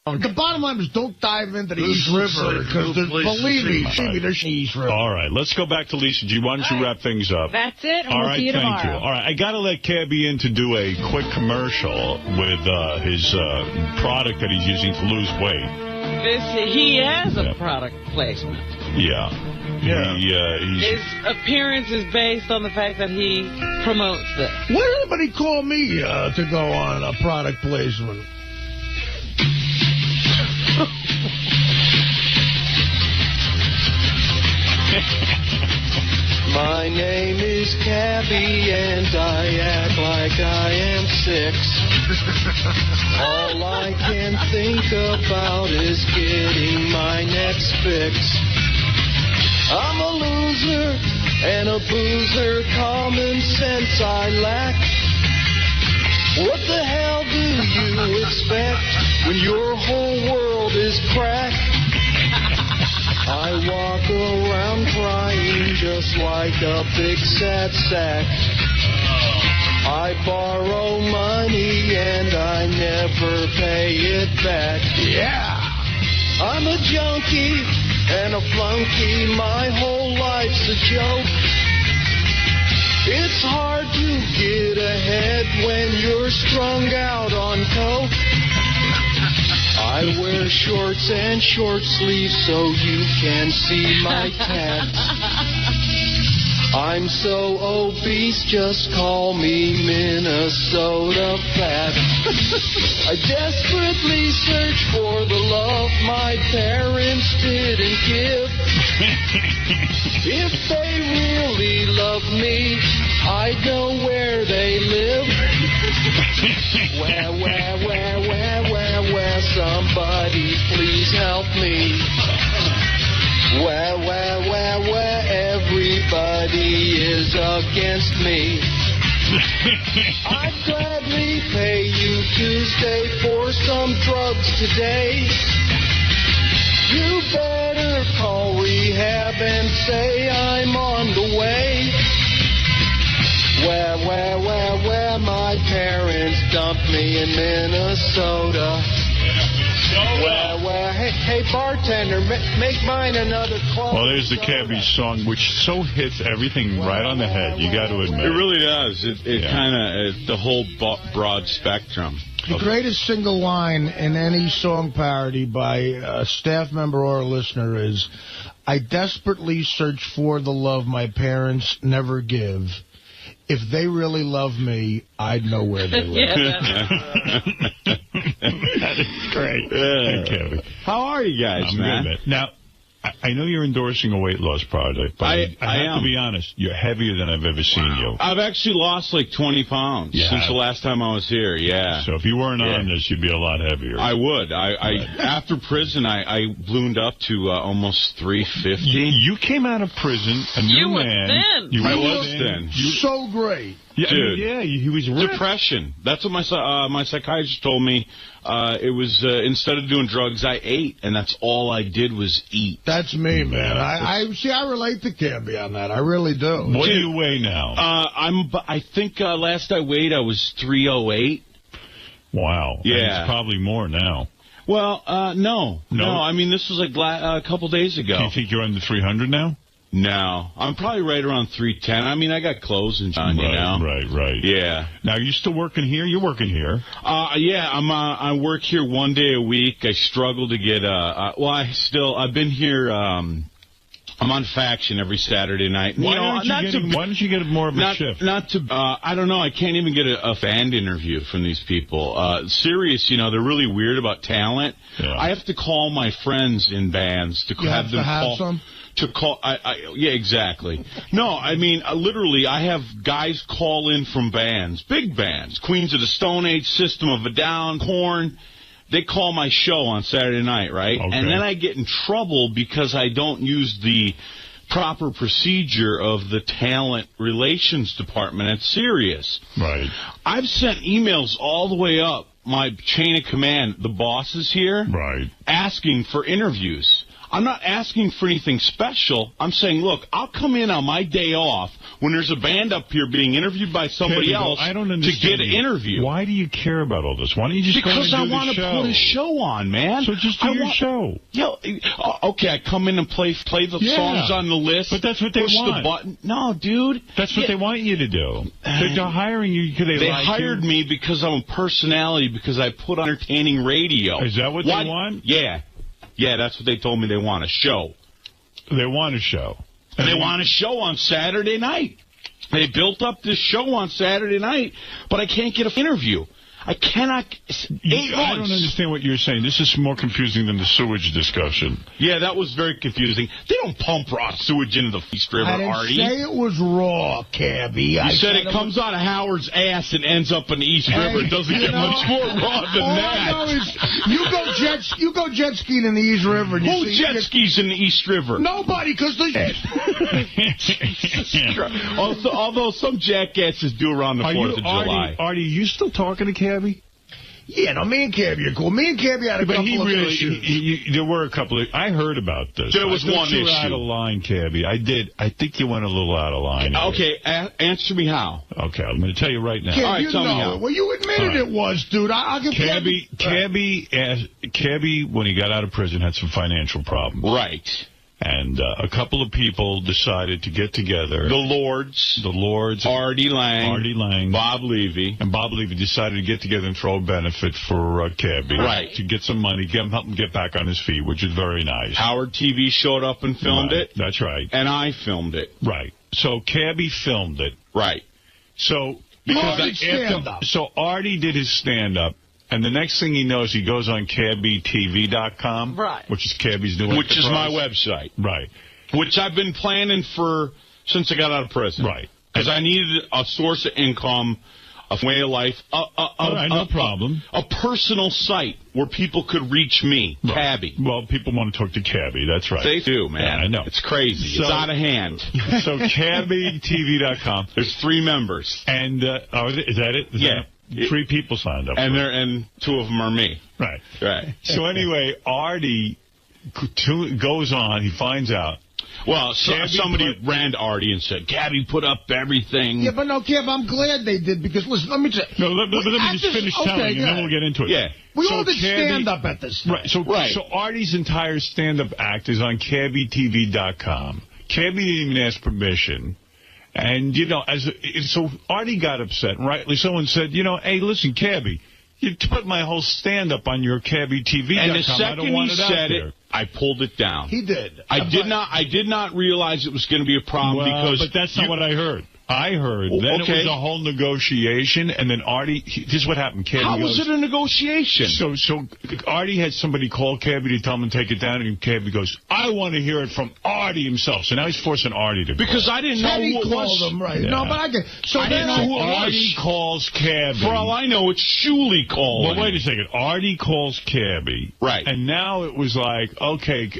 The bottom line is don't dive into the East River, because believe me, there's East River. All right, let's go back to Lisa G. Why don't you wrap things up? That's it. All right, see you thank tomorrow. you. All right, I got to let Cabbie in to do a quick commercial with his product that he's using to lose weight. He has a product placement. Yeah. His appearance is based on the fact that he promotes this. Why did anybody call me to go on a product placement? My name is Cabbie and I act like I am 6. All I can think about is getting my next fix. I'm a loser and a boozer, common sense I lack. What the hell do you expect when your whole world is crack? I walk around crying just like a big sad sack. I borrow money and I never pay it back. Yeah. I'm a junkie and a flunky, my whole life's a joke. It's hard to get ahead when you're strung out on coke. I wear shorts and short sleeves so you can see my tats. I'm so obese, just call me Minnesota fat. I desperately search for the love my parents didn't give. If they really love me, I'd know where they live. Where, somebody please help me. Where, everybody is against me. I'd gladly pay you Tuesday for some drugs today. You better call rehab and say I'm on the way. Where my parents dumped me in Minnesota. Hey, bartender, make mine another club. Well, there's the Cabbie song, which so hits everything right on the head, you got to admit. It really does. It kind of, the whole broad spectrum. The greatest single line in any song parody by a staff member or a listener is, I desperately search for the love my parents never give. If they really love me, I'd know where they live. That is great. Thank you. How are you guys, man? Good. Now, I know you're endorsing a weight loss product, but I have to be honest, you're heavier than I've ever seen you. I've actually lost like 20 pounds since the last time I was here, So if you weren't on this, you'd be a lot heavier. I would. After prison, I ballooned up to almost 350. You came out of prison, a new man. You I was thin. So great. Yeah, dude. He was ripped. Depression. That's what my psychiatrist told me. It was instead of doing drugs, I ate, and that's all I did was eat. That's me, man. I relate to Cabbie on that. I really do. What do you weigh now? I think last I weighed, I was 308. Wow. Yeah. And it's probably more now. Well, no. I mean, this was like a couple days ago. Do you think you're under 300 now? No, I'm probably right around 310. I mean, I got clothes and you know. Right. Yeah. Now, are you still working here? You're working here. Yeah, I work here 1 day a week. I struggle to get I've been here. I'm on Faction every Saturday night. Why don't you get more of a shift? I don't know. I can't even get a fan interview from these people. Serious, they're really weird about talent. Yeah. I have to call my friends in bands to have them call. Some? To call, yeah, exactly. No, I mean, literally, I have guys call in from bands, big bands, Queens of the Stone Age, System of a Down, Korn. They call my show on Saturday night, right? Okay. And then I get in trouble because I don't use the proper procedure of the talent relations department at Sirius. Right. I've sent emails all the way up my chain of command, the bosses here, asking for interviews. I'm not asking for anything special. I'm saying, look, I'll come in on my day off when there's a band up here being interviewed by somebody else to get an interview. Why do you care about all this? Why don't you just go and do the show? Because I want to put a show on, man. So just do your show. Okay, I come in and play the songs on the list. But that's what they want. The button. No, dude. That's what they want you to do. They're hiring you because they hired me because I'm a personality, because I put on entertaining radio. Is that what they want? Yeah. Yeah, that's what they told me they want, a show. They want a show. And they want a show on Saturday night. They built up this show on Saturday night, but I can't get an interview. I cannot. 8 months. I don't understand what you're saying. This is more confusing than the sewage discussion. Yeah, that was very confusing. They don't pump raw sewage into the East River, Artie. I didn't say it was raw, Cabbie. You said it comes out of Howard's ass and ends up in the East River. It doesn't get much more raw than that. All I know is you go jet skiing in the East River. And who jet skis in the East River? Nobody, because although some jackasses do around the 4th of July. Artie, you still talking to Cabbie? Yeah, no, me and Cabbie are cool. Me and Cabbie had a couple of issues. There were a couple of... I heard about this. There was one issue. You were out of line, Cabbie. I did. I think you went a little out of line. Okay, answer me how. Okay, I'm going to tell you right now. Cabbie, all right, tell me how. Well, you admitted it was, dude. I'll give Cabbie, when he got out of prison, had some financial problems. Right. And a couple of people decided to get together. The Lords. Artie Lange. Bob Levy. And Bob Levy decided to get together and throw a benefit for Cabbie. Right. To get some money, help him get back on his feet, which is very nice. Howard TV showed up and filmed it. That's right. And I filmed it. Right. So Cabbie filmed it. Right. So Artie did his stand-up. And the next thing he knows, he goes on CabbieTV.com, which is Cabbie's new Which is my website. Right. Which I've been planning since I got out of prison. Right. Because I needed a source of income, a way of life, no problem. A personal site where people could reach me, Cabbie. Well, people want to talk to Cabbie, that's right. They do, man. Yeah, I know. It's crazy. It's out of hand. So CabbieTV.com. There's 3 members. And, is that it? Yeah. 3 people signed up. And 2 of them are me. Right. Right. So anyway, Artie goes on. He finds out. Well, somebody ran to Artie and said, Cabbie put up everything. Yeah, but no, Cav, I'm glad they did, because, listen, let me say. No, let me just finish telling you, and then we'll get into it. Yeah. We all did stand-up at this. Right. So Artie's entire stand-up act is on CabbieTV.com. Cabbie didn't even ask permission. And, so Artie got upset, and rightly so, and said, hey, listen, Cabbie, you put my whole stand-up on your CabbieTV.com. And the second he said it, I pulled it down. He did. I did not realize it was going to be a problem but that's not what I heard. I heard. Then it was a whole negotiation, and then Artie... This is what happened. Cabbie How was it a negotiation? So Artie had somebody call Cabbie to tell him to take it down, and Cabbie goes, I want to hear it from Artie himself. So now he's forcing Artie to Because I didn't know who it was. Him, right. Yeah. No, but I get... So I didn't know who it was. Artie calls Cabbie. For all I know, it's Shuley calling. Well, wait a second. Artie calls Cabbie. Right. And now it was like, okay...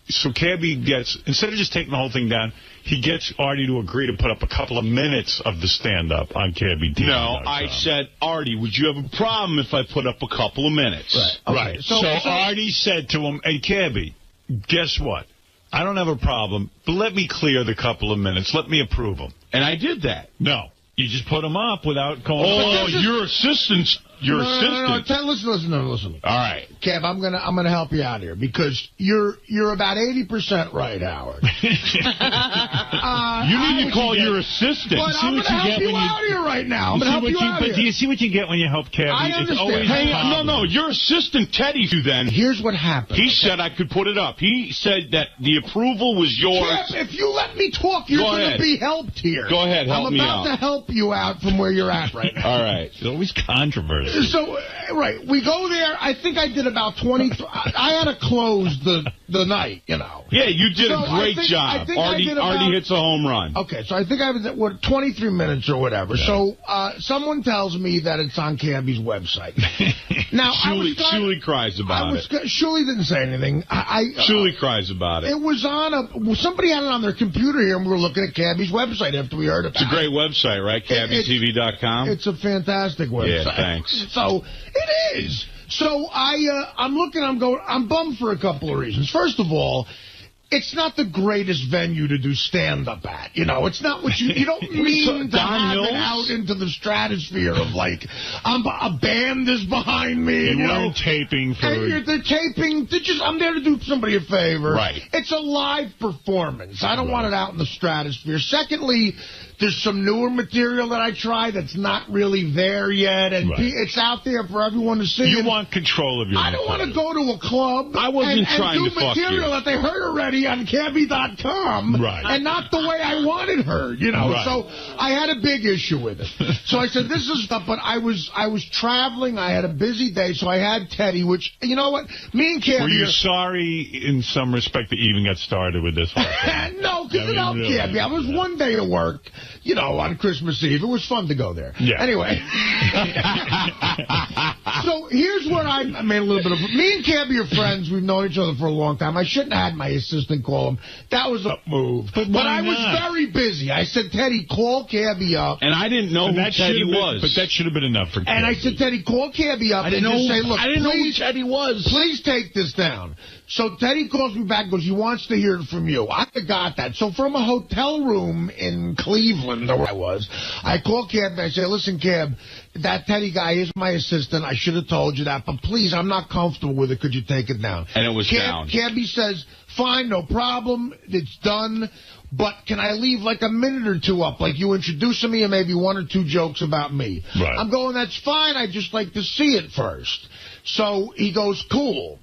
So Cabbie gets, instead of just taking the whole thing down, he gets Artie to agree to put up a couple of minutes of the stand-up on CabbieTV. No, I said, Artie, would you have a problem if I put up a couple of minutes? Right. Okay. So Artie said to him, hey, Cabbie, guess what? I don't have a problem, but let me clear the couple of minutes. Let me approve them. And I did that. No. You just put them up without going... Oh, your assistant's... Your assistant. No, listen. All right, Kev, I'm gonna help you out here, because you're about 80% right, Howard. You need to call your assistant. But I'm gonna help you out here right now. I'm gonna help you out here. But do you see what you get when you help Cabbie? I understand. Hey, no, your assistant Teddy. Then here's what happened. He said I could put it up. He said that the approval was yours. Kev, if you let me talk, you're gonna be helped here. Go ahead, help me out. I'm about to help you out from where you're at right now. All right. There's always controversy. So, we go there. I think I did about 20. I had to close the the night, you know. Yeah, you did a great job. Artie hits a home run. Okay, so I think I was at, 23 minutes or whatever. Yeah. So someone tells me that it's on Cabbie's website. Now, Shuli cries about it. Shuli didn't say anything. Shuli cries about it. It was on somebody had it on their computer here, and we were looking at Cabbie's website after we heard about it. It's a great website, right? CabbieTV.com. It's a fantastic website. Yeah, thanks. So it is. So I'm looking, I'm bummed for a couple of reasons. First of all, it's not the greatest venue to do stand-up at. You know, it's not what you don't mean to have it out into the stratosphere of, like, a band is behind me. You weren't taping for... They're taping. I'm there to do somebody a favor. Right. It's a live performance. I don't want it out in the stratosphere. Secondly, there's some newer material that I tried that's not really there yet, and it's out there for everyone to see. You want control of your I don't want to go to a club and do material that they heard already on Cabbie.com, and not the way I wanted heard, you know. So I had a big issue with it. So I said, this is stuff, but I was traveling. I had a busy day, so I had Teddy, which, you know what, me and Cabbie... Were you sorry in some respect that you even got started with this whole thing? No, because it helped Cabbie. I was one day at work, you know, on Christmas Eve. It was fun to go there. Yeah. Anyway. So here's where I made a little bit of... Me and Cabbie are friends. We've known each other for a long time. I shouldn't have had my assistant call him. That was a move. But I was very busy. I said, Teddy, call Cabbie up. And I didn't know who Teddy was. But that should have been enough for Cabbie. And I said, Teddy, call Cabbie up and just say, look, I didn't know who Teddy was. Please take this down. So Teddy calls me back and goes, he wants to hear it from you. I got that. So from a hotel room in Cleveland, where I was, I called Cab and I said, listen, Cab, that Teddy guy is my assistant. I should have told you that. But please, I'm not comfortable with it. Could you take it down? And it was down. Cabbie says, fine, no problem. It's done. But can I leave like a minute or two up, like you introducing me and maybe one or two jokes about me? Right. I'm going, that's fine. I'd just like to see it first. So he goes, cool.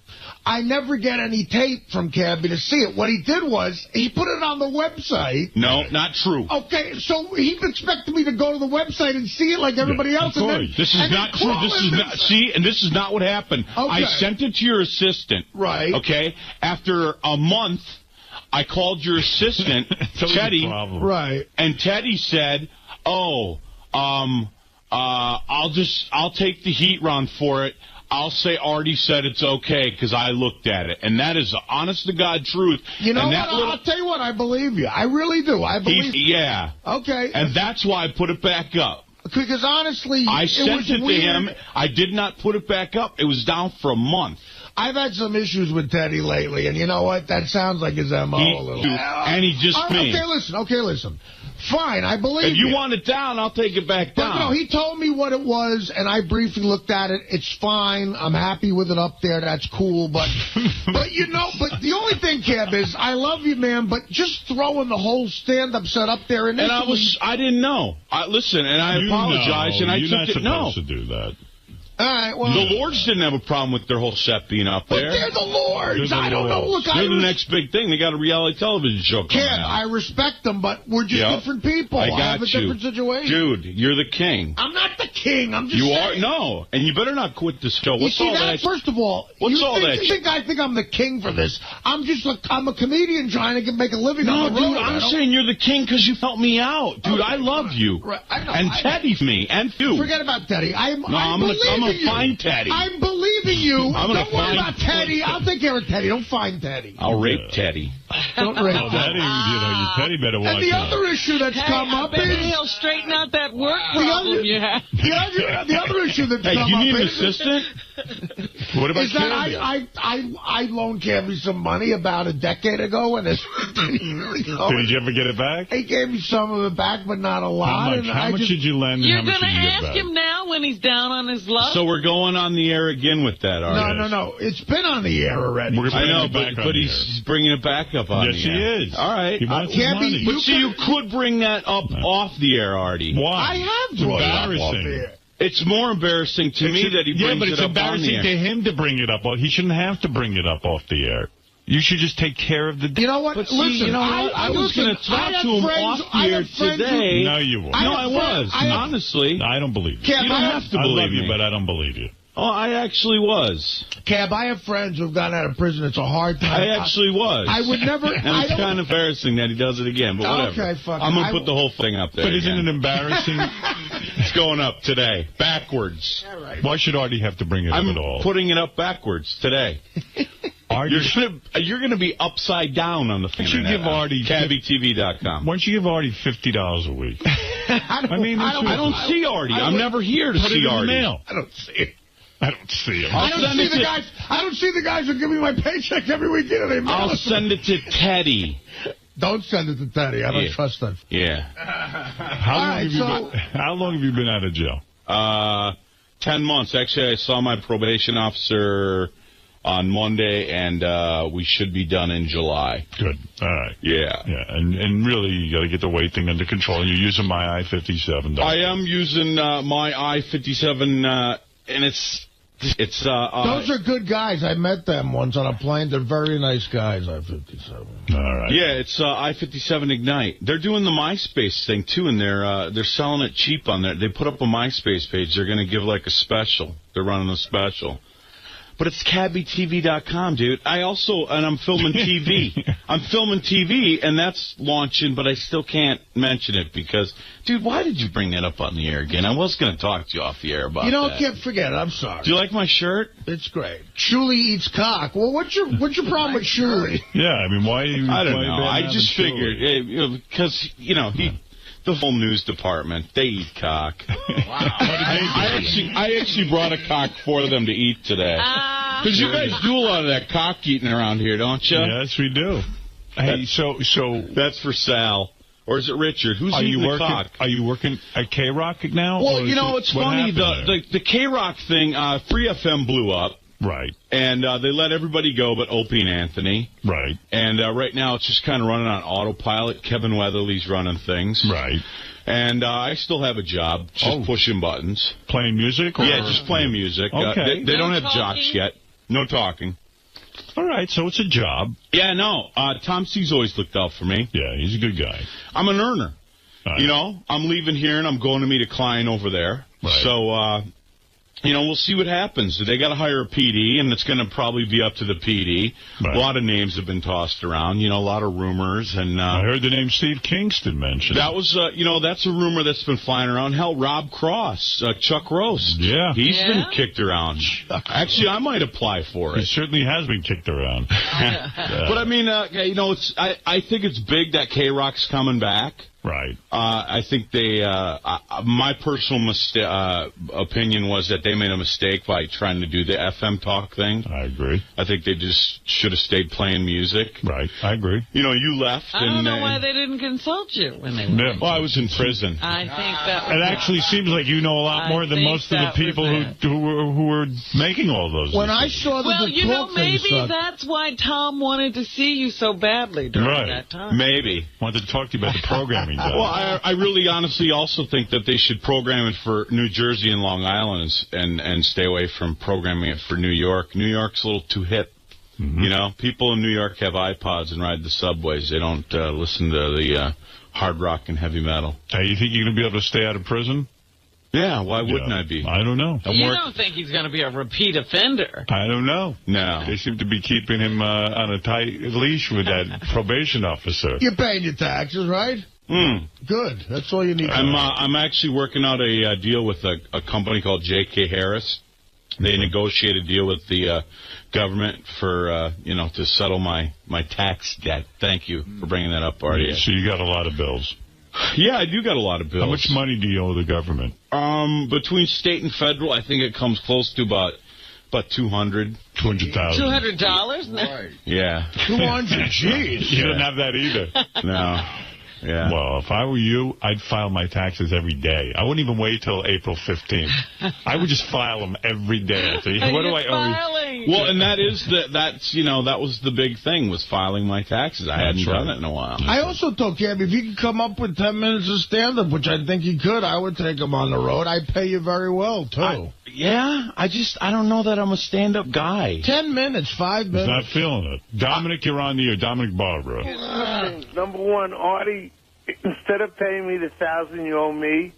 I never get any tape from Cabbie to see it. What he did was, he put it on the website. No, not true. Okay, so he expected me to go to the website and see it like everybody else. And then, this is not true. This is not, see, and this is not what happened. Okay. I sent it to your assistant. Right. Okay? After a month, I called your assistant, Teddy. Right. And Teddy said, I'll take the heat round for it. I'll say Artie said it's okay because I looked at it. And that is the honest-to-God truth. You know what? I'll tell you what. I believe you. I really do. I believe you. Yeah. Okay. And that's why I put it back up. Because honestly, I sent it to him. I did not put it back up. It was down for a month. I've had some issues with Teddy lately, and you know what? That sounds like his M.O. a little. And he just Okay, listen. Fine, I believe If you want it down, I'll take it back down. But no, he told me what it was, and I briefly looked at it. It's fine. I'm happy with it up there. That's cool. But you know, but the only thing, Cab, is I love you, man, but just throwing the whole stand-up set up there. And I didn't know. Listen, and I apologize, and I took it. No. You're not supposed to do that. All right, well, the Lords didn't have a problem with their whole set being up there. But they're the Lords. I don't know. Look, they're the next big thing. They got a reality television show coming out. I respect them, but we're just different people. I have a different situation. Dude, you're the king. I'm not the king. I'm just saying. No, and you better not quit this show. What's all that? First of all, what's all that? I think I'm the king for this. I'm a comedian trying to make a living on the road. No, dude, I'm saying you're the king because you helped me out. Dude, I love you. Right. I know. And Teddy's me, and Feud. Forget about Teddy. I'm going to find Teddy. I'm believing you. Don't worry about Teddy. I'll take care of Teddy. Don't find Teddy. I'll rape Teddy. Don't rape Teddy. Teddy better watch out. And the other issue that's come up is... he'll straighten out that work problem you have. The other issue that's come up is... you need an assistant? What about Cabbie? I loaned Cabbie some money about a decade ago, and did you ever get it back? He gave me some of it back, but not a lot. How much did you lend? You're going to ask him now when he's down on his luck? So we're going on the air again with that, Artie. No. It's been on the air already. I know, but he's bringing it back up on the air. Yes, he is. All right. He wants his money. But see, you could bring that up off the air, Artie. Why? I have brought it up off the air. It's more embarrassing to me that he brings it up on the air. Yeah, but it's embarrassing to him to bring it up. He shouldn't have to bring it up off the air. You should just take care of the... You know what? Listen, I was going to talk to him off the air today. No, you won't. No, I was. Honestly. I don't believe you. You don't have to believe me. I love you, but I don't believe you. Oh, I actually was. Cab, I have friends who've gotten out of prison. It's a hard time. I actually was. I would never... And it's kind of embarrassing that he does it again, but whatever. Okay, fuck I'm going to put the whole thing up there. But isn't it embarrassing? It's going up today. Backwards. All right. Why should Artie have to bring it up at all? I'm putting it up backwards today. You're gonna be upside down on the internet. Give Artie 𝗦𝗵cie𝘄𝗿𝗍.com. Why don't you give Artie $50 a week? I don't see Artie. I'm never here to see Artie. I don't see it. I don't see him. I don't see the guys who give me my paycheck every weekend. I'll send it to Teddy. Don't send it to Teddy. I don't trust that. Yeah. How long have you been out of jail? 10 months. Actually, I saw my probation officer on Monday, and we should be done in July. Good. All right. Yeah. Yeah, and really, you got to get the weight thing under control. You're using my I-57. I am using my I-57, and it's those are good guys. I met them once on a plane. They're very nice guys, I-57. All right. Yeah, it's I-57 Ignite. They're doing the MySpace thing, too, and they're selling it cheap on there. They put up a MySpace page. They're going to give, like, a special. They're running a special. But it's CabbieTV.com, dude. I'm filming TV. I'm filming TV, and that's launching, but I still can't mention it because, dude, why did you bring that up on the air again? I was going to talk to you off the air about that. Can't forget it. I'm sorry. Do you like my shirt? It's great. 𝗛𝗲𝗍𝗏 eats cock. Well, what's your problem with 𝗛𝗲𝗍𝗏? Yeah, I mean, why? I don't know. I just figured, because, the whole news department, they eat cock. Wow. I actually brought a cock for them to eat today. Because you guys do a lot of that cock eating around here, don't you? Yes, we do. Hey, so that's for Sal. Or is it Richard? Who's eating the cock? Are you working at K-Rock now? Well, it's funny. The K-Rock thing, Free FM blew up. Right. And they let everybody go but Opie and Anthony. Right. And right now it's just kind of running on autopilot. Kevin Weatherly's running things. Right. And I still have a job, just pushing buttons. Playing music? Or? Yeah, just playing music. Okay. They don't have jocks yet. No talking. All right, so it's a job. Yeah, no. Tom C's always looked out for me. Yeah, he's a good guy. I'm an earner. Right. I'm leaving here and I'm going to meet a client over there. Right. So, we'll see what happens. They got to hire a PD, and it's going to probably be up to the PD. Right. A lot of names have been tossed around, a lot of rumors. And I heard the name Steve Kingston mentioned. That was, that's a rumor that's been flying around. Hell, Rob Cross, Chuck Roast. Yeah. He's been kicked around. Actually, I might apply for it. He certainly has been kicked around. But, I mean, I think it's big that K-Rock's coming back. Right. I think my personal opinion was that they made a mistake by trying to do the FM talk thing. I agree. I think they just should have stayed playing music. Right. I agree. You left. I don't know why they didn't consult you when they went. Well, I was in prison. I think that was it actually seems like you know a lot more than most of the people who were making all those. When I saw that maybe that's why Tom wanted to see you so badly during that time. Maybe. Wanted to talk to you about the programming. Well, I really honestly also think that they should program it for New Jersey and Long Island and stay away from programming it for New York. New York's a little too hip. Mm-hmm. People in New York have iPods and ride the subways. They don't listen to the hard rock and heavy metal. Hey, you think you're going to be able to stay out of prison? Yeah, why wouldn't I be? I don't know. You don't think he's going to be a repeat offender? I don't know. No. They seem to be keeping him on a tight leash with that probation officer. You're paying your taxes, right? Good. That's all you need. I'm actually working out a deal with a company called J.K. Harris. They negotiate a deal with the government for, to settle my tax debt. Thank you for bringing that up, Artie. Yeah, so you got a lot of bills. Yeah, I do got a lot of bills. How much money do you owe the government? Between state and federal, I think it comes close to about $200,000. $200? Right. Yeah. 200. Jeez. You don't have that either. No. Yeah. Well, if I were you, I'd file my taxes every day. I wouldn't even wait till April 15th. I would just file them every day. So, what do I owe? Well, and that was the big thing, was filing my taxes. I hadn't done it in a while. I also told Cabbie, if he could come up with 10 minutes of stand-up, which I think he could, I would take him on the road. I'd pay you very well, too. I don't know that I'm a stand-up guy. 10 minutes, 5 minutes. He's not feeling it. Dominic, you're on the air. Dominic Barbara. Number one, Artie, instead of paying me the $1,000 you owe me,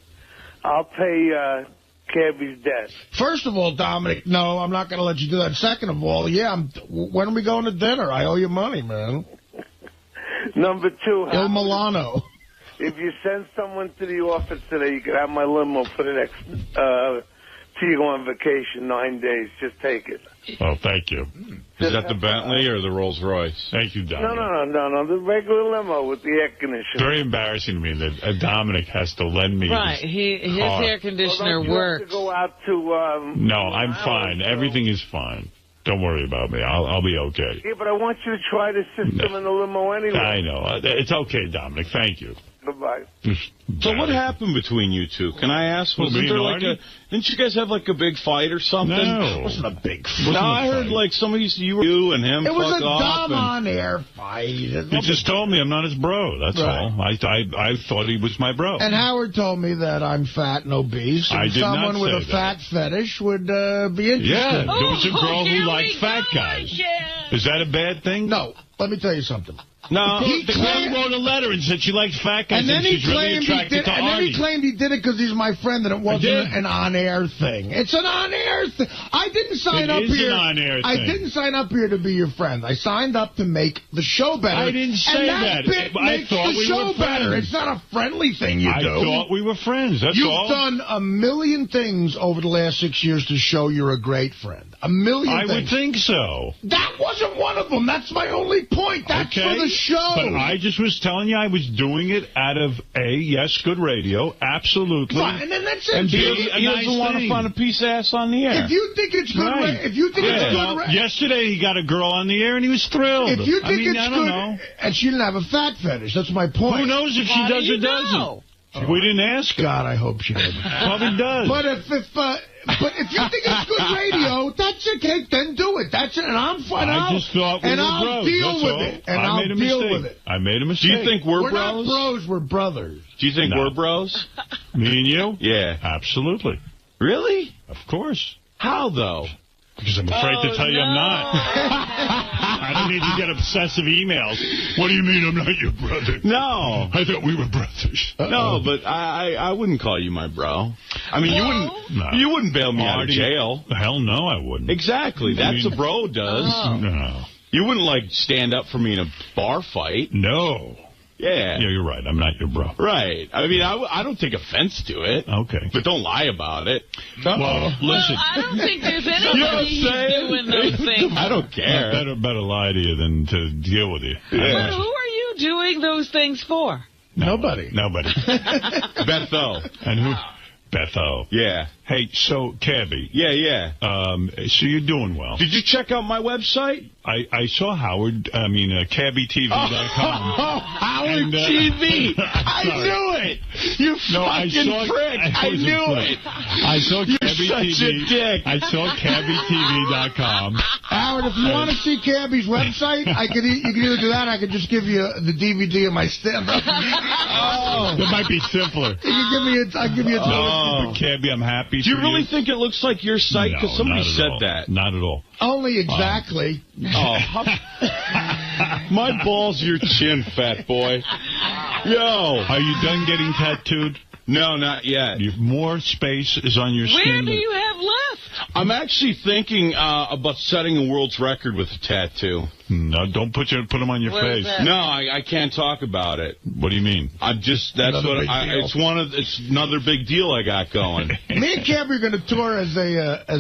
I'll pay Cabbie's death? First of all, Dominic, no, I'm not going to let you do that. Second of all, when are we going to dinner? I owe you money, man. Number 2, Il Milano. If you send someone to the office today, you can have my limo for the next, till you go on vacation, 9 days. Just take it. Oh, thank you. Is that the Bentley or the Rolls Royce? Thank you, Dominic. No, the regular limo with the air conditioner. Very embarrassing to me that Dominic has to lend me his car. Air conditioner works. Have to go out to, no, I'm fine. Everything is fine. Don't worry about me. I'll be okay. Yeah, but I want you to try the system in the limo anyway. I know. It's okay, Dominic. Thank you. Goodbye. So what happened between you two? Can I ask? Wasn't there like didn't you guys have like a big fight or something? No. It wasn't a big fight. No, I heard like somebody said you and him. It was a dumb on-air fight. He just told me I'm not his bro. That's all. I thought he was my bro. And Howard told me that I'm fat and obese. And I did not someone with a fat fetish would be interested. Yeah, there was a girl who liked fat guys. Is that a bad thing? No. Let me tell you something. No, the girl wrote a letter and said she likes fat guys and she's really attracted to Artie. And then he claimed he did it because he's my friend and it wasn't an on-air thing. It's an on-air thing. I didn't sign up here. It is an on-air thing. I didn't sign up here to be your friend. I signed up to make the show better. I didn't say that. I thought the show better. It's not a friendly thing you do. I thought we were friends. That's all. You've done a million things over the last 6 years to show you're a great friend. A million things. I would think so. That wasn't one of them. That's my only point. That's for the show. But I just was telling you I was doing it out of yes, good radio, absolutely. Right, and then that's it. And he doesn't want to find a piece of ass on the air. If you think it's good, if you think it's good, yesterday he got a girl on the air and he was thrilled. If you think it's good, and she didn't have a fat fetish, that's my point. Who knows if she does or doesn't? We didn't ask her. God, I hope she doesn't. Probably does. But if you think it's good radio, that's okay. Then do it. That's it. And I'm fine. I just thought we were bros. I'll deal with it. And I'll deal with it. I made a mistake. Do you think we're bros? We're not bros. We're brothers. Do you think we're bros? Me and you? Yeah. Absolutely. Really? Of course. How, though? Because I'm afraid to tell you I'm not. I don't need to get obsessive emails. What do you mean I'm not your brother? No. I thought we were brothers. No, but I wouldn't call you my bro. I mean, you wouldn't bail me out of jail. Hell no, I wouldn't. Exactly. That's a bro does. No. You wouldn't, like, stand up for me in a bar fight. No. Yeah. Yeah, you're right. I'm not your bro. Right. I mean, I don't take offense to it. Okay. But don't lie about it. Well, listen. I don't think there's anybody doing those things. I don't care. I better lie to you than to deal with you. Yeah. But who are you doing those things for? Nobody. Betho. And who? Betho. Yeah. Hey, so, Cabbie. Yeah. So you're doing well. Did you check out my website? I saw CabbieTV.com. Oh, Howard TV. I knew it. You fucking prick. I knew it. I saw Cabbie such TV. A dick. I saw CabbieTV.com. Howard, if you want to see Cabbie's website, you can either do that or I could just give you the DVD of my stand-up. That might be simpler. I'll give you a No, Cabbie, I'm happy. Do you really think it looks like your site? Because somebody said that. Not at all. Only exactly. My balls, your chin, fat boy. Yo. Are you done getting tattooed? No, not yet. More space is on your skin. Where do you have left? I'm actually thinking about setting a world's record with a tattoo. No, don't put them on your face. No, I can't talk about it. What do you mean? It's another big deal I got going. Me and Cabbie are going to tour as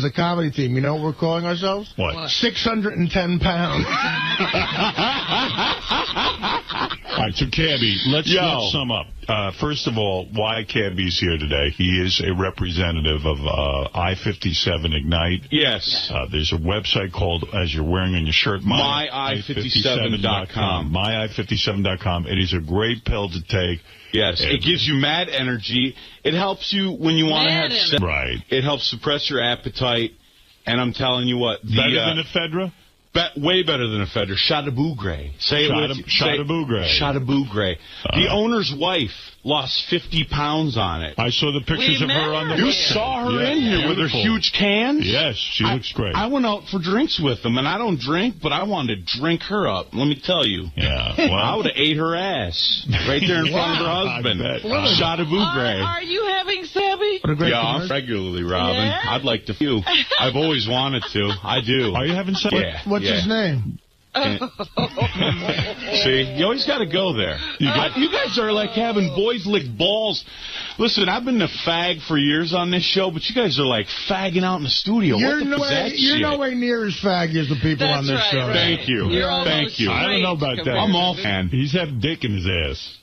a comedy team. You know what we're calling ourselves? What? 610 pounds. All right, so Cabbie, let's sum up. First of all, why Cabbie's here today. He is a representative of I-57 Ignite. Yes. There's a website called, as you're wearing on your shirt, MyI57.com. MyI57.com. It is a great pill to take. Yes, it gives you mad energy. It helps you when you want to have sex. Right. It helps suppress your appetite. And I'm telling you what. Better than ephedra? way better than a feather. 𝗪𝗏𝗪. Say it with 𝗪𝗏𝗪. 𝗪𝗏𝗪. The owner's wife lost 50 pounds on it. I saw the pictures of her on the You saw her in here with her huge cans? Yes, she looks great. I went out for drinks with them, and I don't drink, but I wanted to drink her up. Let me tell you. Yeah, well, I would have ate her ass right there in front of her husband. 𝗪𝗏𝗪. Are you having Sebby? Yeah, regularly, Robin. Yeah? I'd like to few. I've always wanted to. I do. Are you having sex? Yeah. What's his name? See, you always got to go there. You guys are like having boys lick balls. Listen, I've been a fag for years on this show, but you guys are like fagging out in the studio. You're no way near as faggy as the people on this show. Right. Thank you. Thank you. I don't know about that. I'm all fan. He's had dick in his ass.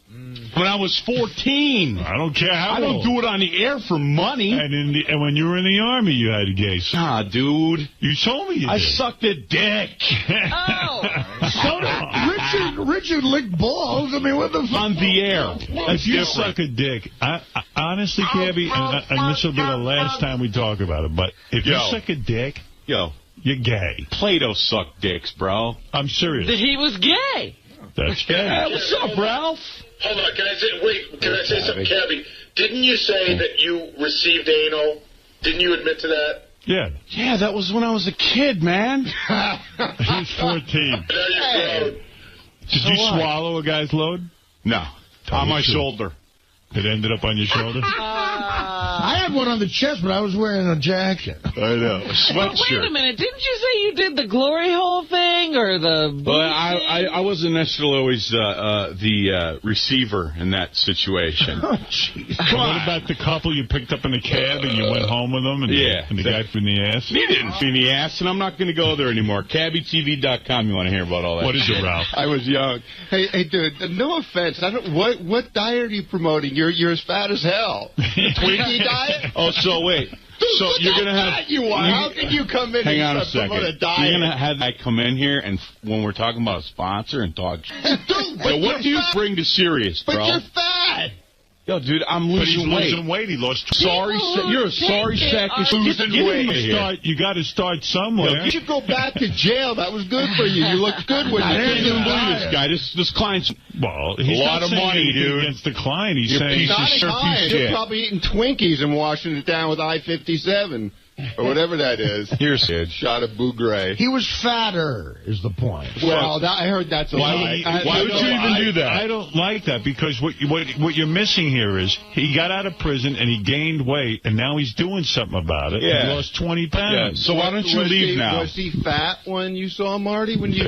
When I was 14. I don't care how I don't do it on the air for money. And when you were in the Army, you had a gay. Nah, dude. You told me you did. I sucked a dick. So Richard licked balls. I mean, what the fuck? On the air. If you suck a dick, honestly, Cabbie, and this will be the last time we talk about it, but if you suck a dick, you're gay. Plato sucked dicks, bro. I'm serious. That he was gay. That's gay. Hey, what's up, Ralph? Hold on, can I say something, Cabbie? Didn't you say that you received anal? Didn't you admit to that? Yeah. Yeah, that was when I was a kid, man. He was 14. Now you're grown. Did you swallow a guy's load? No. On my shoulder. It ended up on your shoulder? I had one on the chest, but I was wearing a jacket. I know. A sweatshirt. Wait a minute. Didn't you say you did the glory hole thing or the... Well, I wasn't necessarily always the receiver in that situation. Oh, jeez. What about the couple you picked up in a cab and you went home with them? And the guy from the ass? He didn't see the ass, and I'm not going to go there anymore. CabbieTV.com, you want to hear about all that. What is it, Ralph? I was young. Hey, dude, no offense. What diet are you promoting? You're as fat as hell. Twinkie diet? Oh, so wait. So you're going to have... How can you come in hang on a and second. promote a diet? You're going to have that come in here, and when we're talking about a sponsor and talk... Dude, So what do you bring to Sirius, bro? But you're fat. Yo, dude, I'm losing weight. Losing weight. He lost... You're a sorry sack of losing weight. You got to start somewhere. You should go back to jail. That was good for you. You looked good when you I came can't in. believe this guy. This client's... Well, he's a lot not of saying money, anything dude. against the client. He's saying... piece of Not shit, high. piece of You're shit. probably eating Twinkies and washing it down with I-57. Or whatever that is. Here's it. 𝗪𝗏𝗪. He was fatter, is the point. Well, I heard that's a lie. Why would you even do that? I don't like that because what you're missing here is he got out of prison and he gained weight and now he's doing something about it. Yeah. He lost 20 pounds. Yeah. So why don't you leave now? Was he fat when you saw Marty? When he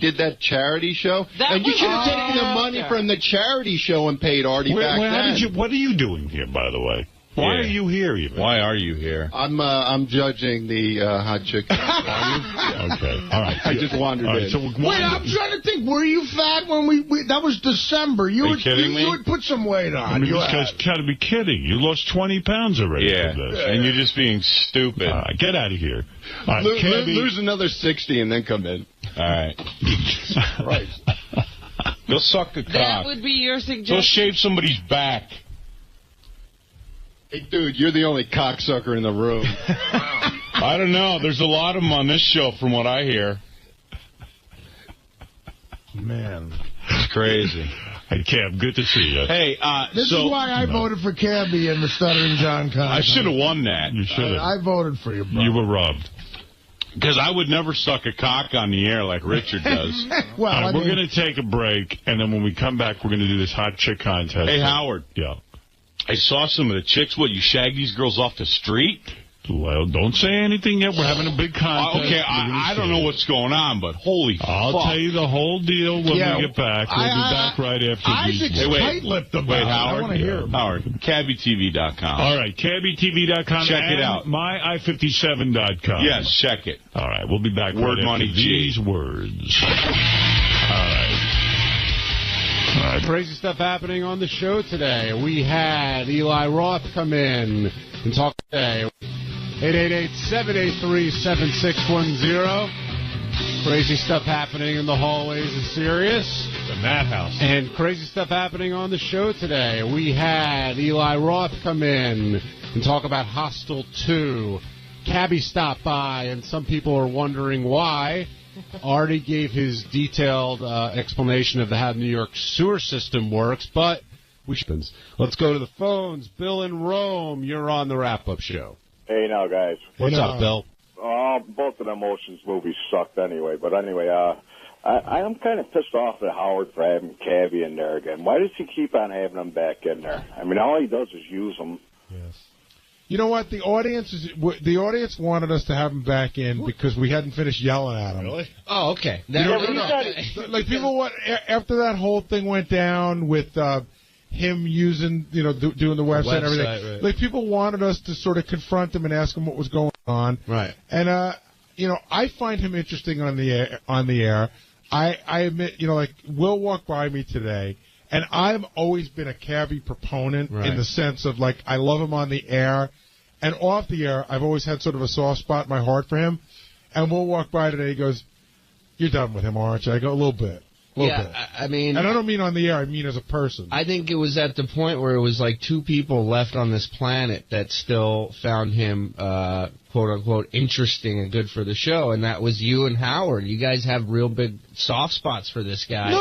did that charity show? And you should have taken the money from the charity show and paid Artie back then. What are you doing here, by the way? Why are you here, even? Why are you here? I'm judging the hot chicken. Okay. All right. I just wandered in. So Wait, I'm trying to think. Were you fat when we that was December. You would kidding me? You would put some weight on. I mean, this guy's got to be kidding. You lost 20 pounds already Yeah. for this. And you're just being stupid. Get out of here. All right, Lose another 60 and then come in. All right. Right. Go suck a cock. That would be your Go suggestion. shave somebody's back. Hey, dude, you're the only cocksucker in the room. I don't know. There's a lot of them on this show from what I hear. Man. It's crazy. Hey, Cab, good to see you. Hey, This is why I voted for Cabbie in the Stuttering John contest. I should have won that. You should have. I voted for you, bro. You were robbed. Because I would never suck a cock on the air like Richard does. Well, All right, I we're mean, going to take a break, and then when we come back, we're going to do this hot chick contest. Hey, Howard. Yeah. I saw some of the chicks. What, you shag these girls off the street? Well, don't say anything yet. We're having a big contest. Okay, I don't know what's going on, but holy I'll fuck. tell you the whole deal when we get back. We'll be back right after Isaac's these. tight-lipped about Wait, it. Howard. I want to hear him. Howard, CabbieTV.com. All right, CabbieTV.com. Check it and out. MyI57.com. Yes, check it. All right, we'll be back Word right money, after these words. All right. Crazy stuff happening on the show today. We had Eli Roth come in and talk today. 888-783-7610. Crazy stuff happening in the hallways of Sirius. The madhouse. And crazy stuff happening on the show today. We had Eli Roth come in and talk about Hostel 2. Cabbie stopped by, and some people are wondering why. Artie gave his detailed explanation of how the New York sewer system works, but let's go to the phones. Bill in Rome, you're on the wrap-up show. Hey, now, guys. What's up, Bill? Both of them Oceans movies sucked anyway. But anyway, I'm kind of pissed off at Howard for having Cabbie in there again. Why does he keep on having them back in there? I mean, all he does is use them. Yes. You know what? The audience wanted us to have him back in because we hadn't finished yelling at him. Really? Oh, okay. Like people, after that whole thing went down with him using, doing the website and everything. Right. Like people wanted us to sort of confront him and ask him what was going on. Right. And I find him interesting on the air. I admit, like Will walked by me today. And I've always been a Cabbie proponent in the sense of, like, I love him on the air. And off the air, I've always had sort of a soft spot in my heart for him. And we'll walk by today, he goes, "You're done with him, aren't you?" I go, "A little bit. A little bit." I mean... And I don't mean on the air, I mean as a person. I think it was at the point where it was like 2 people left on this planet that still found him, quote-unquote, interesting and good for the show. And that was you and Howard. You guys have real big soft spots for this guy.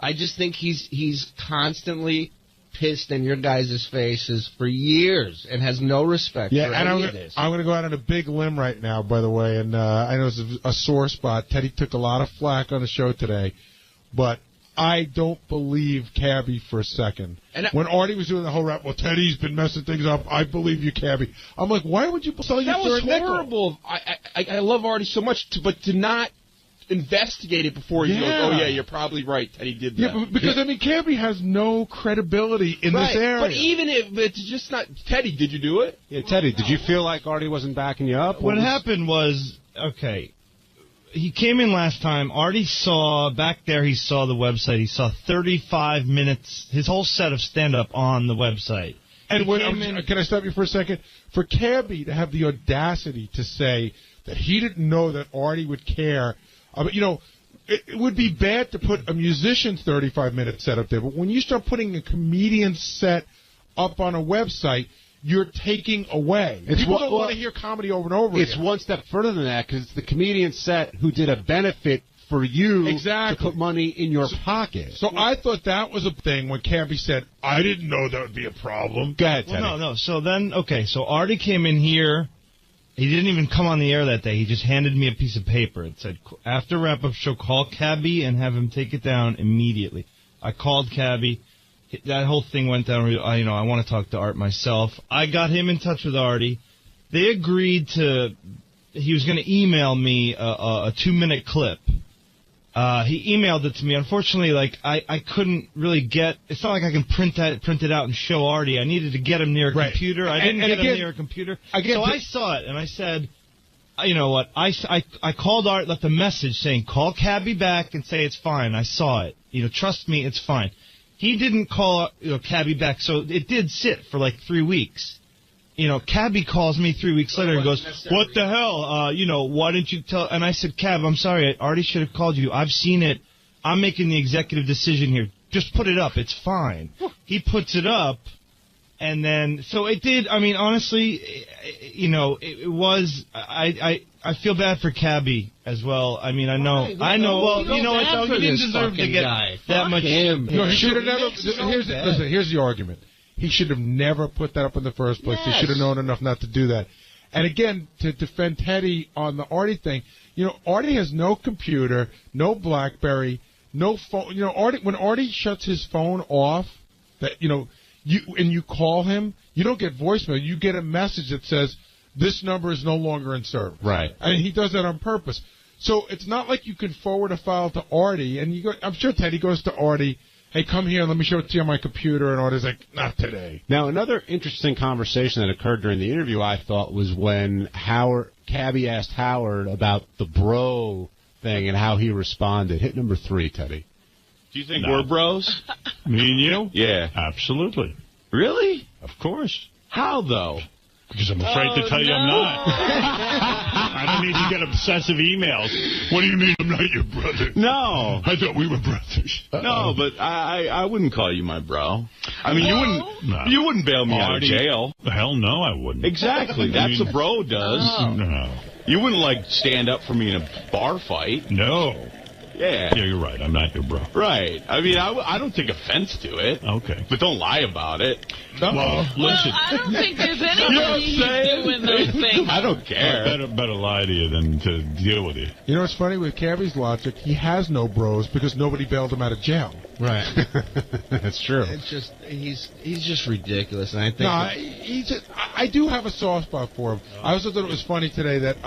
I just think he's constantly pissed in your guys' faces for years and has no respect for any of this. I'm going to go out on a big limb right now, by the way, and I know it's a sore spot. Teddy took a lot of flack on the show today, but I don't believe Cabbie for a second. And when Artie was doing the whole rap, well, Teddy's been messing things up, I believe you, Cabbie. I'm like, why would you sell your third nickel? That was horrible. I love Artie so much, but to not investigate it before you go, oh, yeah, you're probably right, Teddy did that. Yeah, because, I mean, Cabbie has no credibility in this area. But even if it's just not... Teddy, did you do it? Yeah, Teddy, did you feel like Artie wasn't backing you up? What happened was, okay, he came in last time. Artie saw, back there, he saw the website. He saw 35 minutes, his whole set of stand-up on the website. And can I stop you for a second? For Cabbie to have the audacity to say that he didn't know that Artie would care... But, it would be bad to put a musician's 35-minute set up there. But when you start putting a comedian's set up on a website, you're taking away. People don't want to hear comedy over and over again. It's one step further than that because it's the comedian's set who did a benefit for you to put money in your pocket. So I thought that was a thing when Cabbie said, I didn't know that would be a problem. Go ahead, Teddy. No. So then, so Artie came in here. He didn't even come on the air that day. He just handed me a piece of paper. It said, after wrap-up show, call Cabbie and have him take it down immediately. I called Cabbie. That whole thing went down. I want to talk to Art myself. I got him in touch with Artie. They agreed he was going to email me a 2-minute clip. He emailed it to me. Unfortunately, I couldn't really get... It's not like I can print it out and show Artie. I needed to get him near a computer. I didn't get him near a computer. So I saw it, and I said, you know what? I called Art, left a message saying, call Cabbie back and say it's fine. I saw it. Trust me, it's fine. He didn't call Cabbie back, so it did sit for like 3 weeks. Cabbie calls me 3 weeks later and goes, what the hell? Why didn't you tell? And I said, Cab, I'm sorry. I already should have called you. I've seen it. I'm making the executive decision here. Just put it up. It's fine. He puts it up. And then, so it did. I mean, honestly, it was, I feel bad for Cabbie as well. I mean, I know. Well, you know what, though? He didn't deserve to get that much. No, he should have never. Here's the argument. He should have never put that up in the first place. Yes. He should have known enough not to do that. And again, to defend Teddy on the Artie thing, Artie has no computer, no BlackBerry, no phone. When Artie shuts his phone off, you call him, you don't get voicemail. You get a message that says, this number is no longer in service. Right. And he does that on purpose. So it's not like you can forward a file to Artie, and I'm sure Teddy goes to Artie, hey, come here, let me show it to you on my computer, and Artie's like, not today. Now, another interesting conversation that occurred during the interview, I thought, was when Cabbie asked Howard about the bro thing and how he responded. Hit number 3, Teddy. Do you think we're bros? Me and you? Yeah. Absolutely. Really? Of course. How, though? Because I'm afraid to tell you I'm not. I don't need to get obsessive emails. What do you mean I'm not your brother? No. I thought we were brothers. No, but I wouldn't call you my bro. I mean, you wouldn't bail me out of jail. Hell no, I wouldn't. Exactly. That's what a bro does. No. You wouldn't, like, stand up for me in a bar fight. No. Yeah. Yeah, you're right. I'm not your bro. Right. I mean, I don't take offense to it. Okay. But don't lie about it. Well, listen. I don't think there's anybody doing those things. I don't care. Better lie to you than to deal with you. You know what's funny with Cabbie's logic? He has no bros because nobody bailed him out of jail. Right. That's true. It's just he's just ridiculous, and I think. No, I do have a soft spot for him. I also thought it was funny today that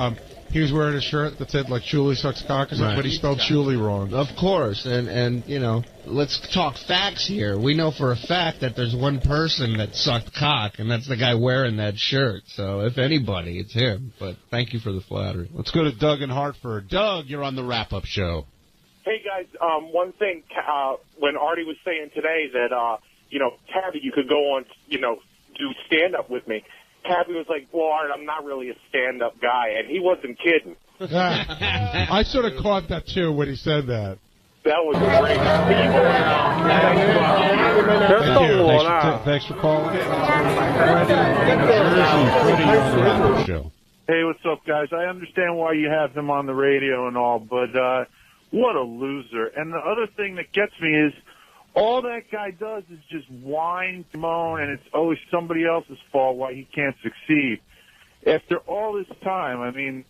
he was wearing a shirt that said like "𝗛cie sucks cock" or something, but he spelled 𝗛cie wrong. Of course, and you know, let's talk facts here. We know for a fact that there's one person that sucked cock, and that's the guy wearing that shirt. So if anybody, it's him. But thank you for the flattery. Let's go to Doug in Hartford. Doug, you're on the wrap-up show. Hey, guys, one thing, when Artie was saying today that, Cabbie, you could go on, do stand-up with me, Cabbie was like, well, Art, I'm not really a stand-up guy, and he wasn't kidding. I sort of caught that, too, when he said that. That was great. Thanks for calling. Hey, what's up, guys? I understand why you have him on the radio and all, but what a loser. And the other thing that gets me is all that guy does is just whine, moan, and it's always somebody else's fault why he can't succeed. After all this time, I mean,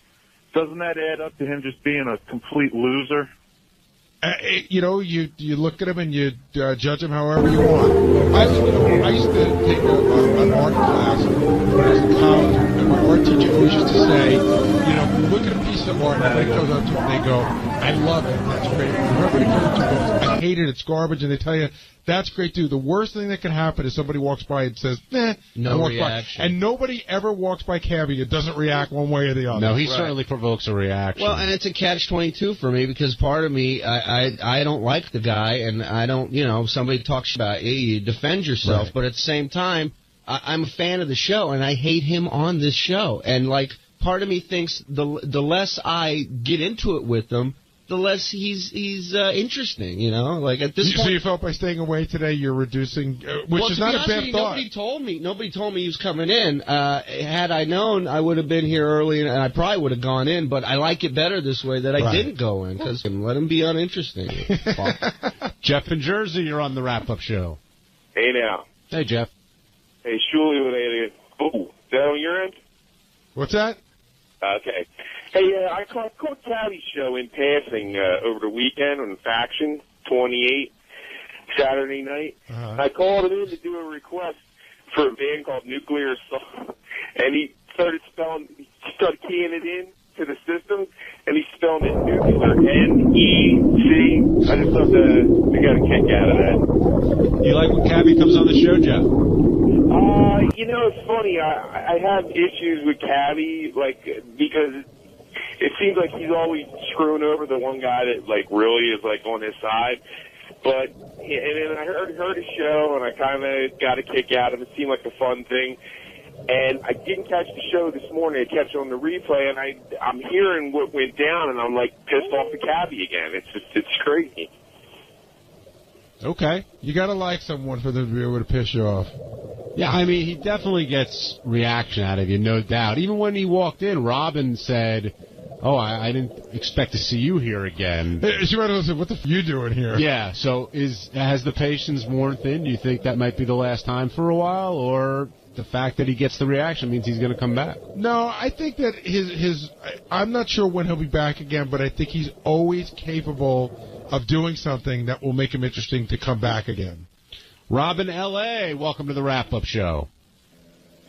doesn't that add up to him just being a complete loser? You look at him and you judge him however you want. I used to take an art class when I was in college, and my art teacher always used to say, look at a piece of art, and they go up to it and they go, I love it, that's great. Whoever they go to goes, I hate it, it's garbage, and they tell you, that's great, too. The worst thing that can happen is somebody walks by and says, nah, no reaction. And nobody ever walks by Cabbie and doesn't react one way or the other. No, he certainly provokes a reaction. Well, and it's a catch-22 for me because part of me, I don't like the guy, and I don't, somebody talks about you defend yourself, right. But at the same time, I'm a fan of the show, and I hate him on this show. And, part of me thinks the less I get into it with him, the less he's interesting, at this point. So you felt by staying away today you're reducing, which is not a bad thought. Nobody told me he was coming in. Had I known, I would have been here early, and I probably would have gone in, but I like it better this way that I didn't go in, because let him be uninteresting. Jeff in Jersey, you're on the wrap-up show. Hey, now. Hey, Jeff. Hey, 𝗛cie. Is that on your end? What's that? Okay. Hey, I caught Cabbie's show in passing over the weekend on Faction 28, Saturday night. I called him in to do a request for a band called Nuclear Assault, and he started keying it in to the system, and he's spelling it nuclear, N-E-C. I just thought I got a kick out of that. You like when Cabbie comes on the show, Jeff? It's funny. I have issues with Cabbie, because it seems like he's always screwing over the one guy that, really is, on his side. But, and then I heard his show, and I kind of got a kick out of it. It seemed like a fun thing. And I didn't catch the show this morning. I catch it on the replay, and I'm hearing what went down, and I'm, pissed off at Cabbie again. It's crazy. Okay. You got to like someone for them to be able to piss you off. Yeah, I mean, he definitely gets reaction out of you, no doubt. Even when he walked in, Robin said, oh, I didn't expect to see you here again. She might have said, what the f*** are you doing here? Yeah, so has the patience worn thin? Do you think that might be the last time for a while, or the fact that he gets the reaction means he's going to come back? No, I think that I'm not sure when he'll be back again, but I think he's always capable of doing something that will make him interesting to come back again. Rob in L.A., welcome to the wrap-up show.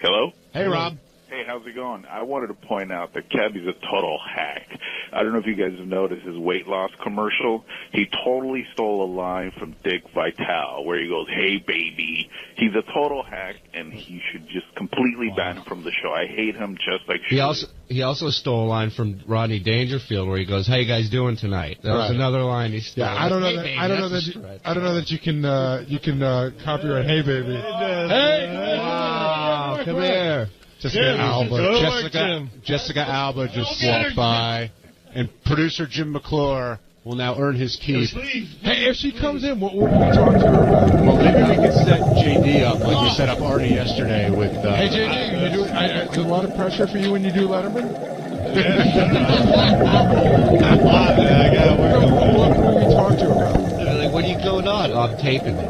Hello? Hey, Rob. Hey, how's it going? I wanted to point out that Cabbie's a total hack. I don't know if you guys have noticed his weight loss commercial. He totally stole a line from 𝗦𝗵cie𝗄𝗿 where he goes, hey, baby. He's a total hack, and he should just completely ban him from the show. I hate him just like He also stole a line from Rodney Dangerfield where he goes, how you guys doing tonight? That was another line he stole. Yeah, I don't know that you can copyright hey, baby. Hey! Wow, come here. Jessica Alba just walked by, and producer Jim McClure will now earn his keep. Hey, if she comes in, what will we talk to her about? Well, maybe we can set JD up like we set up Artie yesterday with... Hey, JD, is there a lot of pressure for you when you do Letterman? What can we talk to you about? Like, what are you going on? Oh, I'm taping it.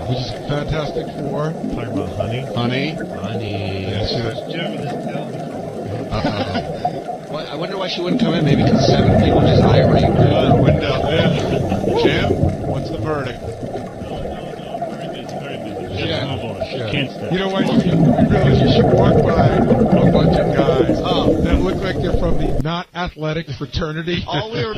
Which is Fantastic Four. Talking about honey. Honey. Yes, Well, I wonder why she wouldn't come in. Maybe because 7 people just irate. Window. Jim, what's the verdict? You know what? You realize you should walk by a bunch of guys that look like they're from the not athletic fraternity. All we were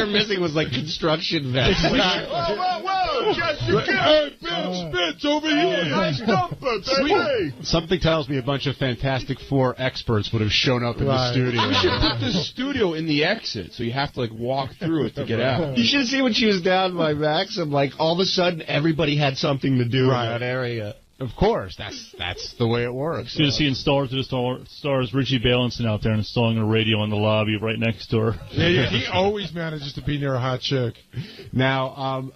missing was like construction vests. Whoa, Jessica! Hey, Bill Spitz over here! Nice comfort, baby! Something tells me a bunch of Fantastic Four experts would have shown up in the studio. We should put the studio in the exit, so you have to like walk through it to get out. You should have seen when she was down by Maxim. Like all of a sudden, everybody had something to do in that area. Of course, that's the way it works. You're see installers to stars Richie Balinson out there installing a radio in the lobby right next to her. Yeah, he always manages to be near a hot chick. Now,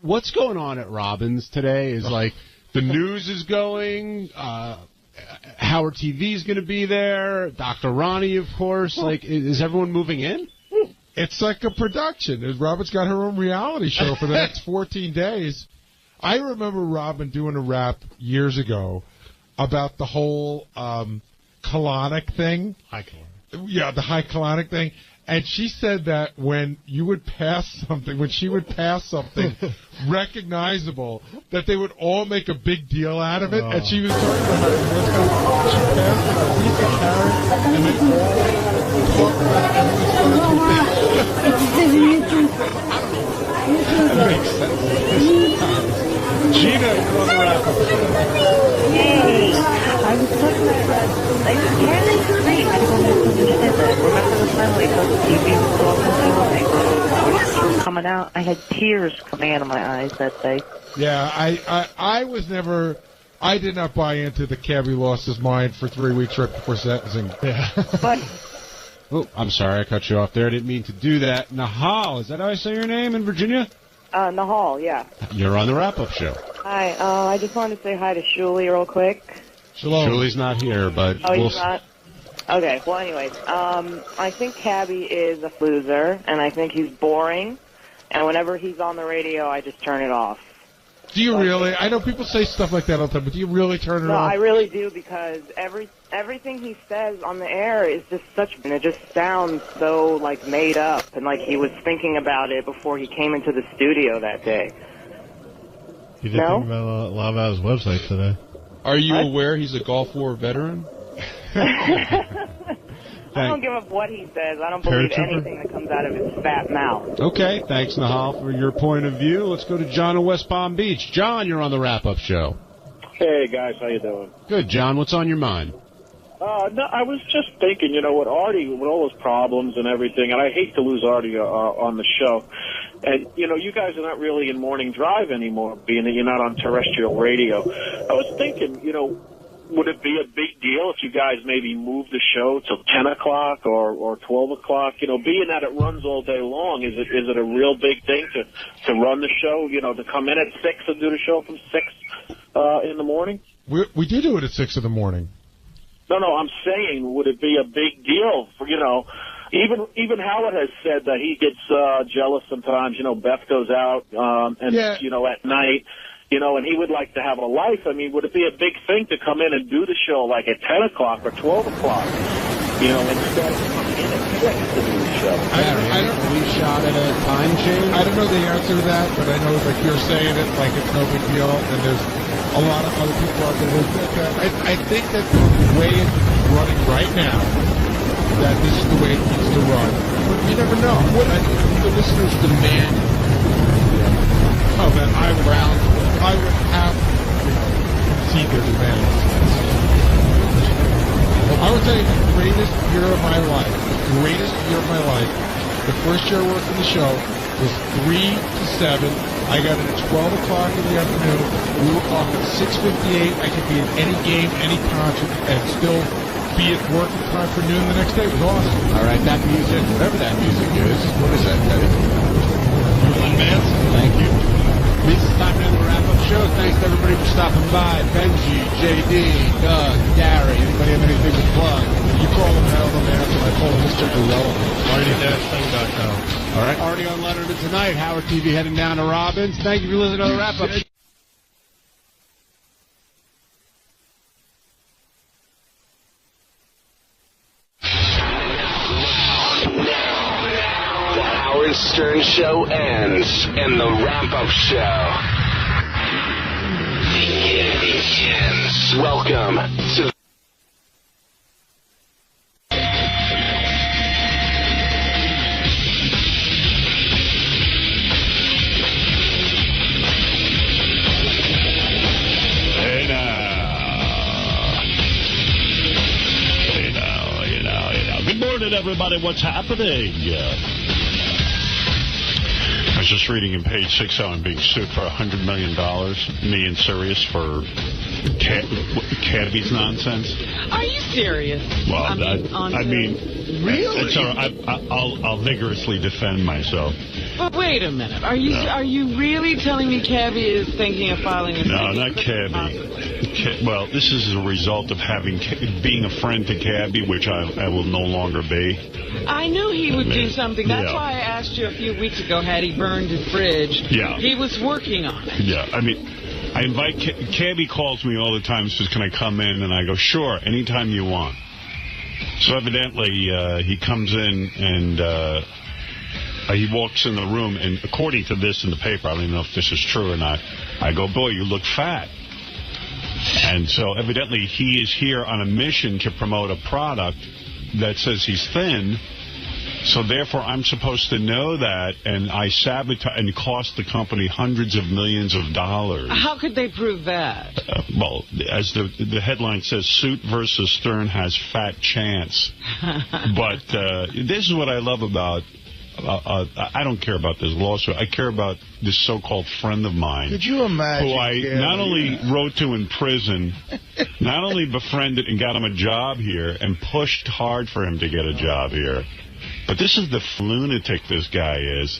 what's going on at Robbins today is like the news is going. Howard TV is going to be there. Dr. Ronnie, of course. Like, is everyone moving in? It's like a production. Robin's got her own reality show for the next 14 days. I remember Robin doing a rap years ago about the whole colonic thing. High colonic. Yeah, the high colonic thing. And she said that when you would pass something, when she would pass something recognizable, that they would all make a big deal out of it. And she was talking about how she passed a piece of carrot, and they all talked about it. That makes sense. Gina, you're on the wrap-up show. Hey, I was looking at that. Like, yeah, they great. I don't know if you said that. Remember the time we told the TV was coming out? I had tears coming out of my eyes that day. Yeah, I was never... I did not buy into the Cabbie lost his mind for 3 weeks right before sentencing. Yeah. But... Oh, I'm sorry, I cut you off there. I didn't mean to do that. Nahal, is that how I say your name in Virginia? Nahal, yeah. You're on the wrap-up show. Hi, I just wanted to say hi to 𝗛cie real quick. Shalom. Julie's not here, but... Oh, he's not? Okay, well, anyways, I think Cabbie is a loser, and I think he's boring, and whenever he's on the radio, I just turn it off. Do you really? I know people say stuff like that all the time, but do you really turn it off? No, I really do, because everything he says on the air is just and it just sounds so, like, made up, and like he was thinking about it before he came into the studio that day. He did think about a lot about his website today. Are you aware he's a Gulf War veteran? I don't give up what he says. I don't believe anything that comes out of his fat mouth. Okay, thanks, Nahal, for your point of view. Let's go to John in West Palm Beach. John, you're on the wrap-up show. Hey, guys, how you doing? Good, John. What's on your mind? No, I was just thinking, you know, with Artie, with all his problems and everything, and I hate to lose Artie on the show. And, you know, you guys are not really in morning drive anymore, being that you're not on terrestrial radio. I was thinking, you know, would it be a big deal if you guys maybe moved the show till 10 o'clock or 12 o'clock? You know, being that it runs all day long, is it a real big thing to run the show, you know, to come in at 6 and do the show from 6 in the morning? We do it at 6 in the morning. No, I'm saying, would it be a big deal for, you know, even Howard has said that he gets jealous sometimes, you know, Beth goes out you know, at night, you know, and he would like to have a life. I mean, would it be a big thing to come in and do the show like at 10 o'clock or 12 o'clock, you know, instead of coming in at 6 to do the show? We shot at a time change? I don't know the answer to that, but I know like you're saying it like it's no big deal, and there's a lot of other people out there that I think that the way it's running right now, that this is the way it needs to run. But you never know. What the listeners demand. Oh, then I would have to see their demands. I would tell you the greatest year of my life, the first year working the show was 3 to 7. I got it at 12 o'clock in the afternoon. We were off at 6:58. I could be at any game, any concert, and still be at work in time for noon the next day. It was awesome. All right, that music, whatever that music is, what is that, Teddy? Manson. Thank you. This is time to end the wrap-up show. Thanks to everybody for stopping by. Benji, JD, Doug, Gary. Anybody have anything to plug? You call him, have him answer. I call him Mr. Irrelevant. Artie-Lang.com. All right, Artie on Letterman tonight. Howard TV heading down to Robbins. Thank you for listening to the wrap-up. The Howard Stern Show ends, and the wrap-up show begins. Welcome to everybody, what's happening? I was just reading in page 6 how I'm being sued for $100 million, me and Sirius, for Cabbie's nonsense. Are you serious? Well, I mean, really? It's all right. I'll vigorously defend myself. But wait a minute. Are you really telling me Cabbie is thinking of filing a No, not Cabbie. Well, this is a result of being a friend to Cabbie, which I will no longer be. I knew he would do something. That's why I asked you a few weeks ago, had he burned his bridge? Yeah. He was working on it. Yeah, I mean, I invite... Cabbie calls me all the time and says, can I come in? And I go, sure, anytime you want. So evidently, he comes in and... he walks in the room, and according to this in the paper, I don't even know if this is true or not, I go, boy, you look fat. And so evidently he is here on a mission to promote a product that says he's thin. So therefore I'm supposed to know that, and I sabotage and cost the company hundreds of millions of dollars. How could they prove that? Well, as the headline says, suit versus Stern has fat chance. But this is what I love about... I don't care about this lawsuit. I care about this so-called friend of mine. Could you imagine? Who I not only wrote to in prison, not only befriended and got him a job here and pushed hard for him to get a job here, but this is the lunatic this guy is,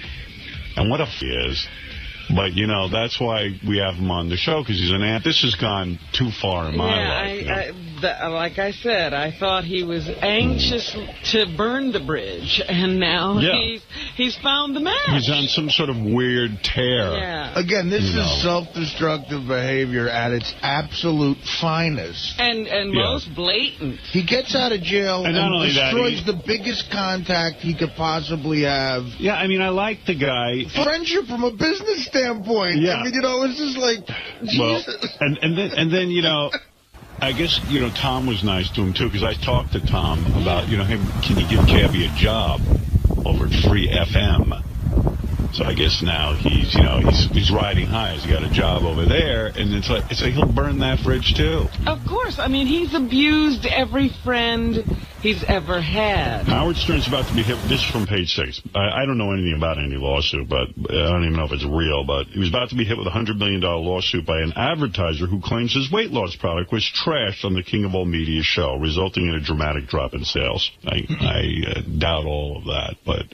and what he is. But, you know, that's why we have him on the show, because he's an ant. This has gone too far in my life. Like I said, I thought he was anxious to burn the bridge, and now he's found the match. He's on some sort of weird tear. Yeah. Again, this is self-destructive behavior at its absolute finest. And most blatant. He gets out of jail and destroys the biggest contact he could possibly have. Yeah, I mean, I like the guy. Friendship from a business standpoint. Yeah. I mean, you know, it's just like, well, Jesus. and then, you know, I guess, you know, Tom was nice to him, too, because I talked to Tom about, you know, hey, can you give Cabbie a job over at Free FM? So I guess now he's, you know, he's riding high. He's got a job over there, and it's like he'll burn that bridge, too. Of course. I mean, he's abused every friend he's ever had. Howard Stern's about to be hit. This is from page 6. I don't know anything about any lawsuit, but I don't even know if it's real, but he was about to be hit with a $100 million lawsuit by an advertiser who claims his weight loss product was trashed on the King of All Media show, resulting in a dramatic drop in sales. I doubt all of that, but...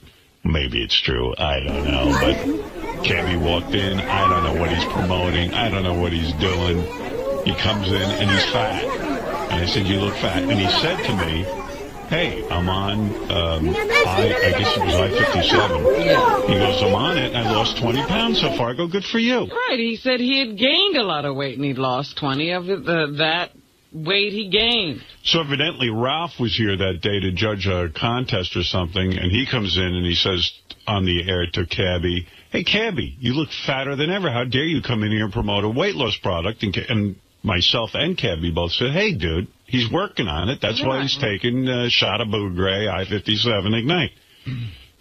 maybe it's true. I don't know. But Cabbie walked in. I don't know what he's promoting. I don't know what he's doing. He comes in, and he's fat. And I said, you look fat. And he said to me, hey, I'm on, I guess it was I-57. Yeah. He goes, I'm on it, and I lost 20 pounds so far. I go, good for you. Right. He said he had gained a lot of weight, and he'd lost 20 of it, that weight he gained. So evidently Ralph was here that day to judge a contest or something, and he comes in and he says on the air to Cabbie, hey, Cabbie, you look fatter than ever. How dare you come in here and promote a weight loss product? And myself and Cabbie both said, hey, dude, he's working on it. That's why he's taking a shot of Boudre, I-57 Ignite.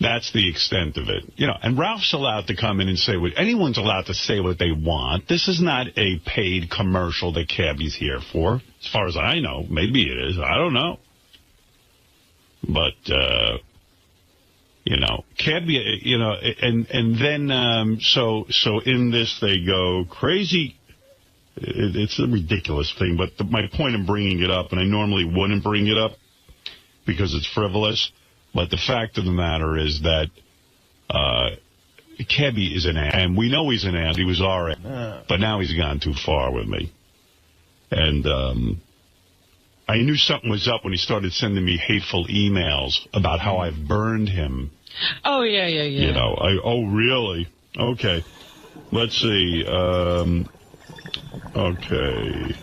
That's the extent of it. You know, and Ralph's allowed to come in and say what anyone's allowed to say what they want. This is not a paid commercial that Cabbie's here for. As far as I know, maybe it is. I don't know. But, you know, Cabbie, you know, and then, so in this they go crazy. It's a ridiculous thing, but my point in bringing it up, and I normally wouldn't bring it up because it's frivolous, but the fact of the matter is that Cabbie is an ant, and we know he's an ant. He was our ant, but now he's gone too far with me. And I knew something was up when he started sending me hateful emails about how I've burned him. Oh, yeah. You know, oh, really? Okay. Let's see. Okay.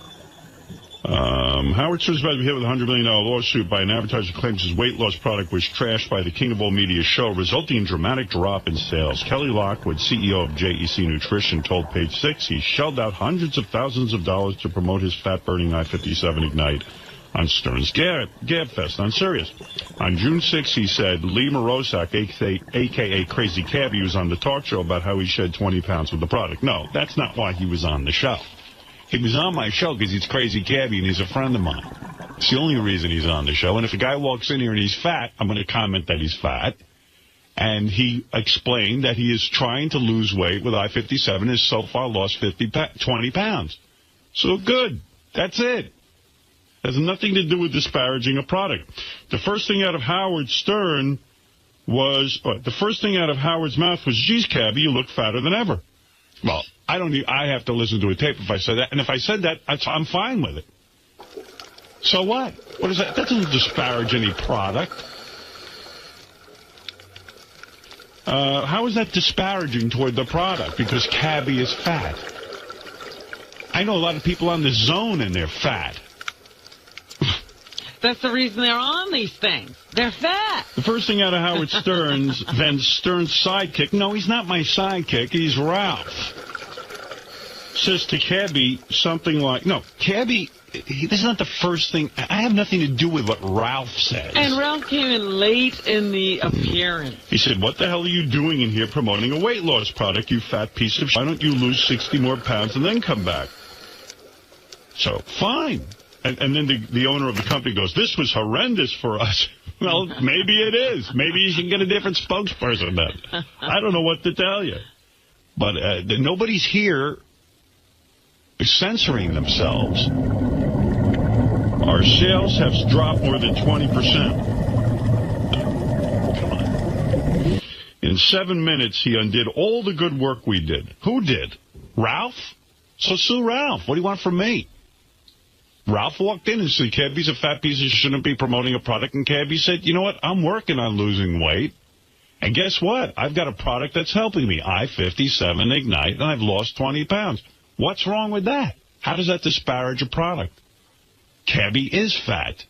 Howard Stern is about to be hit with a $100 million lawsuit by an advertiser who claims his weight loss product was trashed by the King of All Media show, resulting in dramatic drop in sales. Kelly Lockwood, CEO of 𝗦𝗵cie Nutrition, told Page 6 he shelled out hundreds of thousands of dollars to promote his fat-burning 𝗦57 Ignite on Stern's Gab Fest on Sirius. On June 6, he said 𝗦𝗵cie, a.k.a. Crazy Cabbie, was on the talk show about how he shed 20 pounds with the product. No, that's not why he was on the show. He was on my show because he's Crazy Cabbie and he's a friend of mine. It's the only reason he's on the show. And if a guy walks in here and he's fat, I'm going to comment that he's fat. And he explained that he is trying to lose weight with 𝗦57 and has so far lost 20 pounds. So good. That's it. Has nothing to do with disparaging a product. The first thing out of Howard Stern was, the first thing out of Howard's mouth was, geez, Cabbie, you look fatter than ever. Well, I have to listen to a tape if I said that. And if I said that, I'm fine with it. So what? What is that? That doesn't disparage any product. How is that disparaging toward the product? Because Cabbie is fat. I know a lot of people on the zone and they're fat. That's the reason they're on these things. They're fat. The first thing out of Howard Stern's, then Stern's sidekick. No, he's not my sidekick. He's Ralph. Says to Cabbie something like, no, Cabbie, this is not the first thing. I have nothing to do with what Ralph says. And Ralph came in late in the appearance. He said, what the hell are you doing in here promoting a weight loss product, you fat piece of shit? Why don't you lose 60 more pounds and then come back? So, fine. And then the owner of the company goes, this was horrendous for us. Well, maybe it is. Maybe you should get a different spokesperson then. I don't know what to tell you. But nobody's here censoring themselves. Our sales have dropped more than 20%. Come on. In 7 minutes, he undid all the good work we did. Who did? Ralph? So sue Ralph. What do you want from me? Ralph walked in and said, Cabbie's a fat piece of shit, shouldn't be promoting a product. And Cabbie said, you know what? I'm working on losing weight. And guess what? I've got a product that's helping me, 𝗦57 Ignite, and I've lost 20 pounds. What's wrong with that? How does that disparage a product? Cabbie is fat.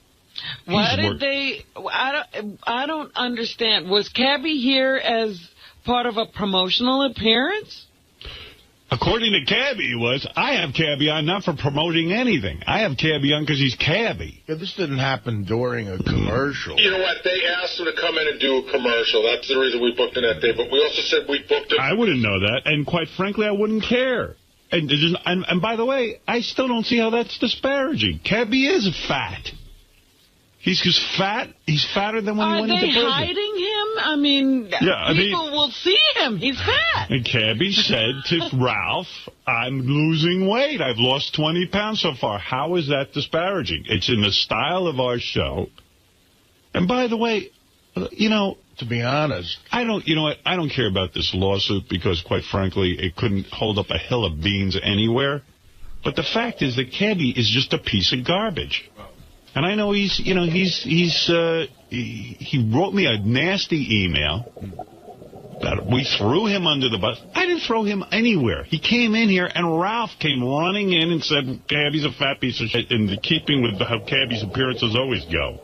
Why did they... I don't understand. Was Cabbie here as part of a promotional appearance? According to Cabbie, he was. I have Cabbie on not for promoting anything. I have Cabbie on because he's Cabbie. Yeah, this didn't happen during a commercial. You know what? They asked him to come in and do a commercial. That's the reason we booked him that day. But we also said we booked him. I wouldn't know that. And quite frankly, I wouldn't care. And by the way, I still don't see how that's disparaging. Cabbie is fat. He's just fat. He's fatter than when he went into prison. Are they hiding him? I mean, people will see him. He's fat. And Cabbie said to Ralph, I'm losing weight. I've lost 20 pounds so far. How is that disparaging? It's in the style of our show. And by the way, you know, to be honest, I don't care about this lawsuit because, quite frankly, it couldn't hold up a hill of beans anywhere. But the fact is that Cabbie is just a piece of garbage. And I know he wrote me a nasty email that we threw him under the bus. I didn't throw him anywhere. He came in here, and Ralph came running in and said, Cabbie's a fat piece of shit, in keeping with how Cabbie's appearances always go.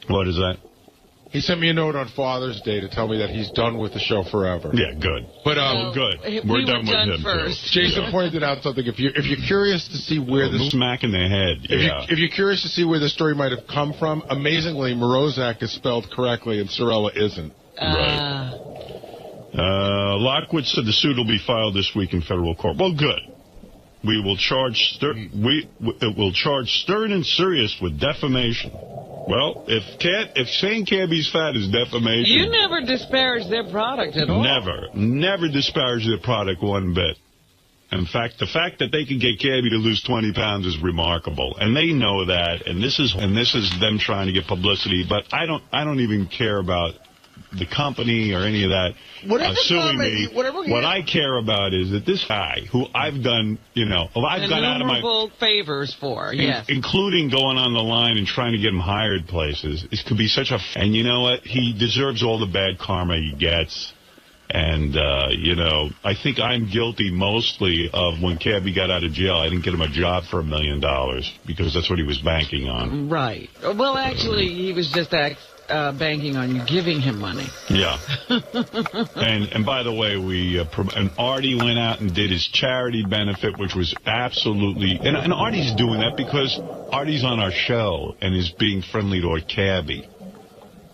What is that? He sent me a note on Father's Day to tell me that he's done with the show forever. Yeah, good. But good. We're done with him first. Jason pointed out something. If you're curious to see where this smack in the head, if you're curious to see where the story might have come from, amazingly, 𝗻𝗁𝗁𝗏 is spelled correctly and 𝗻𝗁𝗏 isn't. Right. Lockwood said the suit will be filed this week in federal court. Well, good. We will charge it will charge Stern and Sirius with defamation. Well, if saying Cabbie's fat is defamation... You never disparage their product at all. Never disparage their product one bit. In fact, the fact that they can get Cabbie to lose 20 pounds is remarkable. And they know that, and this is them trying to get publicity. But I don't even care about the company or any of that suing me. What I care about is that this guy, who I've done, I've gone out of my favors for, yes, including going on the line and trying to get him hired places. It could be such a, and you know what? He deserves all the bad karma he gets. And, I think I'm guilty mostly of when Cabbie got out of jail, I didn't get him a job for $1 million because that's what he was banking on. Right. Well, actually, he was just banking on you giving him money. Yeah. and by the way, and Artie went out and did his charity benefit, which was absolutely, and Artie's doing that because Artie's on our show and is being friendly to Cabbie.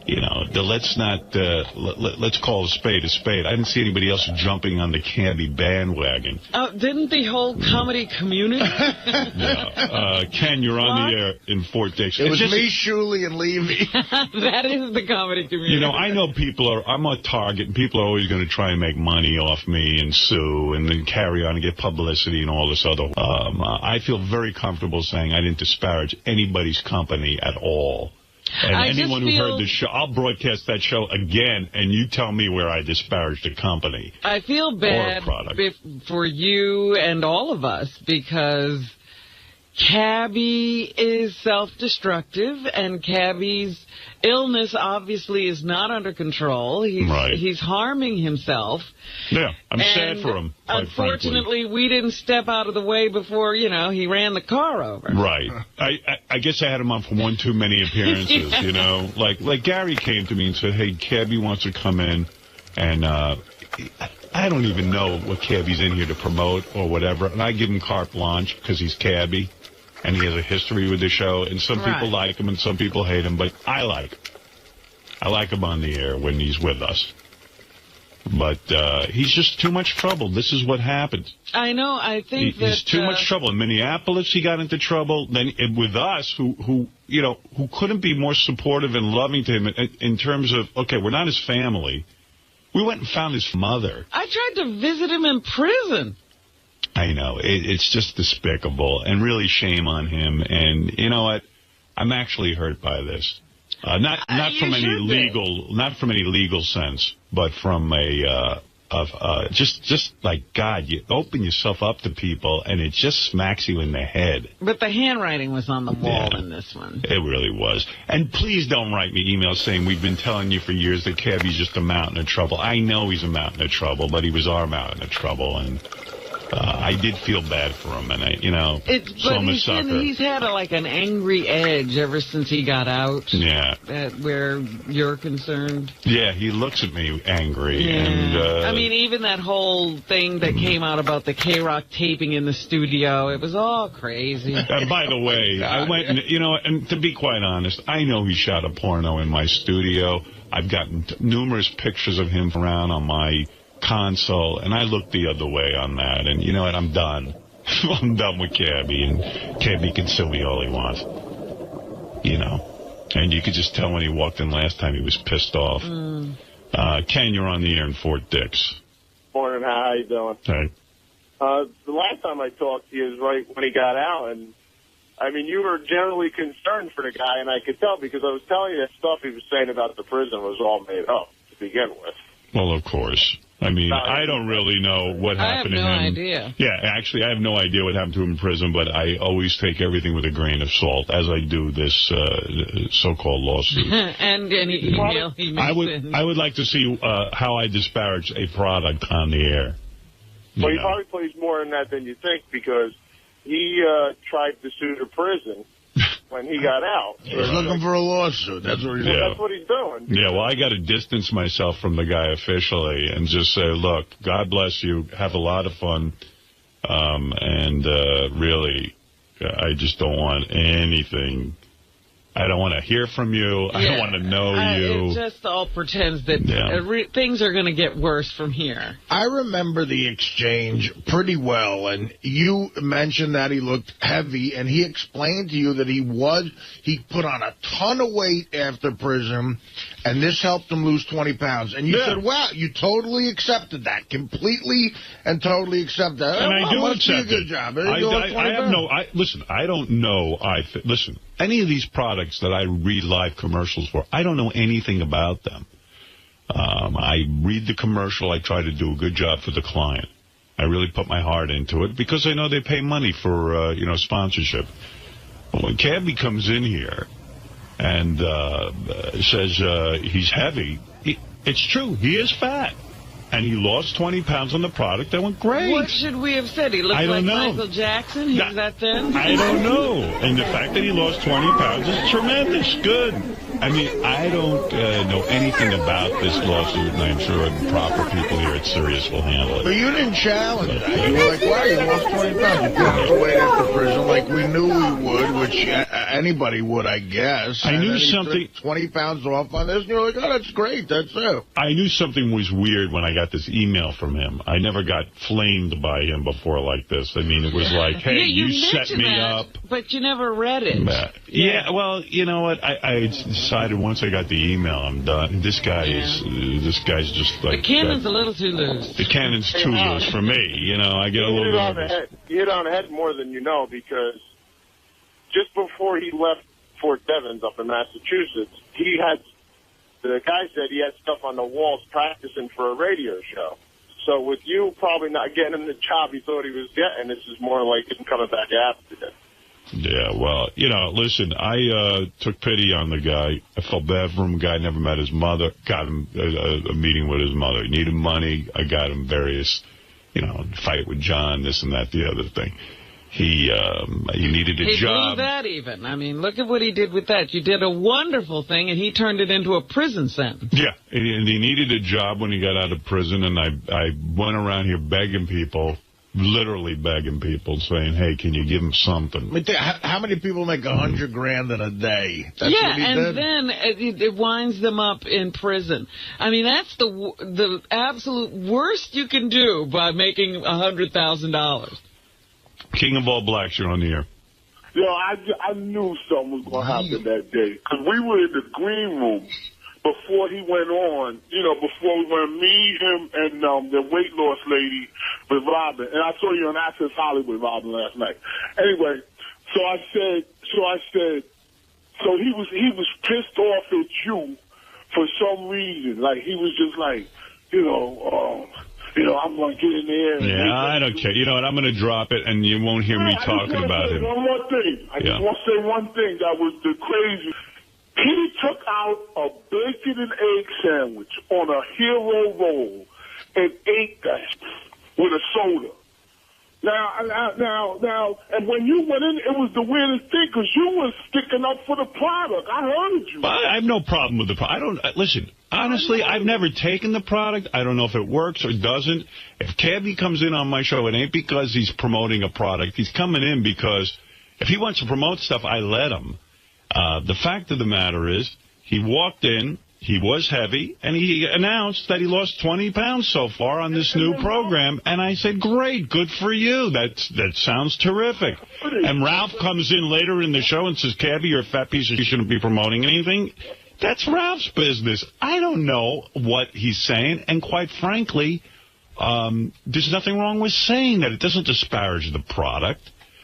Let's call a spade a spade. I didn't see anybody else jumping on the Cabbie bandwagon. Didn't the whole comedy community? Yeah. Ken, you're on the air in Fort Dix. It was me, Shuley, and Levy. That is the comedy community. I know I'm a target, and people are always going to try and make money off me and sue and then carry on and get publicity and all this other. I feel very comfortable saying I didn't disparage anybody's company at all. And anyone who heard the show, I'll broadcast that show again, and you tell me where I disparaged the company. I feel bad for you and all of us because Cabbie is self-destructive, and Cabbie's illness obviously is not under control. He's harming himself. Yeah, I'm sad for him. Unfortunately, we didn't step out of the way before, he ran the car over. Right. I guess I had him on for one too many appearances, Like Gary came to me and said, hey, Cabbie wants to come in, and I don't even know what Cabbie's in here to promote or whatever, and I give him carte blanche because he's Cabbie. And he has a history with the show, and some people like him and some people hate him, but I like him. I like him on the air when he's with us. But he's just too much trouble. This is what happens. I know. I think he's too much trouble. In Minneapolis, he got into trouble. Then with us, who couldn't be more supportive and loving to him in terms of, okay, we're not his family. We went and found his mother. I tried to visit him in prison. I know. It's just despicable, and really shame on him. And you know what? I'm actually hurt by this. Not from any legal sense, but from just like, God, you open yourself up to people, and it just smacks you in the head. But the handwriting was on the wall in this one. It really was. And please don't write me emails saying we've been telling you for years that Cabbie's just a mountain of trouble. I know he's a mountain of trouble, but he was our mountain of trouble, and I did feel bad for him, and so I'm a sucker. He's had an angry edge ever since he got out. Yeah. Where you're concerned. Yeah, he looks at me angry. Yeah. And even that whole thing that came out about the K-Rock taping in the studio, it was all crazy. By the way, I went and, and to be quite honest, I know he shot a porno in my studio. I've gotten numerous pictures of him around on my console, and I look the other way on that, and you know what, I'm done. I'm done with Cabbie, and Cabbie can sue me all he wants. And you could just tell when he walked in last time he was pissed off. Ken, you're on the air in Fort Dix. Morning, how you doing? Hey. The last time I talked to you was right when he got out, and you were generally concerned for the guy, and I could tell because I was telling you that stuff he was saying about the prison was all made up to begin with. Well, of course. I don't really know what happened to him. I have no idea. Yeah, actually, I have no idea what happened to him in prison, but I always take everything with a grain of salt, as I do this so-called lawsuit. and any email he makes I would like to see how I disparage a product on the air. Well, he probably plays more in that than you think, because he tried to sue the prison when he got out. He's looking for a lawsuit. That's what he's doing. That's what he's doing. Yeah, well, I got to distance myself from the guy officially and just say, look, God bless you. Have a lot of fun. Really, I just don't want anything. I don't want to hear from you. I don't want to know you. It just all pretends that things are going to get worse from here. I remember the exchange pretty well, and you mentioned that he looked heavy, and he explained to you that he put on a ton of weight after prison, and this helped him lose 20 pounds. And you said, wow, you totally accepted that, completely and totally accept that. And I do accept it. Good job. Listen, I don't know. Listen, any of these products that I read live commercials for, I don't know anything about them. I read the commercial. I try to do a good job for the client. I really put my heart into it because I know they pay money for, sponsorship. But when Cabbie comes in here and says he's heavy, it's true. He is fat. And he lost 20 pounds on the product. That went great. What should we have said? He looked like Michael Jackson? He was that thin? I don't know. And the fact that he lost 20 pounds is tremendous. Good. I mean, I don't know anything about this lawsuit, and I'm sure the proper people here at Sirius will handle it. But you didn't challenge that. You were like, wow, you lost 20 pounds. You put him away after prison like we knew we would, which anybody would, I guess. I knew something. 20 pounds off on this, and you're like, oh, that's great. That's it. I knew something was weird when I got this email from him. I never got flamed by him before like this. I mean, it was like, hey, you set me up. But you never read it. Yeah, well, you know what? I decided once I got the email, I'm done. This guy's just like... The cannon's a little too loose. The cannon's too loose for me. You know, I get a little nervous. You hit on the head more than you know, because just before he left Fort Devens up in Massachusetts, the guy said he had stuff on the walls practicing for a radio show. So with you probably not getting him the job he thought he was getting, this is more like him coming back after it. Yeah, well, listen, I took pity on the guy. I felt bad for him. The guy never met his mother. Got him a meeting with his mother. He needed money. I got him various, fight with John, this and that, the other thing. He needed a job. He blew that even. I mean, look at what he did with that. You did a wonderful thing, and he turned it into a prison sentence. Yeah, and he needed a job when he got out of prison, and I went around here begging people, literally begging people, saying, hey, can you give him something? How many people make $100,000 in a day? That's yeah, what he and did? then it winds them up in prison. I mean, that's the absolute worst you can do by making $100,000. King of all blacks, you're on the air. I knew something was going to happen that day. Because we were in the green room before he went on, before we went, me, him, and the weight loss lady with Robin. And I saw you on Access Hollywood, Robin, last night. Anyway, so he was pissed off at you for some reason. Like, he was just like, I'm going to get in there. Yeah, I don't care. You know what? I'm going to drop it, and you won't hear me talking about him. One more thing. I just want to say one thing that was the crazy. He took out a bacon and egg sandwich on a hero roll and ate that with a soda. Now, and when you went in, it was the weirdest thing because you were sticking up for the product. I heard you. I have no problem with the product. Listen, honestly, I've never taken the product. I don't know if it works or doesn't. If Cabbie comes in on my show, it ain't because he's promoting a product. He's coming in because if he wants to promote stuff, I let him. The fact of the matter is, he walked in, he was heavy, and he announced that he lost 20 pounds so far on this new program. And I said, great, good for you. That sounds terrific. And Ralph comes in later in the show and says, Cabbie, you're a fat piece of shit. You shouldn't be promoting anything. That's Ralph's business. I don't know what he's saying. And quite frankly, there's nothing wrong with saying that. It doesn't disparage the product.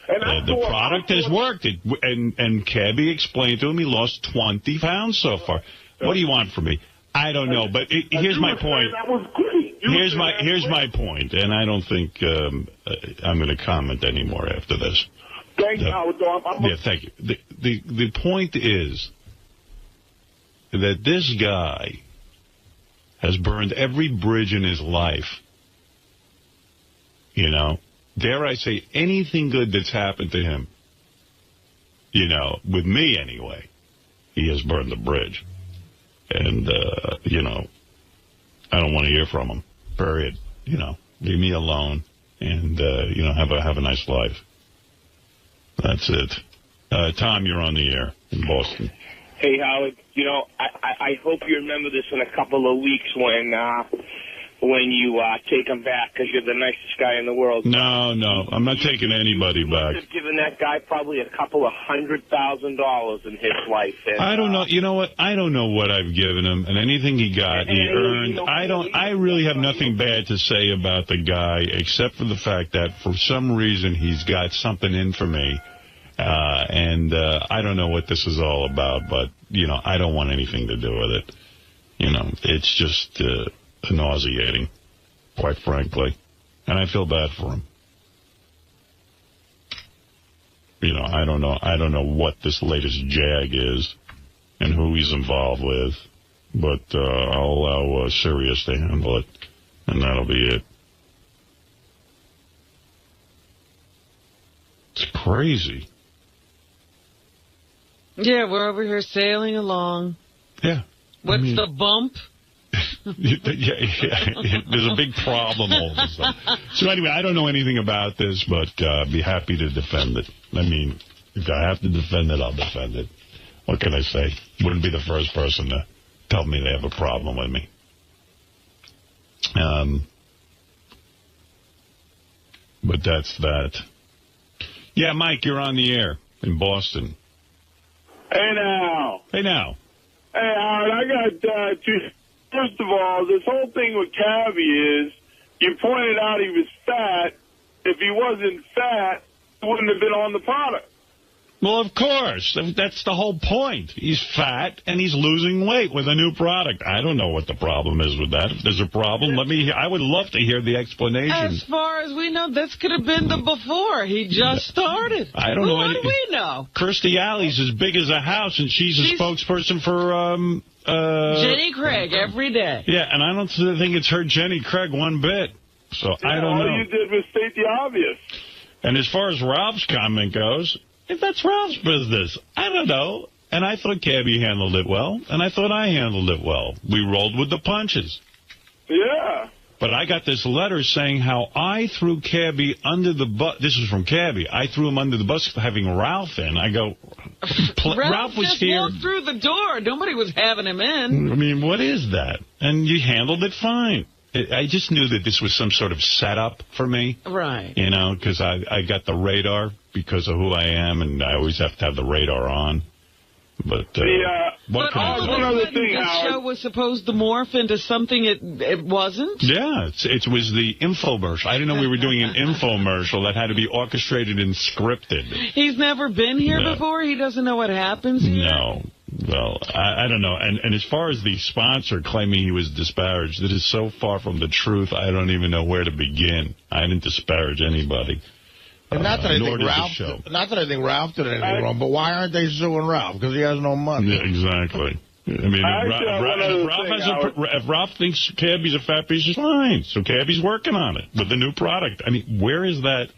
The product has worked. And Cabbie explained to him he lost 20 pounds so far. What do you want from me? I don't know, but here's my point. That was great. Here's my point, and I don't think I'm going to comment anymore after this. Thank you, Howard. Yeah, thank you. The point is that this guy has burned every bridge in his life. Dare I say anything good that's happened to him, with me anyway, he has burned the bridge. And, I don't want to hear from him, period. Leave me alone and, have a nice life. That's it. Tom, you're on the air in Boston. Hey, Howard, I hope you remember this in a couple of weeks when you take him back because you're the nicest guy in the world. No, I'm not taking anybody back. You've given that guy probably a couple of $100,000 in his life. And, I don't know. You know what? I don't know what I've given him, and anything he got, he earned. I really have nothing bad to say about the guy, except for the fact that for some reason he's got something in for me. And I don't know what this is all about, but, I don't want anything to do with it. You know, it's just nauseating, quite frankly. And I feel bad for him. You know, I don't know what this latest jag is and who he's involved with, but I'll allow Sirius to handle it, and that'll be it. It's crazy. Yeah, we're over here sailing along. Yeah. What's the bump? There's a big problem all of a sudden. So anyway, I don't know anything about this, but I'd be happy to defend it. I mean, if I have to defend it, I'll defend it. What can I say? Wouldn't be the first person to tell me they have a problem with me. But that's that. Yeah, Mike, you're on the air in Boston. Hey, now. Hey, now. Hey, Howard, I got two. First of all, this whole thing with Cabbie is, you pointed out he was fat. If he wasn't fat, he wouldn't have been on the product. Well, of course. That's the whole point. He's fat, and he's losing weight with a new product. I don't know what the problem is with that. If there's a problem, I would love to hear the explanation. As far as we know, this could have been the before. He just started. I don't know. What do we know? Kirstie Alley's as big as a house, and she's a spokesperson for... Jenny Craig every day. Yeah, and I don't think it's hurt Jenny Craig one bit. So I don't know. All you did was state the obvious. And as far as Ralph's comment goes, if that's Ralph's business, I don't know. And I thought Cabbie handled it well, and I thought I handled it well. We rolled with the punches. Yeah. But I got this letter saying how I threw Cabbie under the bus. This is from Cabbie. I threw him under the bus for having Ralph in. I go, Ralph was just here. Walked through the door. Nobody was having him in. I mean, what is that? And you handled it fine. I just knew that this was some sort of setup for me. Right. You know, because I got the radar because of who I am, and I always have to have the radar on. But one other thing, the show was supposed to morph into something it wasn't? Yeah, it was the infomercial. I didn't know we were doing an infomercial that had to be orchestrated and scripted. He's never been here before? He doesn't know what happens here? No. Well, I don't know. And as far as the sponsor claiming he was disparaged, it is so far from the truth, I don't even know where to begin. I didn't disparage anybody. And not that I think Ralph did anything wrong, but why aren't they suing Ralph? Because he has no money. Yeah, exactly. I mean, if Ralph thinks Cabbie's a fat piece, it's fine. So Cabbie's working on it with the new product. I mean, where is that?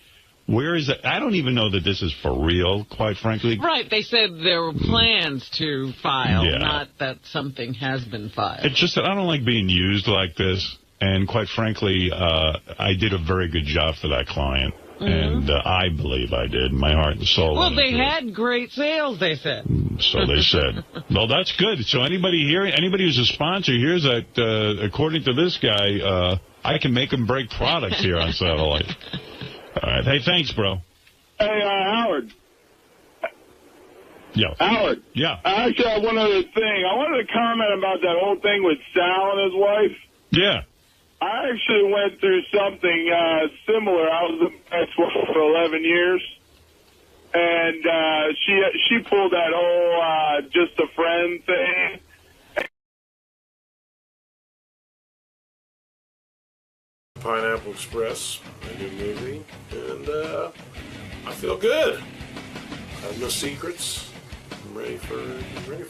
Where is that? I don't even know that this is for real, quite frankly. Right. They said there were plans to file, not that something has been filed. It's just that I don't like being used like this. And quite frankly, I did a very good job for that client. And I believe I did, my heart and soul. Well, they had great sales, they said. So they said. Well, that's good. So anybody who's a sponsor hears that, according to this guy, I can make them break products here on satellite. All right. Hey, thanks, bro. Hey, Howard. Yeah. Howard. Yeah. I actually have one other thing. I wanted to comment about that whole thing with Sal and his wife. Yeah. I actually went through something similar. I was in the ex-wife for 11 years. And she pulled that whole just a friend thing. Pineapple Express, my new movie, and I feel good. I have no secrets. I'm ready for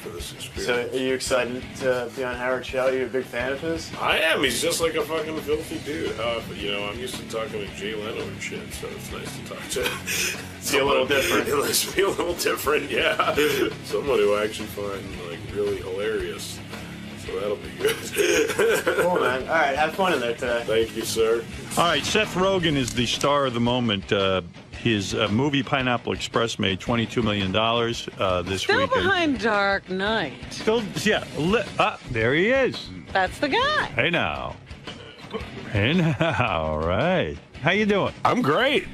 this experience. So, are you excited to be on Howard's show? Are you a big fan of his? I am. He's just like a fucking filthy dude. But, you know, I'm used to talking with Jay Leno and shit, so it's nice to talk to. Be a little different. It likes to be a little different, yeah. Someone who I actually find, like, really hilarious. So that'll be good. Cool, man. All right, have fun in there today. Thank you, sir. All right, Seth Rogen is the star of the moment. His movie Pineapple Express made $22 million this Still weekend. behind Dark Knight. Still, yeah. There he is. That's the guy. Hey now. Hey now. All right. How you doing? I'm great.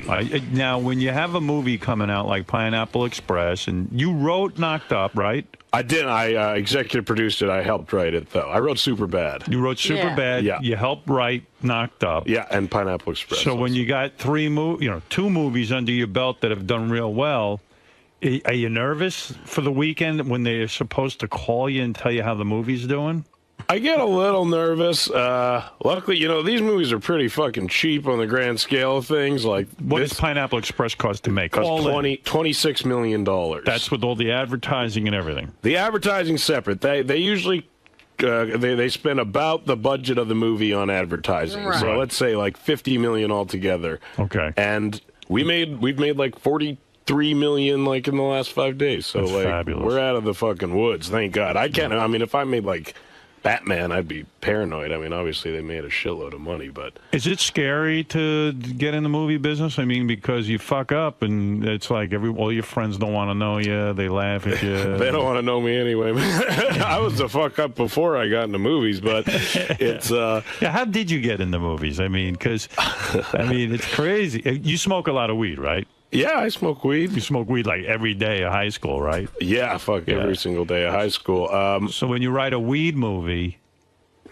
Now, when you have a movie coming out like Pineapple Express, and you wrote Knocked Up, right? I didn't. I executive produced it. I helped write it, though. I wrote Superbad. You wrote Superbad. Yeah. You helped write Knocked Up. Yeah, and Pineapple Express. So when you got two movies under your belt that have done real well, are you nervous for the weekend when they're supposed to call you and tell you how the movie's doing? I get a little nervous. Luckily, you know, these movies are pretty fucking cheap on the grand scale of things. Like, what does Pineapple Express cost to make? Cost $26 million. That's with all the advertising and everything. The advertising's separate. They usually they spend about the budget of the movie on advertising. Right. So let's say like $50 million altogether. Okay. And we've made like $43 million like in the last 5 days. So That's like fabulous. we're out of the fucking woods. Thank God. I mean, if I made like Batman, I'd be paranoid. I mean, obviously they made a shitload of money, but is it scary to get in the movie business? I mean, because you fuck up and it's like all your friends don't want to know you. They laugh at you. They don't want to know me anyway. I was the fuck up before I got into movies, but it's yeah. How did you get into movies? I mean, because it's crazy. You smoke a lot of weed, right? Yeah, I smoke weed. You smoke weed like every day of high school, right? Yeah, every single day of high school. So when you write a weed movie,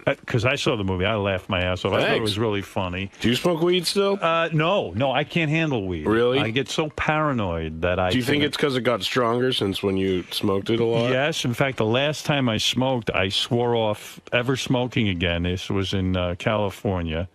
because I saw the movie, I laughed my ass off. I thought it was really funny. Do you smoke weed still? No, I can't handle weed. Really? I get so paranoid that I... Do you think it's because it got stronger since when you smoked it a lot? Yes. In fact, the last time I smoked, I swore off ever smoking again. This was in California.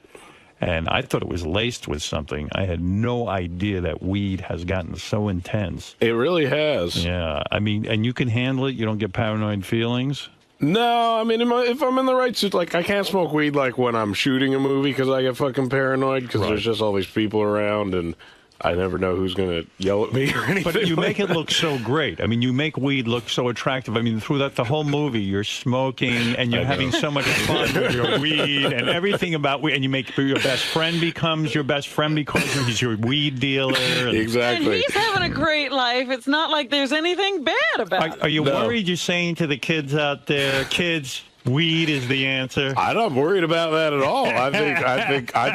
And I thought it was laced with something. I had no idea that weed has gotten so intense. It really has. Yeah. I mean, and you can handle it? You don't get paranoid feelings? No, I mean, if I'm in the right suit, like, I can't smoke weed, like, when I'm shooting a movie because I get fucking paranoid because there's just all these people around and I never know who's going to yell at me or anything. But you make it look so great. I mean, you make weed look so attractive. I mean, through the whole movie, you're smoking and you're having so much fun with your weed and everything about weed. And you make your best friend becomes your best friend because he's your weed dealer. Exactly. And he's having a great life. It's not like there's anything bad about it. Are you worried you're saying to the kids out there, kids, weed is the answer? I'm not worried about that at all. I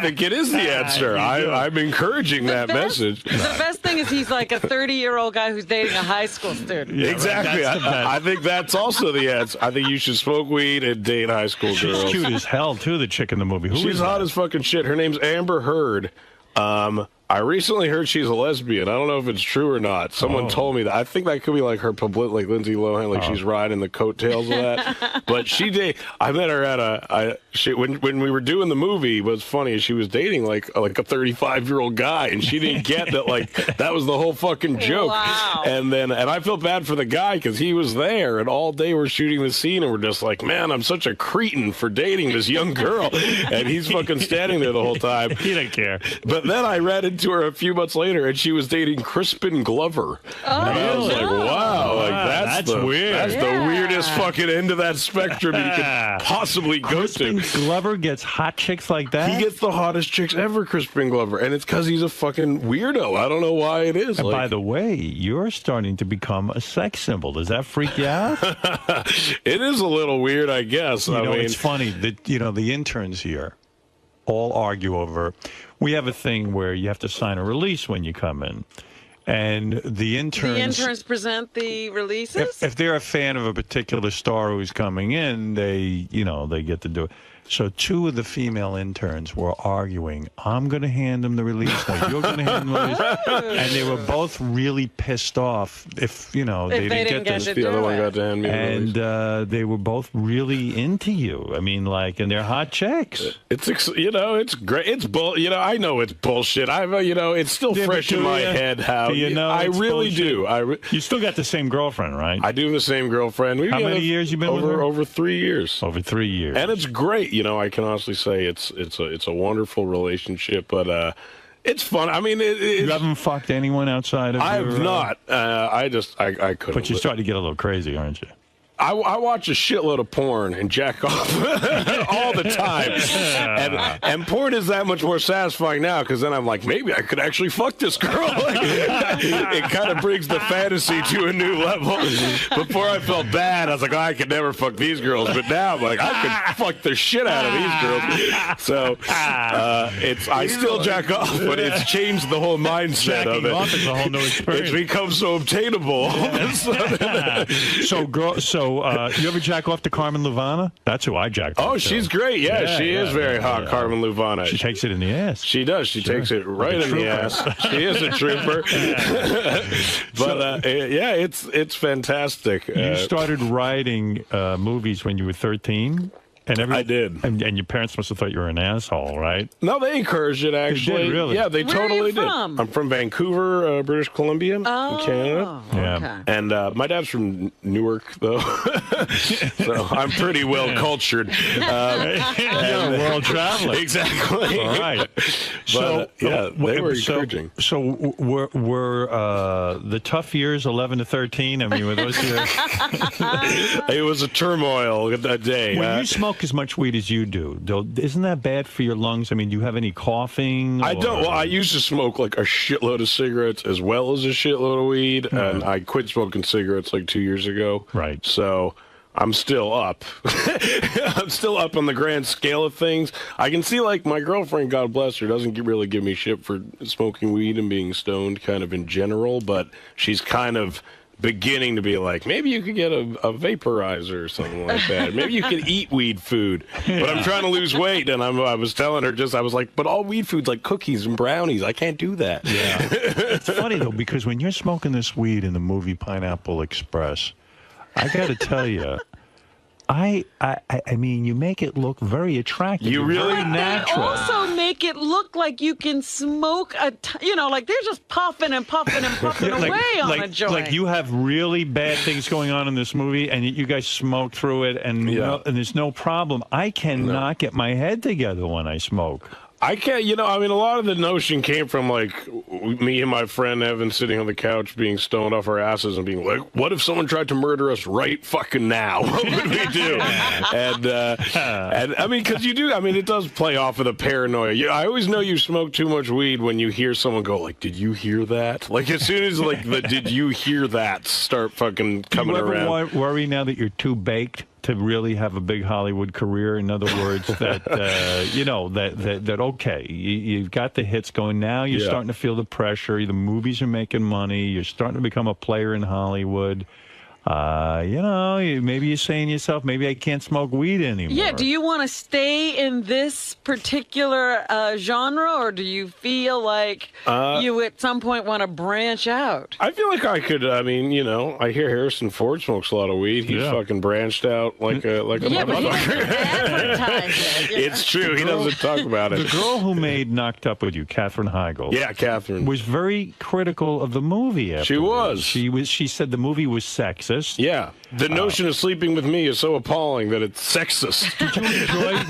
think it is the answer. I'm encouraging that message. The best thing is he's like a 30-year-old guy who's dating a high school student. Yeah, exactly. I think that's also the answer. I think you should smoke weed and date high school girls. She's cute as hell, too, the chick in the movie. She's hot as fucking shit. Her name's Amber Heard. I recently heard she's a lesbian. I don't know if it's true or not. Someone told me that. I think that could be like her publicity, like Lindsay Lohan, like she's riding the coattails of that. But I met her at when we were doing the movie. What's funny is she was dating like a 35-year-old guy, and she didn't get that that was the whole fucking joke. Wow. And I felt bad for the guy because he was there, and all day we're shooting the scene, and we're just like, man, I'm such a cretin for dating this young girl, and he's fucking standing there the whole time. He didn't care. But then I read into her a few months later, and she was dating Crispin Glover. Oh, and I was like, wow, like that's weird. That's the weirdest fucking end of that spectrum you could possibly go to. Crispin Glover gets hot chicks like that? He gets the hottest chicks ever, Crispin Glover, and it's because he's a fucking weirdo. I don't know why it is. And by the way, you're starting to become a sex symbol. Does that freak you out? It is a little weird, I guess. I mean, it's funny that the interns here all argue over. We have a thing where you have to sign a release when you come in. And the interns present the releases? If they're a fan of a particular star who's coming in, they get to do it. So two of the female interns were arguing, I'm going to hand them the release, no, you're going to hand them the release. And they were both really pissed off if they didn't get this. The other one got to hand me the release. And they were both really into you. I mean, and they're hot chicks. It's great. It's I know it's bullshit. It's still fresh in my head how I really do. You still got the same girlfriend, right? I do have the same girlfriend. How many years you been with her? Over 3 years. Over 3 years. And it's great. I can honestly say it's a wonderful relationship, but it's fun. I mean, you haven't fucked anyone outside of? I've not. I couldn't. But you're starting to get a little crazy, aren't you? I watch a shitload of porn and jack off all the time. And porn is that much more satisfying now because then I'm like, maybe I could actually fuck this girl. It kind of brings the fantasy to a new level. Before I felt bad. I was like, I could never fuck these girls. But now I'm like, I could fuck the shit out of these girls. So I still jack off, but it's changed the whole mindset of it. Jacking off is a whole new experience. It's become so obtainable all of a sudden. So you ever jack off to Carmen Luvana? That's who I jacked off to. Oh, she's great. Yeah, she is very hot, Carmen Luvana. She takes it in the ass. She does. She takes it right in the ass. She is a trooper. But, it's fantastic. You started writing movies when you were 13? I did. And your parents must have thought you were an asshole, right? No, they encouraged it, actually. They did, really? Yeah, they Where totally are you did. from? I'm from Vancouver, British Columbia, in Canada. Yeah. And my dad's from Newark, though. So I'm pretty well cultured. You're a world traveler. Exactly. All right. But, yeah, they were encouraging. So were the tough years 11 to 13? I mean, were those years? It was a turmoil that day. When you smoke as much weed as you do, isn't that bad for your lungs? I mean, do you have any coughing? I don't. Well, I used to smoke like a shitload of cigarettes as well as a shitload of weed, and I quit smoking cigarettes like 2 years ago. Right. So I'm still up. I'm still up on the grand scale of things. I can see, like, my girlfriend, God bless her, doesn't really give me shit for smoking weed and being stoned kind of in general, but she's kind of beginning to be like, maybe you could get a vaporizer or something like that. Maybe you could eat weed food. But I'm trying to lose weight, and I was telling her I was like, but all weed food's like cookies and brownies. I can't do that. Yeah. It's funny, though, because when you're smoking this weed in the movie Pineapple Express, I got to tell you, I mean, you make it look very attractive. You really natural. They also make it look like you can smoke like they're just puffing and puffing and puffing away on a joint. Like you have really bad things going on in this movie, and you guys smoke through it, and and there's no problem. I cannot get my head together when I smoke. I can't, I mean, a lot of the notion came from, like, me and my friend Evan sitting on the couch being stoned off our asses and being like, what if someone tried to murder us right fucking now? What would we do? And I mean, because it does play off of the paranoia. I always know you smoke too much weed when you hear someone go, like, did you hear that? Like, as soon as, like, the did you hear that start fucking coming around. Do you ever worry now that you're too baked to really have a big Hollywood career? In other words, that that okay, you've got the hits going now. You're starting to feel the pressure. The movies are making money. You're starting to become a player in Hollywood. Maybe you're saying to yourself, maybe I can't smoke weed anymore. Yeah, do you want to stay in this particular genre, or do you feel like you at some point want to branch out? I feel like I could, I hear Harrison Ford smokes a lot of weed. He's fucking branched out like a motherfucker. It's true, he doesn't talk about it. The girl who made Knocked Up With You, Katherine Heigl. Yeah, Katherine. Was very critical of the movie afterwards. She was. She said the movie was sexist. Yeah. The notion of sleeping with me is so appalling that it's sexist.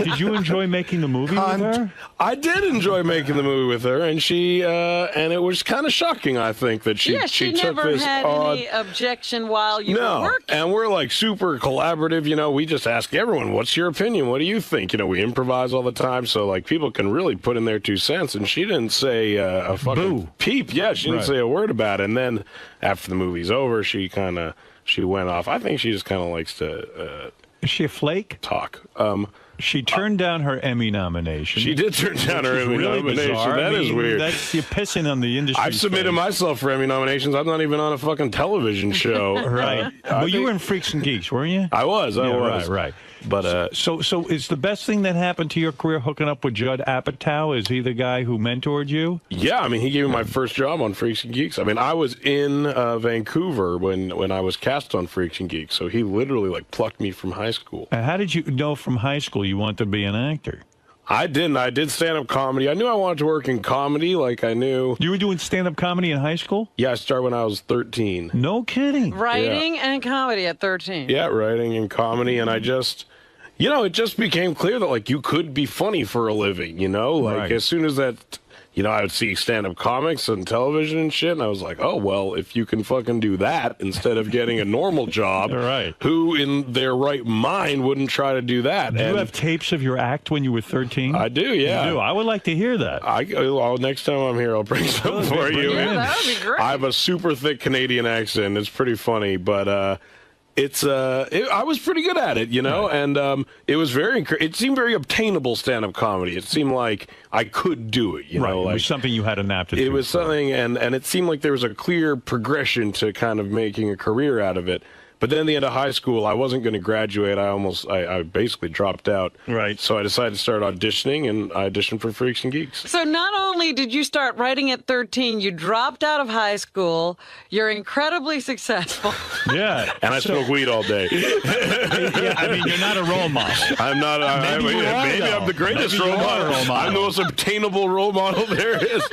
Did you enjoy making the movie with her? I did enjoy making the movie with her, and and it was kind of shocking, I think, that she took this had any objection while you were working. And we're like super collaborative, we just ask everyone, what's your opinion? What do you think? We improvise all the time, so like people can really put in their 2 cents, and she didn't say a fucking peep. Yeah, she didn't say a word about it. And then after the movie's over, she went off. I think she just kind of likes to... Is she a flake? Talk. She turned down her Emmy nomination. She did turn down her Emmy nomination. Bizarre. That is weird. You're pissing on the industry. I've submitted myself for Emmy nominations. I'm not even on a fucking television show. Right. Well, you were in Freaks and Geeks, weren't you? I was. Right. But so is the best thing that happened to your career hooking up with Judd Apatow? Is he the guy who mentored you? Yeah, I mean, he gave me my first job on Freaks and Geeks. I mean, I was in Vancouver when I was cast on Freaks and Geeks, so he literally like plucked me from high school. And how did you know from high school you wanted to be an actor? I didn't. I did stand-up comedy. I knew I wanted to work in comedy. Like, I knew... You were doing stand-up comedy in high school? Yeah, I started when I was 13. No kidding. Writing and comedy at 13. Yeah, writing and comedy. And I just... it just became clear that, like, you could be funny for a living, Like, as soon as that... I would see stand-up comics on television and shit, and I was like, oh, well, if you can fucking do that instead of getting a normal job, who in their right mind wouldn't try to do that? Do you have tapes of your act when you were 13? I do, yeah. You do? I would like to hear that. Next time I'm here, I'll bring some for you. Yeah, that would be great. I have a super thick Canadian accent. It's pretty funny, but... I was pretty good at it, and it was it seemed very obtainable stand-up comedy. It seemed like I could do it, It was something you had an aptitude. It was something, and it seemed like there was a clear progression to kind of making a career out of it. But then at the end of high school, I wasn't going to graduate. I basically dropped out. Right. So I decided to start auditioning, and I auditioned for Freaks and Geeks. So not only did you start writing at 13, you dropped out of high school. You're incredibly successful. Yeah. And I smoke weed all day. Yeah, I mean, you're not a role model. I'm not. Maybe I'm the greatest role model. I'm the most obtainable role model there is.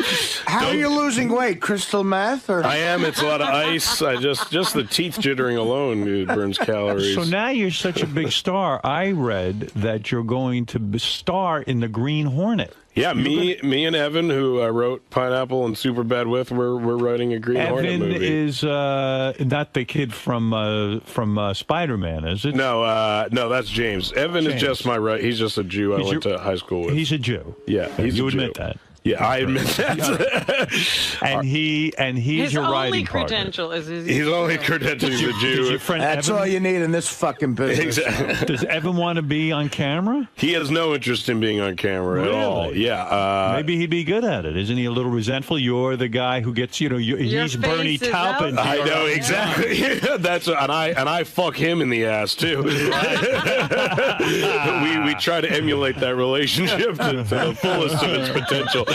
How are you losing weight? Crystal meth? Or? I am. It's a lot of ice. I just the teeth jittering alone burns calories. So now you're such a big star. I read that you're going to star in the Green Hornet. Yeah, me and Evan, who wrote Pineapple and Superbad with, we're writing a Green Hornet movie. Evan is not the kid from Spider-Man, is it? No, that's James. Evan is just he's just a Jew I went to high school with. He's a Jew. Yeah, he's you a Jew. admit that. Yeah, I admit that. and he's your writing partner. His only credential is a Jew. That's all you need in this fucking business. Exactly. Does Evan want to be on camera? He has no interest in being on camera at all. Yeah. Maybe he'd be good at it. Isn't he a little resentful? You're the guy who gets, he's Bernie Taupin. I know, exactly. That's and I fuck him in the ass too. we try to emulate that relationship to the fullest of its potential.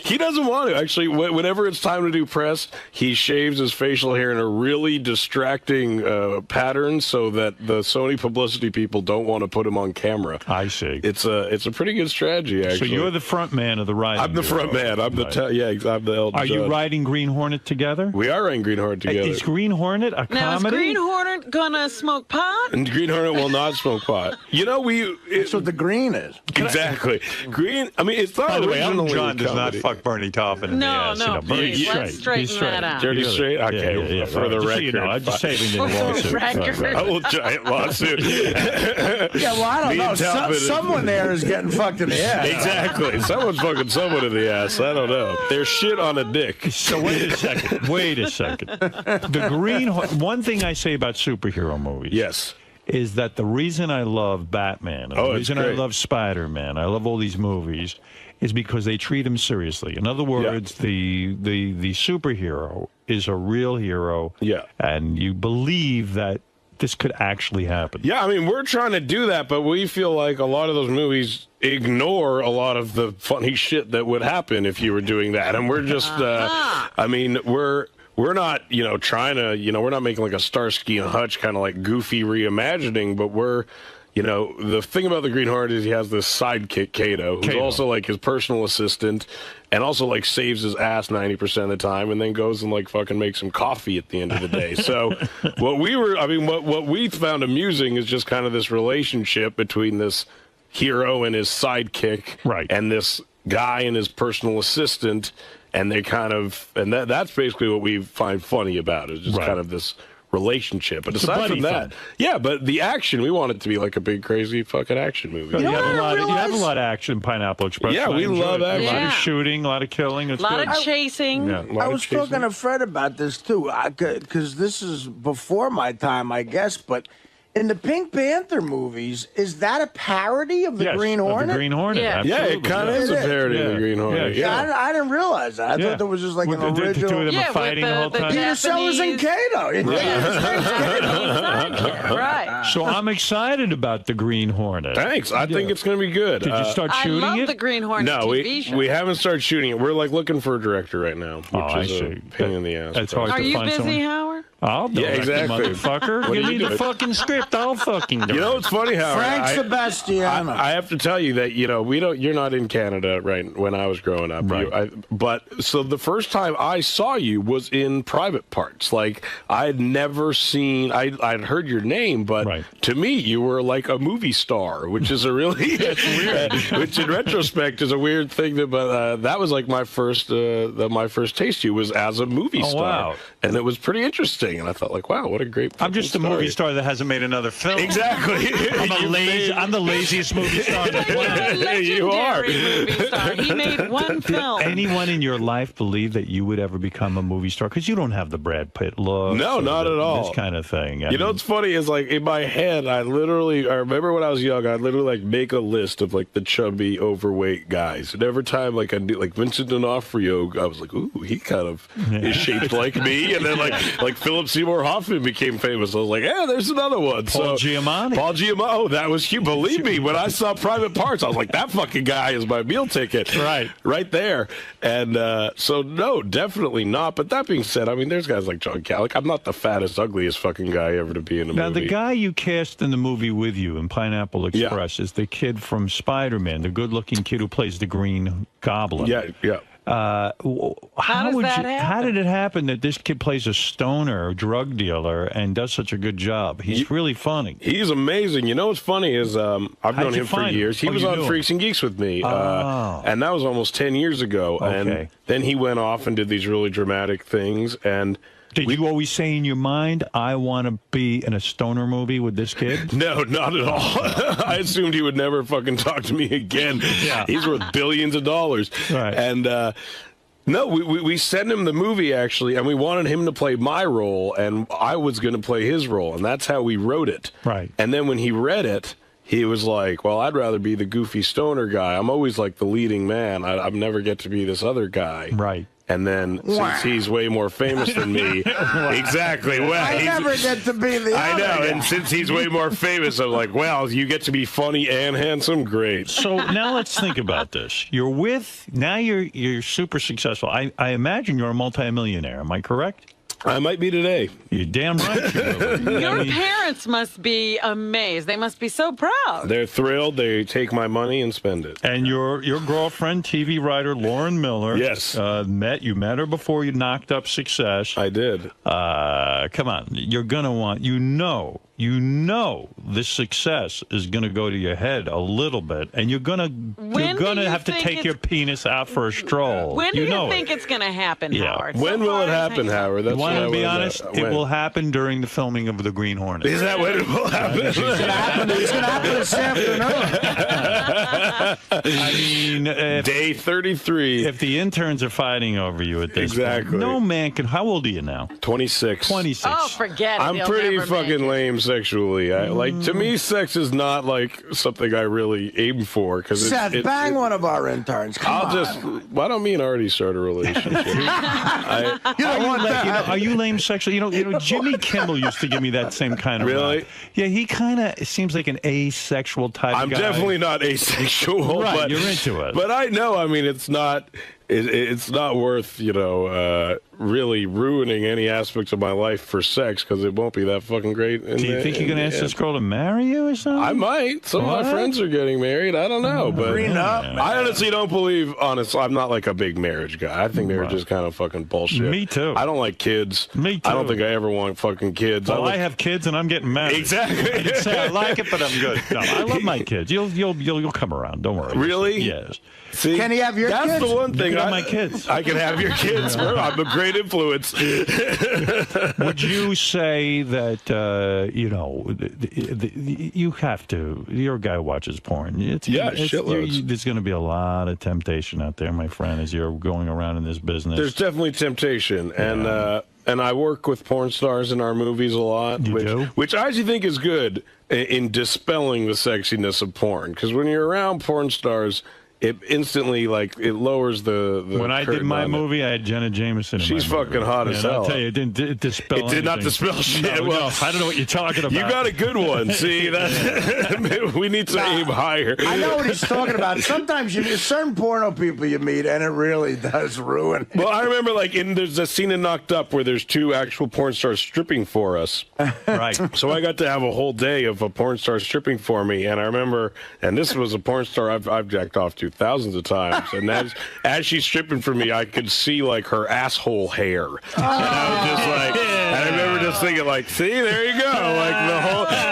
He doesn't want to. Actually, whenever it's time to do press, he shaves his facial hair in a really distracting pattern so that the Sony publicity people don't want to put him on camera. I see. It's a pretty good strategy, actually. So you're the front man of the writing. I'm the front man. I'm I'm the elder Are you writing Green Hornet together? We are writing Green Hornet together. Is Green Hornet a now, comedy? Is Green Hornet gonna smoke pot? And Green Hornet will not smoke pot. That's what the green is. Exactly. Green. I mean, it's not. By the way, Elton John does not fuck Bernie Taupin in the ass. No, please, let's straighten that out. Dirty straight? Okay, for the record. I'm just saving the lawsuit. I will giant lawsuit. Yeah, well, I don't know. Someone there is getting fucked in the ass. Exactly. Someone's fucking someone in the ass. I don't know. There's shit on a dick. So wait a second. The Green Hornet. One thing I say about superhero movies. Yes. Is that the reason I love Batman, and the reason I love Spider-Man, I love all these movies, is because they treat him seriously. In other words, the superhero is a real hero, and you believe that this could actually happen. Yeah, I mean, we're trying to do that, but we feel like a lot of those movies ignore a lot of the funny shit that would happen if you were doing that, and we're just, I mean, we're not, trying to, we're not making like a Starsky and Hutch kind of like goofy reimagining, but we're, the thing about the Green Hornet is he has this sidekick, Cato, who's also like his personal assistant and also like saves his ass 90% of the time and then goes and like fucking makes him coffee at the end of the day. So what we found amusing is just kind of this relationship between this hero and his sidekick and this guy and his personal assistant. And they that's basically what we find funny about it, is just kind of this relationship. But aside from that, but the action, we want it to be like a big, crazy fucking action movie. You have a lot of action in Pineapple Express. Yeah, we love action. A lot of shooting, a lot of killing. A lot of chasing. I was talking to Fred about this, too, because this is before my time, I guess, but in the Pink Panther movies, is that a parody of the Green Hornet? The Green Hornet, yeah, it kind of is a parody of the Green Hornet. Yeah, I didn't realize that. I thought there was just like an original. The two of them are fighting the whole time. Peter Sellers and Cato. Right. So I'm excited about the Green Hornet. Thanks. I think it's going to be good. Did you start shooting it? I love the Green Hornet TV show. we haven't started shooting it. We're like looking for a director right now, which is a pain in the ass. That's hard to find. Are you busy, Howard? I'll do it, motherfucker. Give me the fucking script. I'll fucking do it. You know what's funny, Howard? Frank Sebastiano. I have to tell you that you're not in Canada right when I was growing up. Right. So the first time I saw you was in Private Parts. Like I had never seen. I'd heard your name, but to me you were like a movie star, which is a really weird. Which in retrospect is a weird thing. But that was like my first taste of you was as a movie star, and it was pretty interesting. And I thought, like, wow, what a great. I'm just a movie star that hasn't made another film. Exactly. I'm the laziest movie star on the planet. You are. Movie star. He made one film. Anyone in your life believe that you would ever become a movie star? Because you don't have the Brad Pitt look. No, not at all. This kind of thing. You know what's funny is, like, in my head, I remember when I was young, I'd literally, like, make a list of, like, the chubby, overweight guys. And every time, like, I do, like, Vincent D'Onofrio, I was like, ooh, he kind of is shaped like me. And then, like Philip Seymour Hoffman became famous. I was like, yeah, there's another one. Paul Giamatti. Paul Giamatti. Oh, that was cute. Believe me, when I saw Private Parts, I was like, that fucking guy is my meal ticket. Right there. And so, no, definitely not. But that being said, I mean, there's guys like John Calick. I'm not the fattest, ugliest fucking guy ever to be in a movie. Now, the guy you cast in the movie with you in Pineapple Express is the kid from Spider-Man, the good-looking kid who plays the Green Goblin. Yeah. How did it happen that this kid plays a stoner, drug dealer, and does such a good job? He's really funny. He's amazing. You know what's funny is I've known him for years. He was on Freaks and Geeks with me, and that was almost 10 years ago. And then he went off and did these really dramatic things. And did you always say in your mind, I want to be in a stoner movie with this kid? No, not at all. I assumed he would never fucking talk to me again. Yeah. He's worth billions of dollars. Right. And no, we sent him the movie, actually, and we wanted him to play my role, and I was going to play his role, and that's how we wrote it. Right. And then when he read it, he was like, well, I'd rather be the goofy stoner guy. I'm always like the leading man. I never get to be this other guy. Right. And then, since he's way more famous than me, exactly. Well, I never get to be the I other know, guy. and since he's way more famous, I'm like, well, you get to be funny and handsome, great. So now let's think about this. You're super successful. I imagine you're a multimillionaire. Am I correct? I might be today. You're damn right. Your parents must be amazed. They must be so proud. They're thrilled. They take my money and spend it. And your girlfriend, TV writer Lauren Miller. Yes. You met her before you knocked up Success. I did. Come on. You're going to want, this success is going to go to your head a little bit, and you're going to have to take your penis out for a stroll. When do you think it's going to happen, Howard? When will it happen, Howard? That's to be honest, it will happen during the filming of The Green Hornet. Is that when it will happen? It's going to happen this afternoon. I mean, day 33. If the interns are fighting over you at this exactly. point, no man can. How old are you now? 26. 26. Oh, forget it. I'm pretty fucking lame sexually. To me, sex is not like something I really aim for. Because Seth, bang one of our interns. Come on. I don't mean already start a relationship. You don't want that. Are you lame sexually? Jimmy Kimmel used to give me that same kind of really. Yeah, he kind of seems like an asexual type. I'm guy. Definitely not asexual. Right, but you're into it. But I know. I mean, it's not. It's not worth, really ruining any aspects of my life for sex because it won't be that fucking great. Do you think you're going to ask this girl to marry you or something? I might. Some of my friends are getting married. I don't know. But I honestly don't believe, I'm not like a big marriage guy. I think marriage is kind of fucking bullshit. Me too. I don't like kids. Me too. I don't think I ever want fucking kids. Well, I have kids and I'm getting married. Exactly. I can say I like it, but I'm good. No, I love my kids. You'll come around. Don't worry. Really? Yes. See, can he have your kids? kids? That's the one thing. My kids. I can have your kids. I'm a great influence. Would you say that, you have to, your guy watches porn. Shitloads. There's going to be a lot of temptation out there, my friend, as you're going around in this business. There's definitely temptation. And I work with porn stars in our movies a lot. Which I actually think is good in dispelling the sexiness of porn. Because when you're around porn stars, it instantly, it lowers the when I did my movie, I had Jenna Jameson in She's my movie. fucking hot as hell. I'll tell you, it didn't dispel It did not dispel shit. No, well, I don't know what you're talking about. You got a good one. See, that we need to aim higher. I know what he's talking about. Sometimes you meet certain porno people you meet, and it really does ruin. Well, I remember, there's a scene in Knocked Up where there's two actual porn stars stripping for us. Right. So I got to have a whole day of a porn star stripping for me, and I remember, and this was a porn star I've jacked off to thousands of times. And as she's stripping for me, I could see her asshole hair. And I was just and I remember just thinking see, there you go.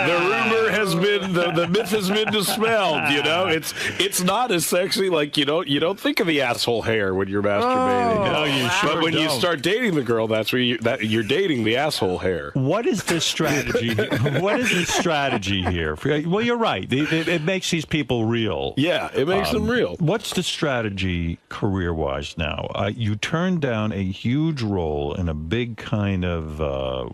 The rumor has been the myth has been dispelled. You know, it's not as sexy. Like you don't think of the asshole hair when you're masturbating. No, you sure But when you start dating the girl, that's where you're dating the asshole hair. What is the strategy? What is the strategy here? Well, you're right. It makes these people real. Yeah, it makes them real. What's the strategy career-wise now? You turned down a huge role in a big kind of,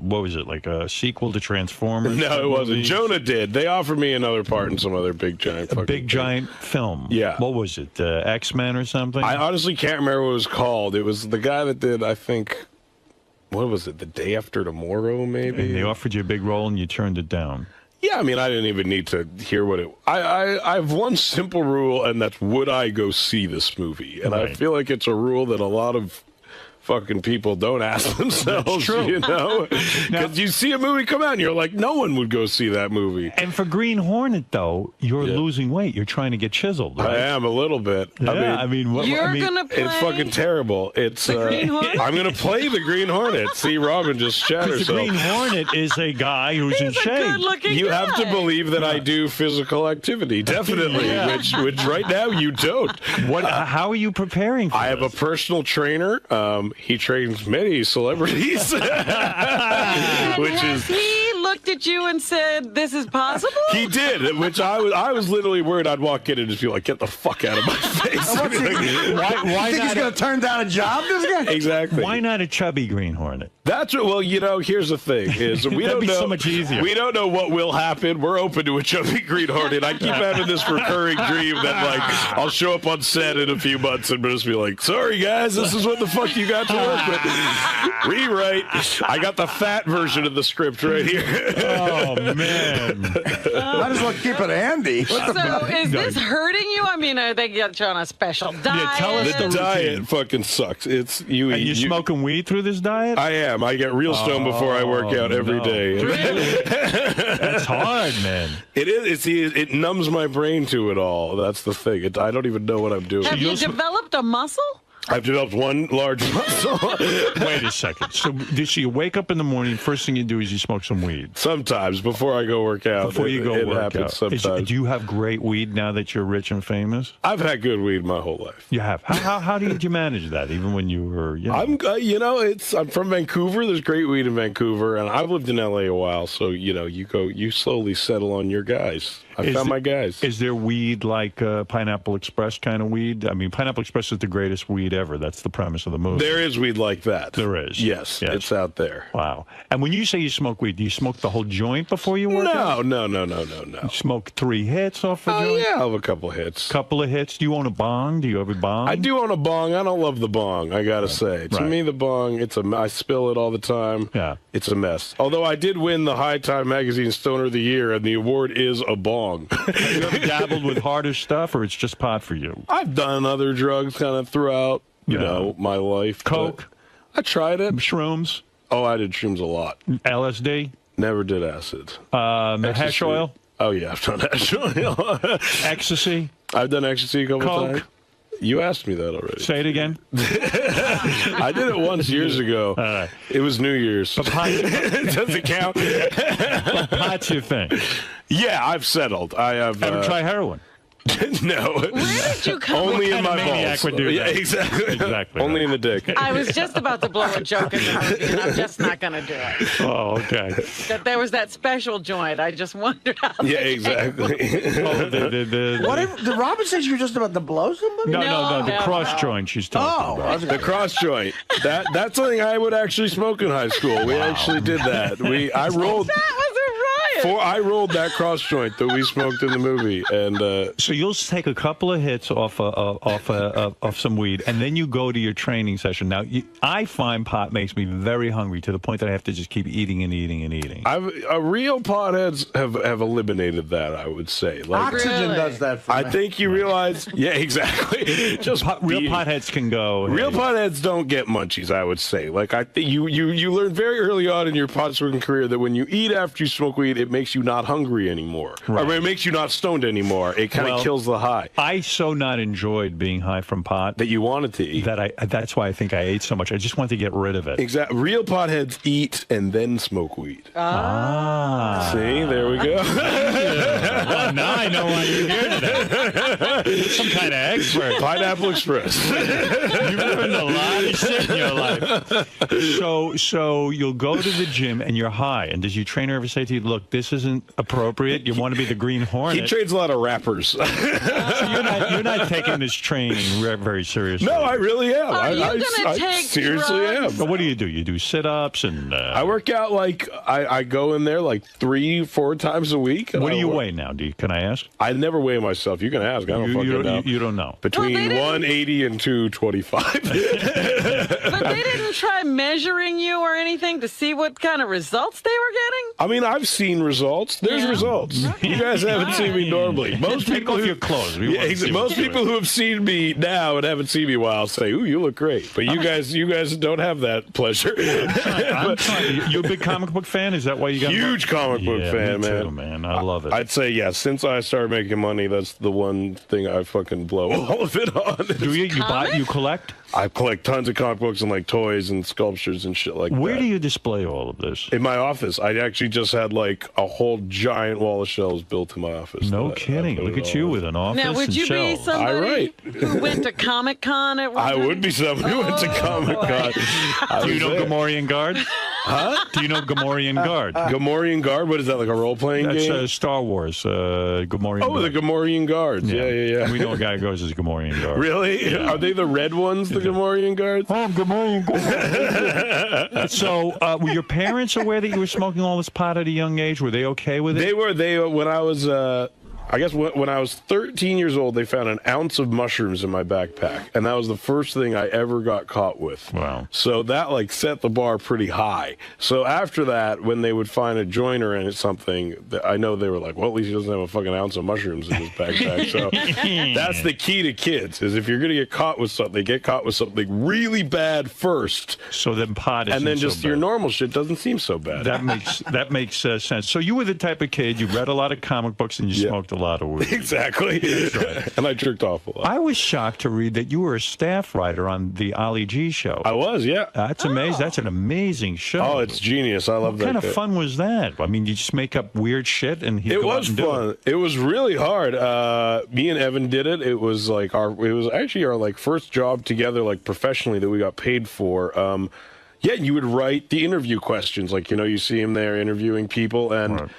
what was it, like a sequel to Transformers? No, it wasn't. Jonah did. They offered me another part in some other big giant giant film. Yeah. What was it, X-Men or something? I honestly can't remember what it was called. It was the guy that did, I think, what was it, The Day After Tomorrow, maybe? And they offered you a big role and you turned it down. Yeah, I mean, I didn't even need to hear what it... I have one simple rule, and that's, would I go see this movie? And I feel like it's a rule that a lot of fucking people don't ask themselves, you know? Because you see a movie come out, and you're like, no one would go see that movie. And for Green Hornet, though, you're losing weight. You're trying to get chiseled, right? I am, a little bit. Yeah, I mean you're going to play... It's fucking terrible. It's Green Hornet? I'm going to play the Green Hornet. See, Robin just shat herself. The Green Hornet is a guy who's in shape. You have to believe that I do physical activity, definitely, which right now you don't. How are you preparing for I have a personal trainer. He trains many celebrities, which is... He looked at you and said, "This is possible." He did, which I was literally worried I'd walk in and just be like, "Get the fuck out of my face!" Why think he's going to turn down a job? This guy? Exactly. Why not a chubby Green Hornet? That's what. Well, you know, here's the thing: is we don't know. So much easier. We don't know what will happen. We're open to a chubby Green Hornet. I keep having this recurring dream that like I'll show up on set in a few months and just be like, "Sorry guys, this is what the fuck you got to work with." Rewrite. I got the fat version of the script right here. Oh man! Might as well keep it handy. So is this hurting you? I mean, are they get you on a special diet? Yeah, tell us the diet fucking sucks. It's you. Are you smoking weed through this diet? I am. I get real stoned before I work out every day. Really? That's hard, man. It is. It numbs my brain to it all. That's the thing. I don't even know what I'm doing. Have you developed a muscle? I've developed one large muscle. Wait a second. So you wake up in the morning, first thing you do is you smoke some weed? Sometimes, before I go work out. Before you go work out. Sometimes. Do you have great weed now that you're rich and famous? I've had good weed my whole life. You have? How did you manage that, even when you were... I'm from Vancouver. There's great weed in Vancouver, and I've lived in L.A. a while, so, you slowly settle on your guys. I found my guys. Is there weed like Pineapple Express kind of weed? I mean, Pineapple Express is the greatest weed ever. That's the premise of the movie. There is weed like that. There is. Yes, it's out there. Wow. And when you say you smoke weed, do you smoke the whole joint before you work out? No. You smoke 3 hits off a joint? Oh, yeah, I have a couple hits. Couple of hits. Do you own a bong? Do you have a bong? I do own a bong. I don't love the bong, I gotta say. To me, the bong, I spill it all the time. Yeah. It's a mess. Although I did win the High Time Magazine Stoner of the Year, and the award is a bong. Have you ever dabbled with harder stuff, or it's just pot for you? I've done other drugs kind of throughout, my life. Coke? I tried it. Shrooms? Oh, I did shrooms a lot. LSD? Never did acid. Hash oil? Oh, yeah, I've done hash oil. Ecstasy? I've done ecstasy a couple Coke? times. You asked me that already. Say it again. I did it once years ago. It was New Year's. Does it count? Pot's your thing. Yeah, I've settled. I have. Ever try heroin? No. Where did you come Only from? in my maniac balls. would do that. Yeah, exactly. Only in the dick. I was just about to blow a joke in the movie, and I'm just not going to do it. Oh, okay. That there was that special joint. I just wondered how. Yeah, exactly. Did Robin say you were just about to blow somebody? No, the cross joint she's talking about. The cross joint. That's something I would actually smoke in high school. We actually did that. I rolled. That was a riot. I rolled that cross joint that we smoked in the movie, and so you'll take a couple of hits off some weed, and then you go to your training session. Now, I find pot makes me very hungry to the point that I have to just keep eating and eating and eating. Real potheads have eliminated that, I would say. Like, Oxygen does that for me. I think you realize, yeah, exactly. Just real potheads can go. Real potheads don't get munchies, I would say. Like I think you learn very early on in your pot smoking career that when you eat after you smoke weed, it makes you not hungry anymore. Right. I mean, it makes you not stoned anymore. It kind of kills the high. I so not enjoyed being high from pot that you wanted to eat. That's why I think I ate so much. I just wanted to get rid of it. Exactly. Real potheads eat and then smoke weed. See, there we go. Well, now I know why you're here today. Some kind of expert. Pineapple Express. You've learned a lot of shit in your life. So you'll go to the gym and you're high. And does your trainer ever say to you, look, this isn't appropriate. You want to be the Green Hornet. He trains a lot of rappers. So you're not taking this training very seriously. No, I really am. I seriously am. But what do? You do sit-ups and... I work out like... I go in there like 3-4 times a week. What do you weigh now? Can I ask? I never weigh myself. You can ask. I don't fucking know. You don't know. Between 180 and 225. But they didn't try measuring you or anything to see what kind of results they were getting? I mean, I've seen results. There's results. Okay. You guys haven't seen me normally. Most people your clothes. Most people who have seen me now and haven't seen me in a while say, "Ooh, you look great." But you guys don't have that pleasure. I'm trying. You a big comic book fan? Is that why you got huge comic book fan, me man? Too, man. I love it. I'd say since I started making money, that's the one thing I fucking blow all of it on. Do you buy? You collect? I collect tons of comic books and like toys and sculptures and shit like that. Where do you display all of this? In my office. I actually just had like a whole giant wall of shelves built in my office. No kidding. Look at you with an office now, would and you shelves. be somebody who went to Comic-Con at one time? I would be somebody who went to Comic-Con. Do you know Gamorrean Guard? Huh? Do you know Gamorrean Guard? Gamorrean Guard? What is that, like a role-playing game? That's Star Wars, Gamorrean Guard. The Gamorrean Guards. Yeah. We know a guy who goes as Gamorrean Guard. Really? Yeah. Are they the red ones, the Gamorrean Guards? Oh, Gamorrean Guard. So, were your parents aware that you were smoking all this pot at a young age? Were they okay with it? They were. When I was... I guess when I was 13 years old, they found an ounce of mushrooms in my backpack, and that was the first thing I ever got caught with. Wow. So that like set the bar pretty high. So after that, when they would find a joint or something, I know they were like, well, at least he doesn't have a fucking ounce of mushrooms in his backpack. So that's the key to kids, is if you're going to get caught with something, get caught with something really bad first. So then pot isn't and then just so bad. Your normal shit doesn't seem so bad. That makes sense. So you were the type of kid, you read a lot of comic books and you smoked a lot of weed. Exactly. That's right. And I jerked off a lot. I was shocked to read that you were a staff writer on the _G show. I was, yeah. That's amazing. That's an amazing show. Oh, it's genius. I love that. What kind of fun was that? I mean, you just make up weird shit and he'd go out and do it. It was really hard. Me and Evan did it. It was like it was actually our like first job together, like professionally, that we got paid for. Yeah, you would write the interview questions, like you see him there interviewing people, and right.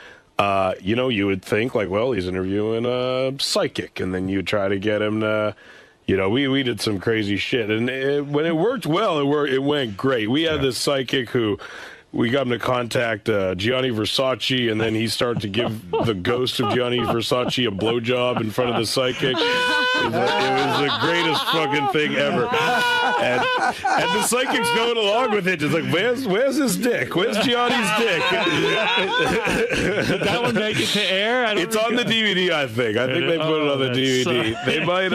You would think like, well, he's interviewing a psychic, and then you try to get him to, we did some crazy shit, and when it worked well, it went great. We had this psychic who. We got him to contact 𝗦𝗵cie, and then he started to give the ghost of 𝗦𝗵cie a blowjob in front of the psychic. It was the greatest fucking thing ever. And the psychic's going along with it. Just like, where's his dick? Where's Gianni's dick? Did that one make it to air? It's on the DVD, I think. I think they put it on the DVD. They might...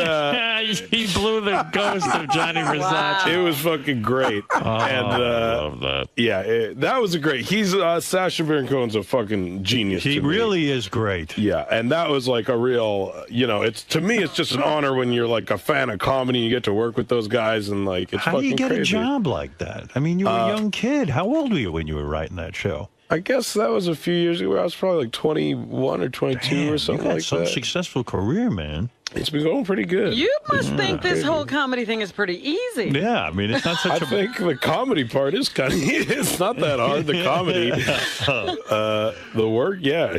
he blew the ghost of 𝗦𝗵cie. Wow. It was fucking great. I love that. Yeah, that was a great... He's... Sacha Baron Cohen's a fucking genius. He really is great. Yeah, and that was like a real... to me, it's just an honor when you're like a fan of comedy and you get to work with those guys, and like, it's How do you get crazy. a job like that? I mean, you were a young kid. How old were you when you were writing that show? I guess that was a few years ago. I was probably like 21 or 22 or something like that. Some successful career, man. It's been going pretty good. You must think this whole comedy thing is pretty easy. Yeah, I mean, it's not such I think the comedy part is kind of... It's not that hard, the comedy. The work, yeah,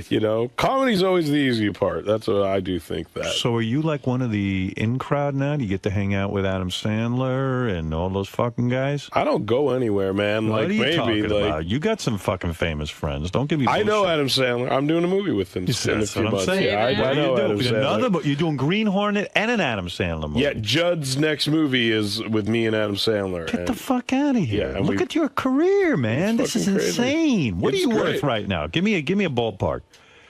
Comedy's always the easy part. That's what I do think that. So are you like one of the in-crowd now? Do you get to hang out with Adam Sandler and all those fucking guys? I don't go anywhere, man. What are you talking like, about? You got some fucking famous friends. Don't give me bullshit. I know Adam Sandler. I'm doing a movie with him in a few months. Yeah, I know Adam Sandler. You're doing Green Hornet and an Adam Sandler movie. Yeah, Judd's next movie is with me and Adam Sandler. Get the fuck out of here. Yeah, Look at your career, man. This is insane. What are you worth right now? Give me a ballpark.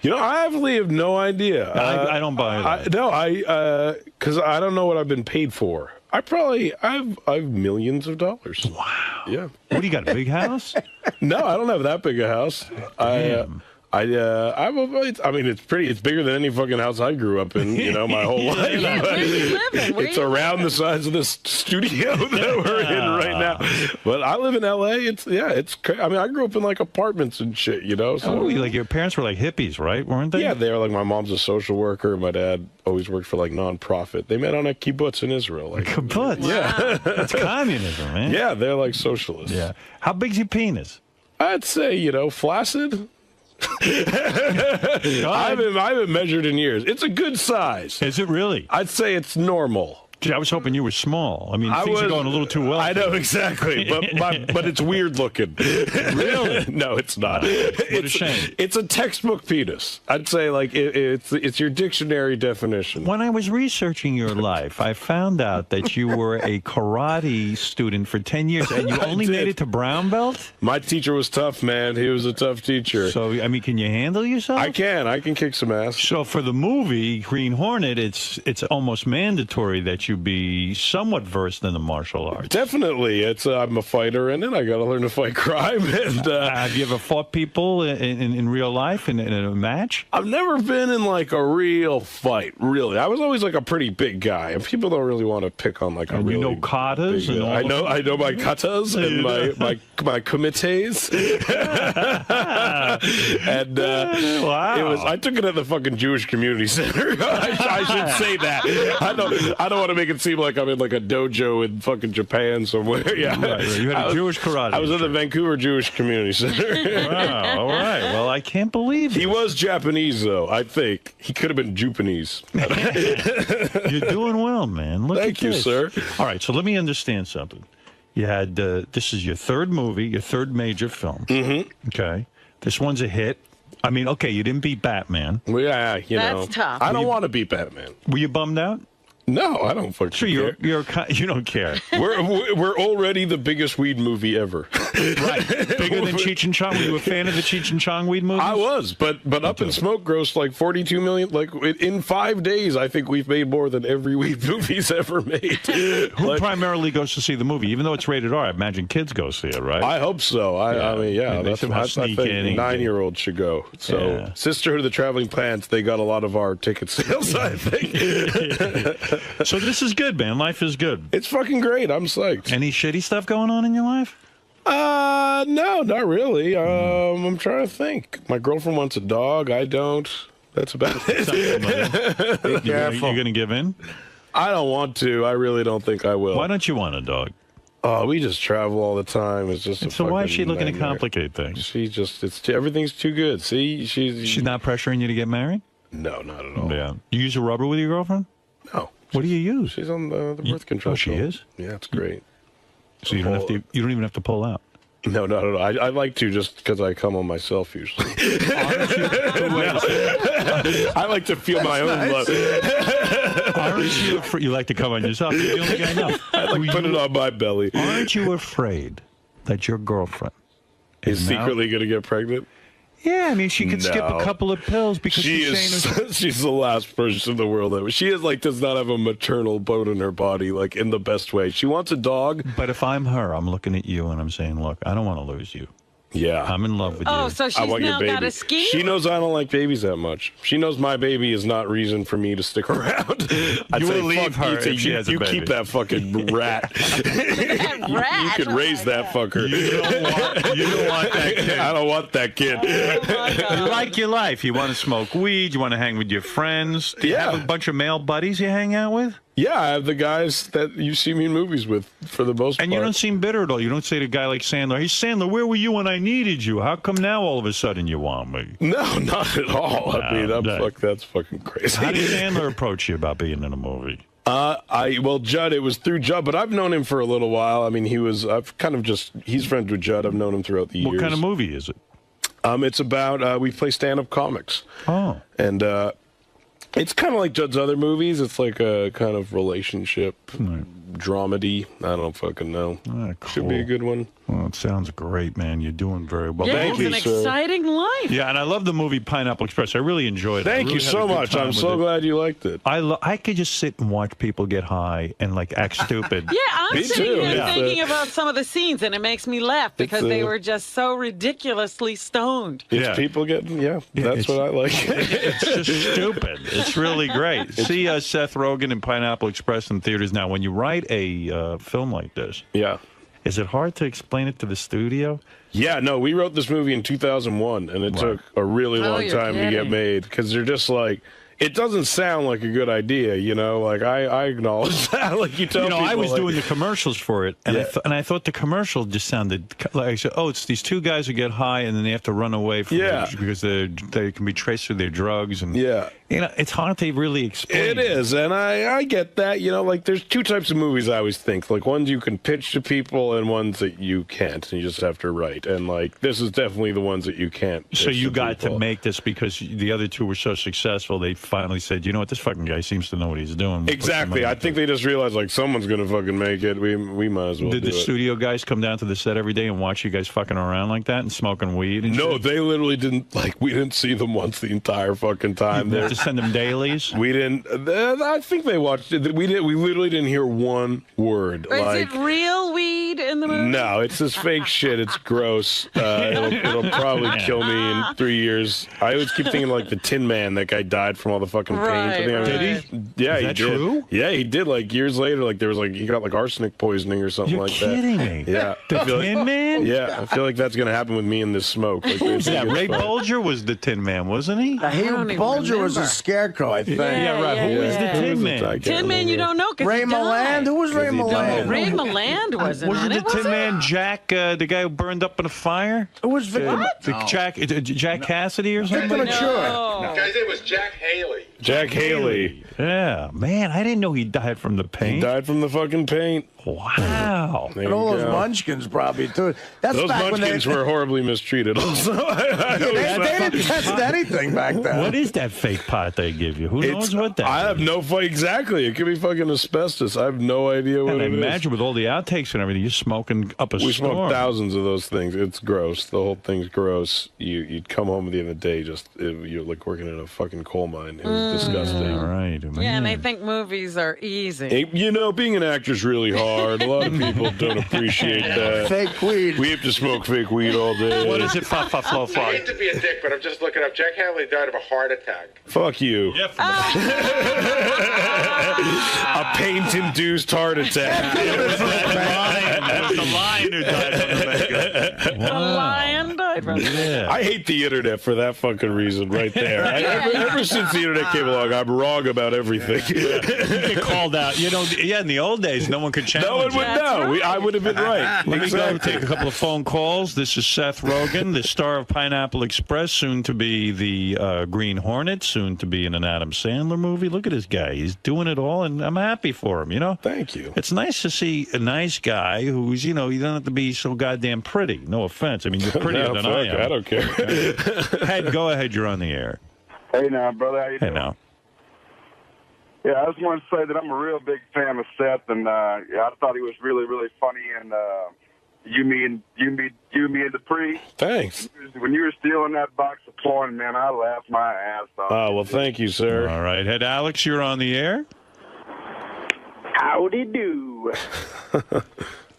I actually have no idea. I don't buy that. Because I don't know what I've been paid for. I've millions of dollars. Wow. Yeah. What do you got, a big house? No, I don't have that big a house. Damn. I mean, it's bigger than any fucking house I grew up in, my whole life. Where you living? It's around the size of this studio that we're in right now. But I live in L.A. I mean, I grew up in like apartments and shit, So, like your parents were like hippies, right? Weren't they? Yeah, they were like, my mom's a social worker. My dad always worked for like nonprofit. They met on a kibbutz in Israel. Like, kibbutz? Yeah. That's communism, man. Yeah, they're like socialists. Yeah. How big's your penis? I'd say, flaccid. I haven't measured in years. It's a good size. Is it really? I'd say it's normal. Gee, I was hoping you were small. I mean, things are going a little too well. I know, exactly. But it's weird looking. Really? No, it's not. What a shame. It's a textbook penis. I'd say, like, it's your dictionary definition. When I was researching your life, I found out that you were a karate student for 10 years, and you only made it to brown belt? My teacher was tough, man. He was a tough teacher. So, I mean, can you handle yourself? I can kick some ass. So for the movie Green Hornet, it's almost mandatory that you be somewhat versed in the martial arts. Definitely. I'm a fighter in it. I got to learn to fight crime. And have you ever fought people in real life in a match? I've never been in like a real fight, really. I was always like a pretty big guy, and people don't really want to pick on like a really. You know katas and all. I know my katas and my 𝗦𝗵cie𝘄𝗿𝗍. And wow. I took it at the fucking Jewish Community Center. I should say that. I don't want to make it seem like I'm in like a dojo in fucking Japan somewhere. Yeah, right. You had a Jewish karate. I was at the Vancouver Jewish Community Center. Wow. All right. Well, I can't believe he was Japanese, though. I think he could have been Japanese. You're doing well, man. Thank you, sir. All right. So let me understand something. You had this is your third movie, your third major film. Mm-hmm. Okay. This one's a hit. I mean, okay, you didn't beat Batman. Well, yeah, That's tough. I don't want to beat Batman. Were you bummed out? No, I don't fucking care. You don't care. We're already the biggest weed movie ever. Right. Bigger than Cheech and Chong. Were you a fan of the Cheech and Chong weed movies? I was, but Up in Smoke grossed like $42 million. Like in 5 days, I think we've made more than every weed movie's ever made. Who primarily goes to see the movie? Even though it's rated R, I imagine kids go see it, right? I hope so. I mean, yeah, that's somehow I think 9-year-olds should go. So, Sisterhood of the Traveling Pants, they got a lot of our ticket sales, I think. So this is good, man. Life is good. It's fucking great. I'm psyched. Any shitty stuff going on in your life? No, not really. I'm trying to think. My girlfriend wants a dog. I don't. That's about it. Be careful. You're going to give in? I don't want to. I really don't think I will. Why don't you want a dog? Oh, we just travel all the time. It's just so why is she looking to complicate things? She just, everything's too good. See, she's not pressuring you to get married? No, not at all. Yeah. You use a rubber with your girlfriend? No. What do you use? She's on the birth control. Oh, she is? Yeah, it's great. So you don't even have to pull out? No, not at all. I like to just because I come on myself usually. I like to feel my own love. Aren't you like to come on yourself? You're the only guy I know. I like put it on my belly. Aren't you afraid that your girlfriend is secretly going to get pregnant? Yeah, I mean, she could skip a couple of pills because she's the last person in the world that she is does not have a maternal bone in her body, like in the best way. She wants a dog. But if I'm her, I'm looking at you and I'm saying, look, I don't want to lose you. Yeah. I'm in love with you. Oh, so she's now got a scheme? She knows I don't like babies that much. She knows my baby is not reason for me to stick around. You will leave her if she has a baby. You keep that fucking rat. You can raise that fucker. You don't want that kid. I don't want that kid. Oh, you like your life. You want to smoke weed. You want to hang with your friends. Do you have a bunch of male buddies you hang out with? Yeah, I have the guys that you see me in movies with for the most part. And you don't seem bitter at all. You don't say to a guy like Sandler, hey, Sandler, where were you when I needed you? How come now all of a sudden you want me? No, not at all. I mean, that's fucking crazy. How did Sandler approach you about being in a movie? Well, Judd, it was through Judd, but I've known him for a little while. I mean, he's friends with Judd. I've known him throughout the years. What kind of movie is it? It's about, we play stand-up comics. Oh. And, it's kind of like Judd's other movies. It's like a kind of relationship dramedy. I don't fucking know. Cool. Should be a good one. Well, it sounds great, man. You're doing very well. Yeah, Thank you, it's an sir. exciting life. Yeah, and I love the movie Pineapple Express. I really enjoyed it. Thank you so much. I'm so glad you liked it. I could just sit and watch people get high and like act stupid. Yeah, I'm Me sitting too. here Yeah. thinking about some of the scenes, and it makes me laugh because they were just so ridiculously stoned. It's people getting, that's what I like. It's just stupid. It's really great. See Seth Rogen and Pineapple Express in theaters now. When you write a film like this, is it hard to explain it to the studio? Yeah, no, we wrote this movie in 2001, and it took a really long time to get made because they're just like, it doesn't sound like a good idea, you know. Like I acknowledge that. Like you tell people, I was doing the commercials for it, and I thought the commercial just sounded like I said, it's these two guys who get high and then they have to run away from because they can be traced through their drugs and it's hard to really explain. It is, and I get that. You know, like there's two types of movies I always think, like ones you can pitch to people and ones that you can't, and you just have to write. And like this is definitely the ones that you can't. So you got to make this because the other two were so successful. They finally said, you know what, this fucking guy seems to know what he's doing. Exactly. I think they just realized like someone's gonna fucking make it. We might as well. Did the studio guys come down to the set every day and watch you guys fucking around like that and smoking weed? And no, they literally didn't. Like we didn't see them once the entire fucking time. You have to send them dailies. We didn't. I think they watched it. We literally didn't hear one word. Is it real weed in the movie? No, it's this fake shit. It's gross. It'll probably kill me in 3 years. I always keep thinking like the Tin Man. That guy died from all the fucking paint. Did he? Yeah, Is that he did. true? Yeah, he did. Like years later, like there was like he got like arsenic poisoning or something You're like kidding that. me. Yeah, The I feel like- Tin Man? Yeah, I feel like that's gonna happen with me and this smoke. Like, Yeah, Ray Bolger was the Tin Man, wasn't he? Bolger was a scarecrow, I think. Yeah, right. Who was the Tin Man? Tin Man, you don't know because Ray Milland? Who was Ray Milland? Ray Milland wasn't Wasn't in the it, was Tin Man Jack, the guy who burned up in a fire? Who was Victor? Jack Cassidy or something? Victor The guy's name was Jack Haley. Jack Haley. Yeah, man, I didn't know he died from the paint. He died from the fucking paint. Wow. There And all you those go. munchkins probably, too. That's Those back when munchkins were horribly mistreated also. they didn't test anything back then. What is that fake pot they give you? Who knows what that I have is? no exactly. It could be fucking asbestos. I have no idea what And I it is. imagine with all the outtakes and everything, you're smoking up a We storm. smoked thousands of those things. It's gross. The whole thing's gross. You'd come home at the end of the day, you're like working in a fucking coal mine. It was disgusting. All right. Yeah, and they think movies are easy. You know, being an actor's really hard. A lot of people don't appreciate that. Fake weed. We have to smoke fake weed all day. What is it? Fa fa flow I fly. hate to be a dick, but I'm just looking up. Jack Haley died of a heart attack. Fuck you. A paint-induced heart attack. It was the lion who died from the makeup. The lion died from Yeah. I hate the internet for that fucking reason right there. Ever since the internet came along, I'm wrong about everything. You get called out. You know, in the old days, no one could challenge No one would you. know. I would have been right. Let me go take a couple of phone calls. This is Seth Rogen, the star of Pineapple Express, soon to be the Green Hornet, soon to be in an Adam Sandler movie. Look at this guy. He's doing it all, and I'm happy for him, you know? Thank you. It's nice to see a nice guy who's, you know, you don't have to be so goddamn pretty. No offense. I mean, you're prettier No, than fuck, I am. I don't care. Head, go ahead. You're on the air. Hey now, brother, how you Hey, doing? now. Yeah, I just want to say that I'm a real big fan of Seth, and I thought he was really, really funny. And you, me, and 𝗵𝗵cie. Thanks. When you were stealing that box of porn, man, I laughed my ass off. Oh, well, thank you, sir. All right. Head, Alex, you're on the air. Howdy do.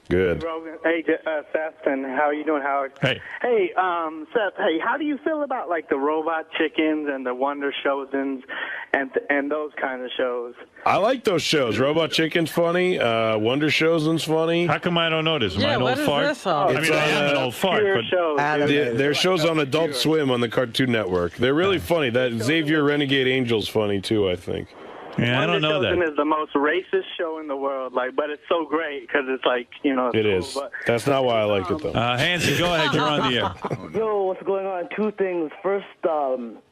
Good. Hey, Seth, and how are you doing, Howard? Hey. Hey, Seth, hey, how do you feel about, like, the Robot Chickens and the Wonder Shosens and those kind of shows? I like those shows. Robot Chicken's funny. Wonder Shosen's funny. How come I don't know this? Am I Yeah, an what old is fart? this all? I mean, I am an old fart, Pure but shows. Their shows on Adult Swim on the Cartoon Network. They're really funny. That Xavier Renegade Angel's funny, too, I think. yeah, I don't know Wonder that. Chosen is the most racist show in the world, like, but it's so great because it's like, you know, it's It cool, is. but- That's not why I liked it, though. Hanson, go ahead. You're on the air. Yo, what's going on? Two things. First,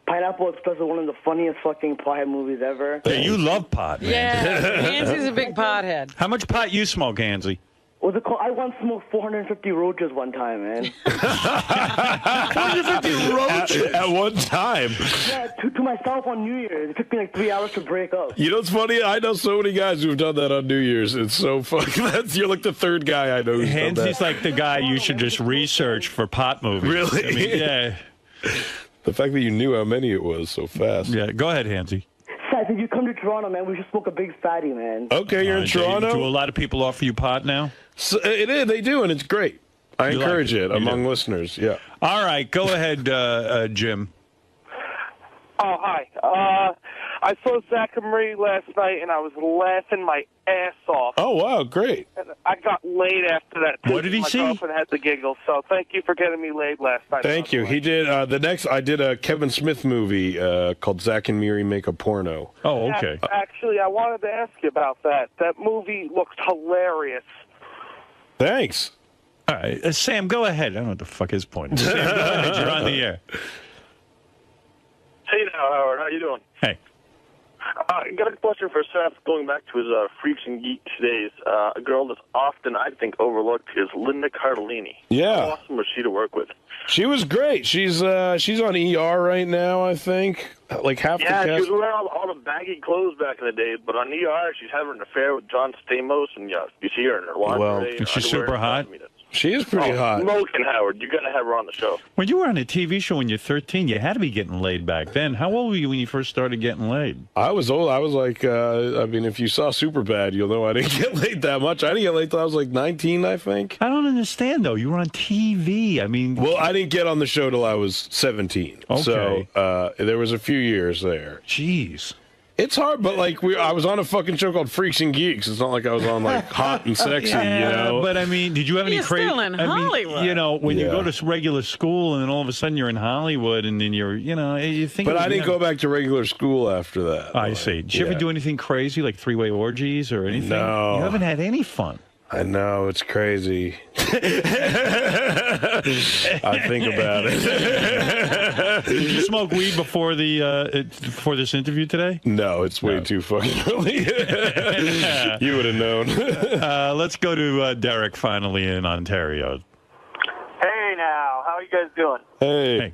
Pineapple Express is one of the funniest fucking pothead movies ever. Hey, you love pot, man. Yeah, Nancy's a big pothead. How much pot you smoke, Hansy? What's it called? I once smoked 450 roaches one time, man. 450 roaches? At one time? Yeah, to myself on New Year's. It took me like 3 hours to break up. You know what's funny? I know so many guys who've done that on New Year's. It's so fucking... You're like the third guy I know who's done that. Hansy's like the guy you should just research for pot movies. Really? I mean, yeah. The fact that you knew how many it was so fast. Yeah, go ahead, Hansy. Seth, if you come to Toronto, man, we should smoke a big fatty, man. Okay, you're in Toronto? Do a lot of people offer you pot now? So, they do, and it's great. I encourage it among listeners, yeah. All right, go ahead, Jim. Oh, hi. I saw Zach and Marie last night, and I was laughing my ass off. Oh, wow, great. And I got laid after that, too. What did he see? My girlfriend had the giggles, so thank you for getting me laid last night. Thank you. He did, I did a Kevin Smith movie called Zach and Miri Make a Porno. Oh, okay. Actually, I wanted to ask you about that. That movie looked hilarious. Thanks. All right, Sam, go ahead. I don't know what the fuck his point is. Sam, go ahead. You're on the air. Hey now, Howard. How you doing? Hey. I got a question for Seth. Going back to his Freaks and Geeks days, a girl that's often, I think, overlooked is Linda Cardellini. Yeah. How awesome was she to work with? She was great. She's on ER right now, I think. Like half the cast. Yeah, she was wearing all the baggy clothes back in the day, but on ER, she's having an affair with John Stamos, and you see her in her lingerie. Is she super hot? She is pretty hot. Smoking, Howard. You got to have her on the show. When you were on a TV show when you're 13, you had to be getting laid back then. How old were you when you first started getting laid? I was old. I was like, I mean, if you saw Superbad, you'll know I didn't get laid that much. I didn't get laid till I was like 19, I think. I don't understand, though. You were on TV. I mean... Well, I didn't get on the show till I was 17. Okay. So there was a few years there. Jeez. It's hard, but like I was on a fucking show called Freaks and Geeks. It's not like I was on like Hot and Sexy, you know. But I mean, did you have any crazy? Still in Hollywood. You know, when you go to regular school and then all of a sudden you're in Hollywood and then you're, you think. But I didn't go back to regular school after that. I see. Did you ever do anything crazy like three-way orgies or anything? No. You haven't had any fun. I know, it's crazy. I think about it. Did you smoke weed before this interview today? No, it's way too fucking early. You would have known. Let's go to Derek finally in Ontario. Hey now, how are you guys doing? Hey.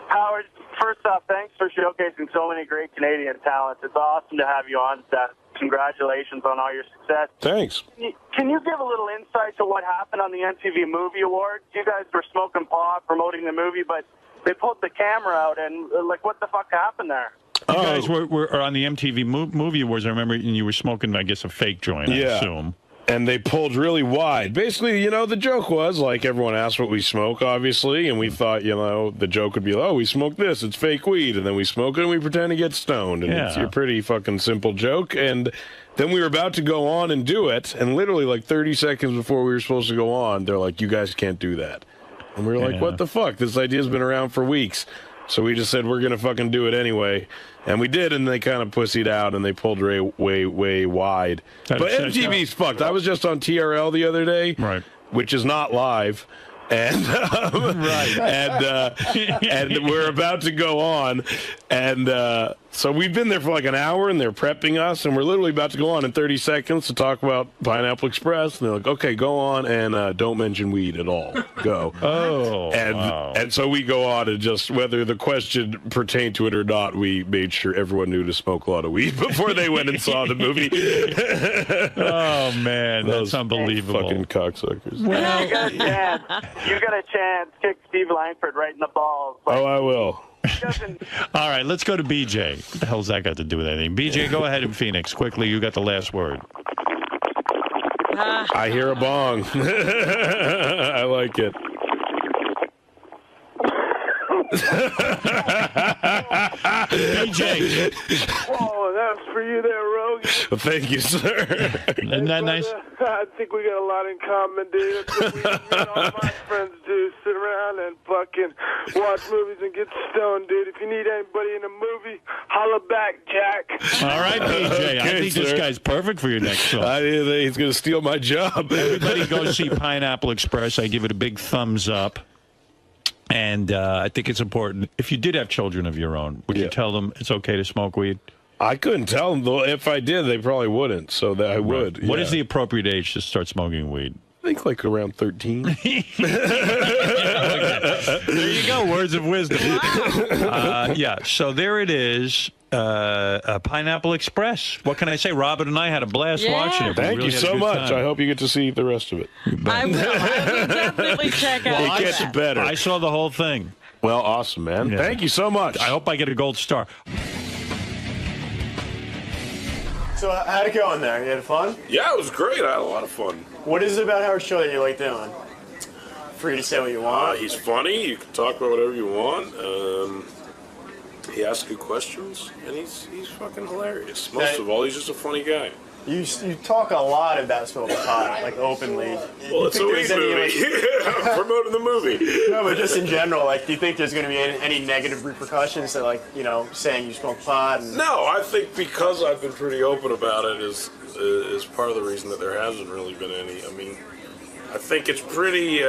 Howard, first off, thanks for showcasing so many great Canadian talents. It's awesome to have you on set. Congratulations on all your success. Thanks. Can you give a little insight to what happened on the MTV Movie Awards? You guys were smoking pot, promoting the movie, but they pulled the camera out, and what the fuck happened there? You guys were on the MTV Movie Awards. I remember you were smoking, I guess, a fake joint, I assume. And they pulled really wide. Basically, the joke was, like, everyone asked what we smoke, obviously, and we thought, the joke would be, oh, we smoke this, it's fake weed, and then we smoke it and we pretend to get stoned. And it's a pretty fucking simple joke. And then we were about to go on and do it, and literally, like, 30 seconds before we were supposed to go on, they're like, you guys can't do that. And we were like, what the fuck? This idea's been around for weeks. So we just said, we're going to fucking do it anyway. And we did, and they kind of pussied out, and they pulled way wide. But MTV's fucked. I was just on TRL the other day, which is not live. And and we're about to go on, and so we've been there for like an hour, and they're prepping us, and we're literally about to go on in 30 seconds to talk about Pineapple Express, and they're like, okay, go on, and don't mention weed at all. Go. And so we go on, and just whether the question pertained to it or not, we made sure everyone knew to smoke a lot of weed before they went and saw the movie. Oh man, that's unbelievable. Fucking cocksuckers. Well, you got a chance. Kick Steve Langford right in the balls. Oh, I will. All right, let's go to BJ. What the hell's that got to do with anything? BJ, go ahead in Phoenix. Quickly, you got the last word. I hear a bong. I like it. BJ. Oh, that was for you there, Rogan. Thank you, sir. Isn't that nice? I think we got a lot in common, dude. That's what me and all my friends do. Sit around and fucking watch movies and get stoned, dude. If you need anybody in a movie, holla back, Jack. All right, BJ. I think this guy's perfect for your next show. He's going to steal my job. Everybody go see Pineapple Express. I give it a big thumbs up. And I think it's important. If you did have children of your own, would you tell them it's okay to smoke weed? I couldn't tell them, though. If I did, they probably wouldn't, so that I would. What is the appropriate age to start smoking weed? I think like around 13. There you go, words of wisdom. Yeah, so there it is. Pineapple Express. What can I say? Robin and I had a blast watching it. Thank you so much. I hope you get to see the rest of it. I will definitely check out. It gets better. I saw the whole thing. Well, awesome, man. Yeah. Thank you so much. I hope I get a gold star. So how'd it go in there? You had fun? Yeah, it was great. I had a lot of fun. What is it about Howard Show that you like doing? Free to say what you want. He's funny. You can talk about whatever you want. He asks good questions, and he's fucking hilarious. Most of all, he's just a funny guy. You talk a lot about smoking pot, like openly. Well, it's a weed movie. I'm promoting the movie. No, but just in general, like, do you think there's going to be any negative repercussions to, like, you know, saying you smoke pot? And... No, I think because I've been pretty open about it is part of the reason that there hasn't really been any. I mean, I think it's pretty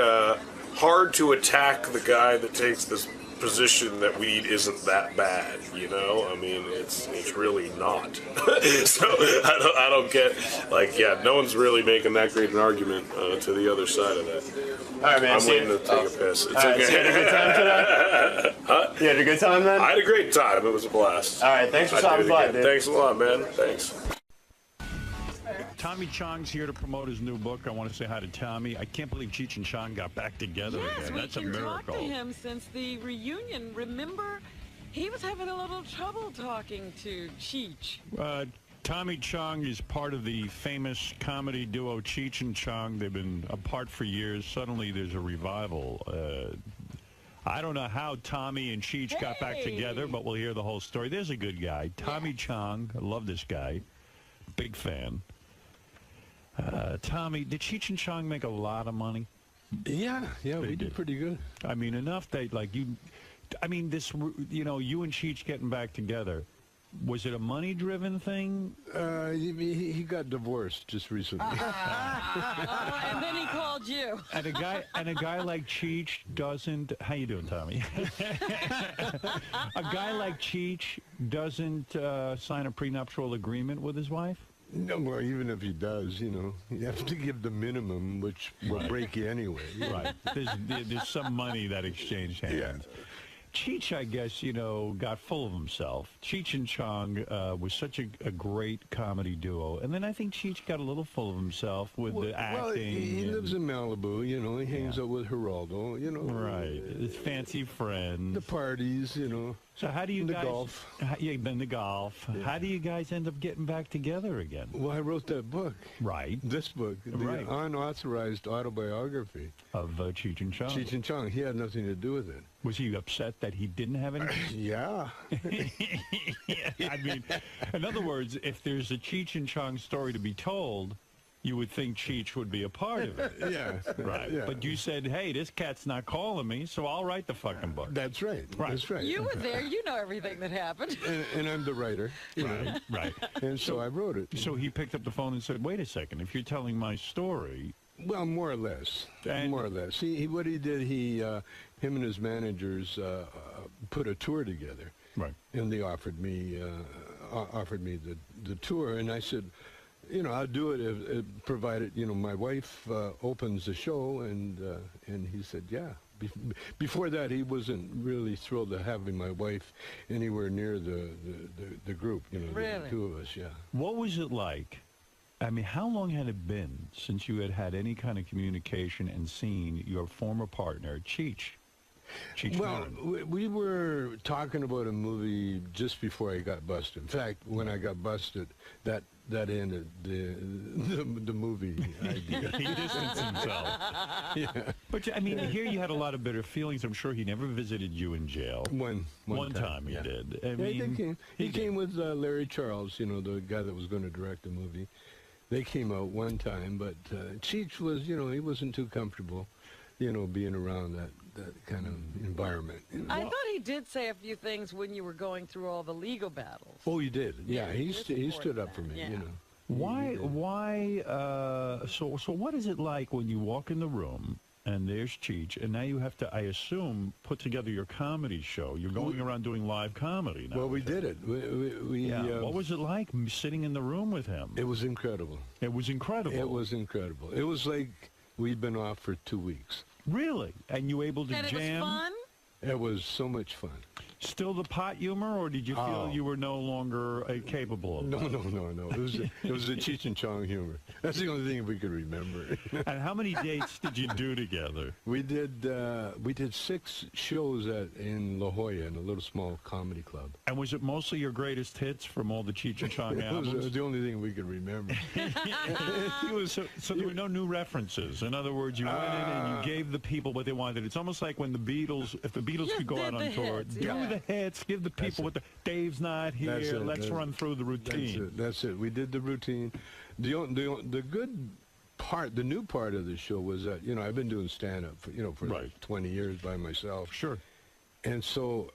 hard to attack the guy that takes this position that weed isn't that bad, you know? I mean, it's really not. So I don't get, like, yeah, no one's really making that great an argument to the other side of that. All right, man. I'm waiting to take a piss. It's All right, okay. so you had a good time today? Huh? You had a good time then? I had a great time. It was a blast. All right, thanks for stopping by, dude. Thanks a lot, man. Thanks. Tommy Chong's here to promote his new book. I want to say hi to Tommy. I can't believe Cheech and Chong got back together again. That's a miracle. Talked to him since the reunion. Remember, he was having a little trouble talking to Cheech. Tommy Chong is part of the famous comedy duo Cheech and Chong. They've been apart for years. Suddenly there's a revival. I don't know how Tommy and Cheech got back together, but we'll hear the whole story. There's a good guy. Tommy Chong. I love this guy. Big fan. Tommy, did Cheech and Chong make a lot of money? Yeah, we did pretty good. I mean, enough that, like, you and Cheech getting back together, was it a money-driven thing? He got divorced just recently. And then he called you. And a guy like Cheech doesn't. How you doing, Tommy? A guy like Cheech doesn't sign a prenuptial agreement with his wife? No, well, even if he does, you have to give the minimum, which will break you anyway. Right. There's some money that exchanged hands. Yeah. Cheech, I guess, got full of himself. Cheech and Chong was such a great comedy duo. And then I think Cheech got a little full of himself with the acting. Well, he lives in Malibu, he hangs out with Geraldo, Right. His fancy friends. The parties, So how do you guys... golf. Then the golf. Yeah. How do you guys end up getting back together again? Well, I wrote that book. Right. This book. The unauthorized autobiography. Of Cheech and Chong. Cheech and Chong. He had nothing to do with it. Was he upset that he didn't have any? Yeah. I mean, in other words, if there's a Cheech and Chong story to be told, you would think Cheech would be a part of it. Yeah. Right. Yeah. But you said, hey, this cat's not calling me, so I'll write the fucking book. That's right. That's right. You were there. You know everything that happened. And I'm the writer. Right. And so I wrote it. So he picked up the phone and said, wait a second, if you're telling my story... Well, more or less. More or less. What he did, him and his managers put a tour together. Right. And they offered me the tour, and I said, I'll do it if provided my wife opens the show, and he said, yeah. Before that, he wasn't really thrilled to having my wife anywhere near the group. Really? The two of us. Yeah. What was it like? I mean, how long had it been since you had any kind of communication and seen your former partner, Cheech? Well, we were talking about a movie just before I got busted. In fact, when I got busted, that ended the movie idea. He distanced himself. Yeah. But, I mean, here you had a lot of bitter feelings. I'm sure he never visited you in jail. One time he did. I mean, he came with Larry Charles, the guy that was going to direct the movie. They came out one time, but Cheech was, he wasn't too comfortable, being around that kind of environment. I thought he did say a few things when you were going through all the legal battles. Oh, he did. Yeah, he stood up for me, Why, so what is it like when you walk in the room and there's Cheech, and now you have to, I assume, put together your comedy show. You're going around doing live comedy now. Well, we did it. What was it like sitting in the room with him? It was incredible. It was incredible. It was incredible. It was like We'd been off for 2 weeks. Really? And you able to And jam? it was fun? It was so much fun. Still the pot humor, or did you feel you were no longer capable of that? No. It was the Cheech and Chong humor. That's the only thing we could remember. And how many dates did you do together? We did 6 shows in La Jolla in a little small comedy club. And was it mostly your greatest hits from all the Cheech and Chong It albums? was the only thing we could remember. So there were no new references. In other words, you went in and you gave the people what they wanted. It's almost like when the Beatles, if the Beatles could go out on tour, do the hits, give the people what the Dave's not here. Let's run through the routine. That's it. We did the routine. The good part, the new part of the show was that I've been doing stand-up for like 20 years by myself. Sure. And so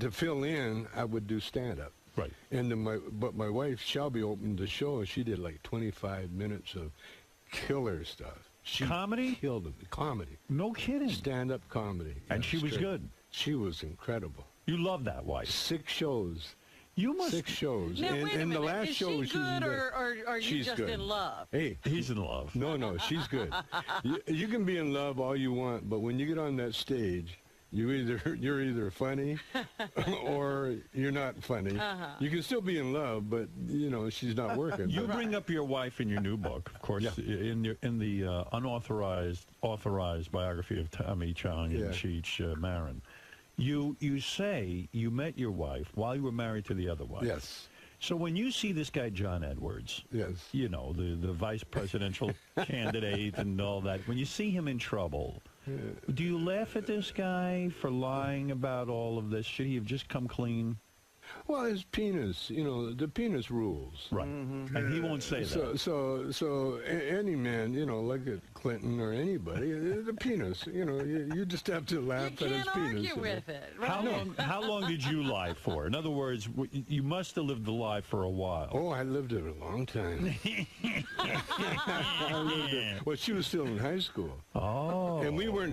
to fill in, I would do stand-up. Right. And then my wife Shelby opened the show, and she did like 25 minutes of killer stuff. Comedy? Killed it. Comedy. No kidding. Stand-up comedy. And she was good. She was incredible. You love that wife. 6 shows. You must 6 shows. Now, wait a and minute. the last Is show she good, or are you she's just good. in love? Hey, he's in love. No, she's good. You can be in love all you want, but when you get on that stage, you're either funny or you're not funny. You can still be in love, but she's not working. You bring up your wife in your new book, of course, in the authorized biography of Tommy Chong and Cheech Marin. You say you met your wife while you were married to the other wife. Yes. So when you see this guy John Edwards, yes, the vice presidential candidate and all that, when you see him in trouble, do you laugh at this guy for lying about all of this? Should he have just come clean? Well, his penis, the penis rules. Right. And he won't say that. So any man, look at Clinton or anybody, the penis, you just have to laugh at his penis. You can't argue with it. Right? How long did you lie for? In other words, you must have lived the lie for a while. Oh, I lived it a long time. Well, she was still in high school. Oh. And we were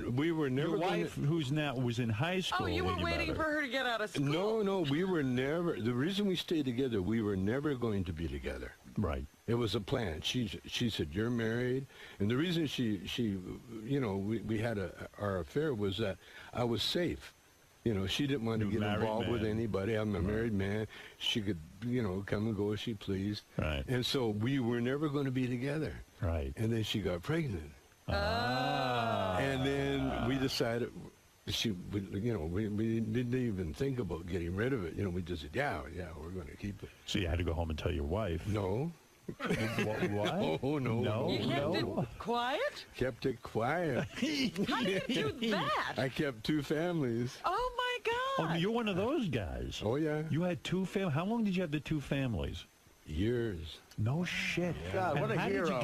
never. Your wife, who's now was in high school. Oh, you were waiting for her to get out of school. No, we were never. The reason we stayed together, we were never going to be together. Right. It was a plan. She said, "You're married," and the reason we had our affair was that I was safe. She didn't want to get involved with anybody. I'm a married man. She could, come and go as she pleased. Right. And so we were never going to be together. Right. And then she got pregnant. Ah. And then we decided. We didn't even think about getting rid of it. We just said, yeah, we're going to keep it. So you had to go home and tell your wife. No. What? Oh, no. You kept it quiet? Kept it quiet. How did you do that? I kept 2 families. Oh, my God. Oh, you're one of those guys. Oh, yeah. You had 2 families. How long did you have the 2 families? Years. No shit. God, what a hero.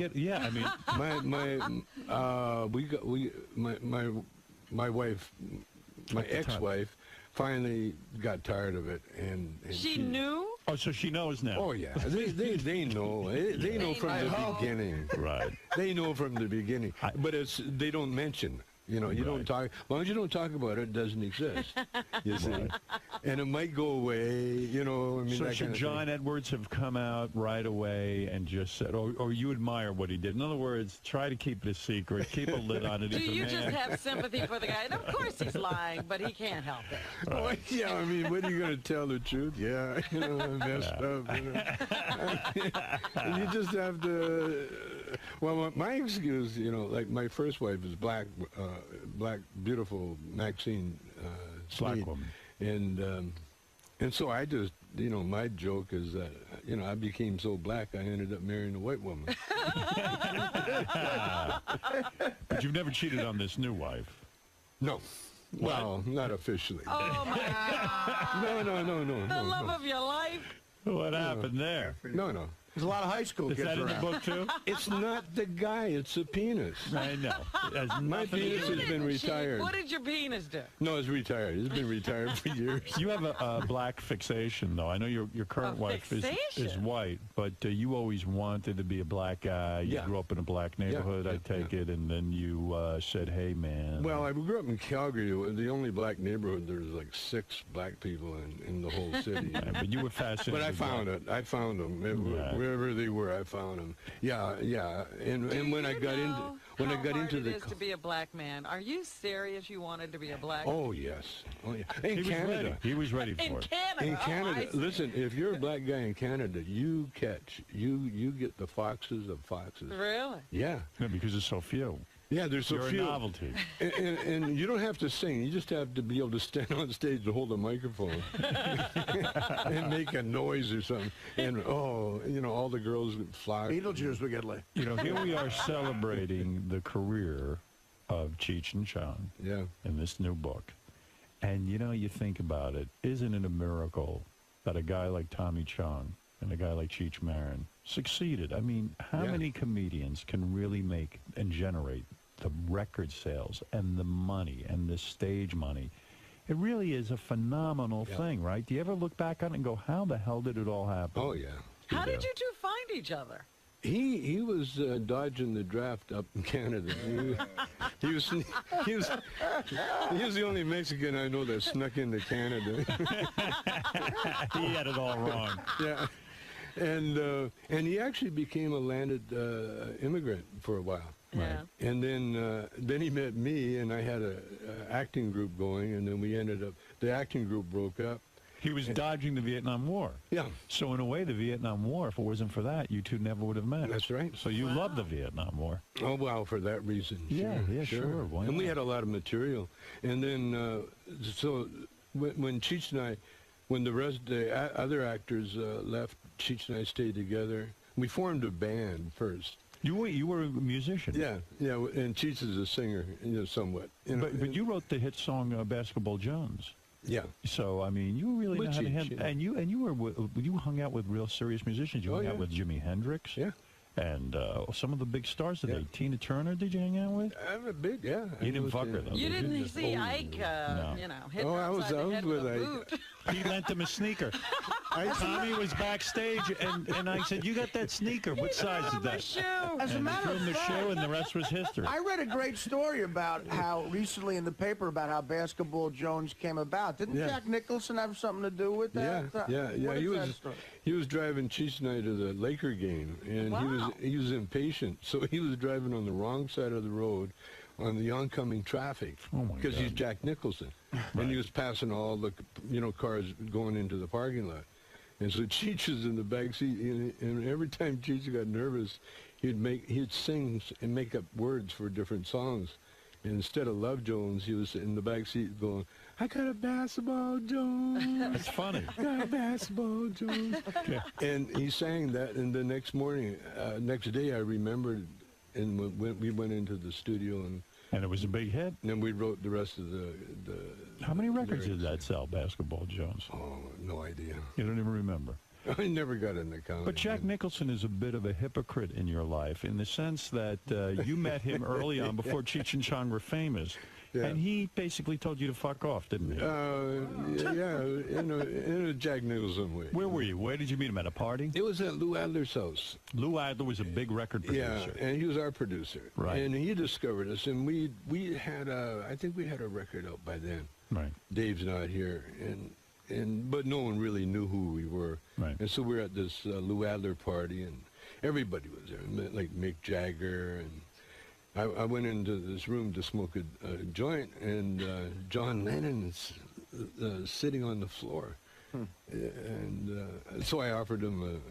My wife, my ex-wife, finally got tired of it, and she knew. Oh, so she knows now. Oh yeah, they know. They know from the beginning. Right. They know from the beginning, but they don't mention. You don't talk. As long as you don't talk about it, it doesn't exist. You see, and it might go away. So should John Edwards have come out right away and just said, or you admire what he did? In other words, try to keep it a secret, keep a lid on it. Do you just have sympathy for the guy? And of course he's lying, but he can't help it. Well, yeah, I mean, when are you going to tell the truth? Yeah, I messed up. You just have to. Well, my excuse, like my first wife is black, beautiful Maxine black woman, and so I just, my joke is that, I became so black I ended up marrying a white woman. But you've never cheated on this new wife? No. Well, not officially. Oh my God! No. The love of your life. What happened there? No. There's a lot of high school kids around. Is that in the book, too? It's not the guy, it's the penis. I know. My penis has been retired. What did your penis do? No, it's retired. It's been retired for years. You have a black fixation, though. I know your current wife is white, but you always wanted to be a black guy. You grew up in a black neighborhood, I take it, and then you said, hey, man. Well, I grew up in Calgary, the only black neighborhood. There was like 6 black people in the whole city. Right, but you were fascinated. But I found it. I found them. Wherever they were, I found them. Yeah. And when I got into it is to be a black man. Are you serious? You wanted to be a black man? Oh yes. In Canada, he was ready for it. In Canada, listen. If you're a black guy in Canada, you get the foxes of foxes. Really? Yeah. Because there's so few. Yeah, there's so You're few. a novelty. And you don't have to sing. You just have to be able to stand on stage and hold a microphone and make a noise or something. And, all the girls would flock. Beetlejuice would get laid. Here we are celebrating the career of Cheech and Chong in this new book. And, you think about it. Isn't it a miracle that a guy like Tommy Chong and a guy like Cheech Marin succeeded? I mean, how many comedians can really make and generate the record sales and the money and the stage money? It really is a phenomenal thing, right? Do you ever look back on it and go, how the hell did it all happen? Oh, yeah. How did you two find each other? He was dodging the draft up in Canada. He was the only Mexican I know that snuck into Canada. He had it all wrong. Yeah. And he actually became a landed immigrant for a while. Yeah. And then he met me, and I had a acting group going, and then the acting group broke up. He was dodging the Vietnam War. Yeah. So in a way, the Vietnam War, if it wasn't for that, you two never would have met. That's right. So you love the Vietnam War. Oh, well, for that reason. Sure. Why And we not? had a lot of material. And then, so when Cheech and I, when the other actors left, Cheech and I stayed together. We formed a band first. You were a musician. Yeah, and Cheech is a singer, somewhat. But you wrote the hit song Basketball Jones. Yeah. So I mean, you really know how to handle, and you hung out with real serious musicians. You hung out with Jimi Hendrix. Yeah. And some of the big stars today. Tina Turner, did you hang out with? I'm a big, You didn't fuck her, though. You didn't see Ike, hit I was with Ike. boot. He lent him a sneaker. Tommy was backstage, and I said, "You got that sneaker? What size is that?" As a matter of fact, shoe, and the rest was history. I read a great story about how recently in the paper about how Basketball Jones came about. Didn't Jack Nicholson have something to do with that? Yeah. He was driving Cheech and I to the Laker game, and he was impatient, so he was driving on the wrong side of the road on the oncoming traffic because he's Jack Nicholson, and he was passing all the cars going into the parking lot. And so Cheech was in the back seat, and every time Cheech got nervous, he'd sing and make up words for different songs. And instead of Love Jones, he was in the back seat going, "I got a basketball Jones." That's funny. Got a basketball Jones. And he sang that, and the next morning, next day, I remembered, and we went into the studio, and it was a big hit. And then we wrote the rest of the How many records did that sell, Basketball Jones? Oh, no idea. You don't even remember. I never got an account. But Jack Nicholson is a bit of a hypocrite in your life in the sense that you met him early on before Cheech and Chong were famous. Yeah. And he basically told you to fuck off, didn't he? In a Jack Nicholson way. Where were you? Where did you meet him? At a party? It was at Lou Adler's house. Lou Adler was a big record producer. Yeah, and he was our producer. Right. And he discovered us, and we had I think we had a record out by then. Right. Dave's not here, but no one really knew who we were. Right. And so we were at this Lou Adler party, and everybody was there, like Mick Jagger, and I went into this room to smoke a joint, and John Lennon is sitting on the floor. And so I offered him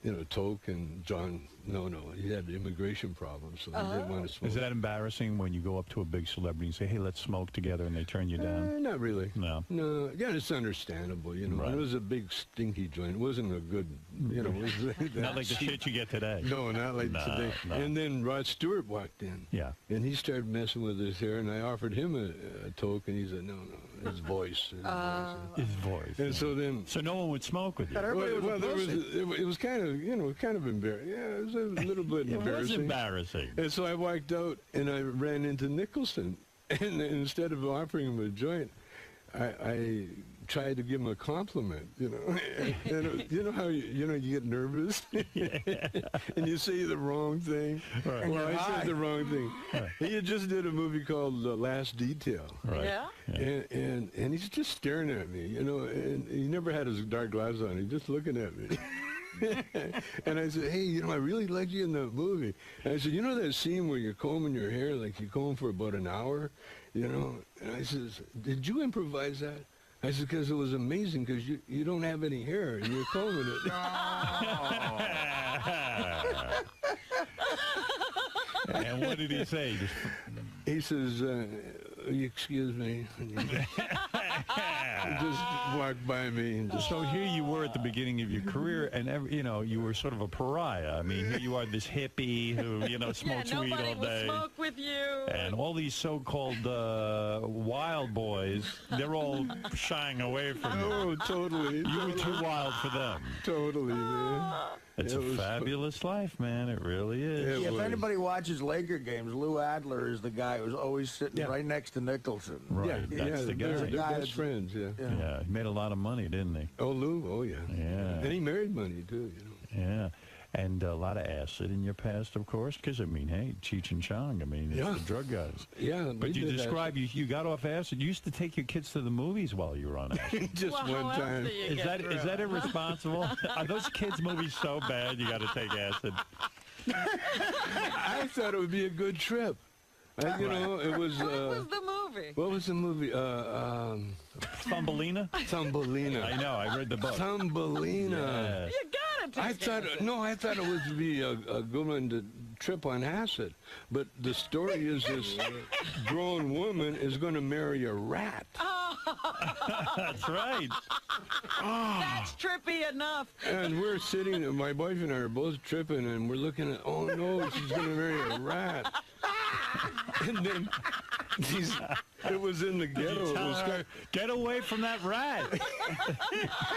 a toke, and John, no, he had immigration problems, so he didn't want to smoke. Is that embarrassing when you go up to a big celebrity and say, "Hey, let's smoke together," and they turn you down? Not really. No. Yeah, it's understandable, Right. It was a big stinky joint. It wasn't a good, it was not like the shit you get today. No, not like today. No. And then Rod Stewart walked in. Yeah. And he started messing with his hair, and I offered him a toke, and he said, no, his voice. His voice. And so then... So no one would smoke with you? It was kind of, embarrassing. Yeah, it was a little bit embarrassing. It was embarrassing. And so I walked out, and I ran into Nicholson, and instead of offering him a joint, I tried to give him a compliment, And you know how you get nervous and you say the wrong thing. Right. Well, I said the wrong thing. Right. He had just did a movie called The Last Detail. Right. Yeah. And he's just staring at me, and he never had his dark glasses on. He's just looking at me. And I said, hey, you know, I really liked you in the movie. And I said, you know that scene where you're combing your hair, like you comb for about an hour, you know? And I says, did you improvise that? I said, because it was amazing, because you don't have any hair, and you're combing it. And what did he say? He says, excuse me. Just walked by me. And just, so here you were at the beginning of your career, and you know, you were sort of a pariah. I mean, here you are, this hippie who, you know, smokes weed all nobody day. will smoke with you. And all these so-called wild boys, they're all shying away from you. Oh, totally. You were too wild for them. Totally, man. It's a fabulous life, man. It really is. Yeah, if anybody watches Laker games, Lou Adler is the guy who's always sitting right next to Nicholson. Right, that's the guy. They're best friends, Yeah, he made a lot of money, didn't he? Oh, Lou, oh, yeah. Yeah. And he married money, too, you know. Yeah. And a lot of acid in your past, of course, because, I mean, hey, Cheech and Chong, I mean, it's the drug guys. Yeah. But you describe, you got off acid. You used to take your kids to the movies while you were on acid. Just one time. Is that irresponsible? Are those kids' movies so bad you got to take acid? I thought it would be a good trip. You know, it was... What was the movie? What was the movie? Thumbelina? Thumbelina. I know, I read the book. Thumbelina. Yes. You gotta take I thought it would be a good one to trip on acid. But the story is this grown woman is going to marry a rat. That's right. That's trippy enough. And we're sitting, my wife and I are both tripping, and we're looking at, oh no, she's going to marry a rat. And then it was in the ghetto. Get away from that rat.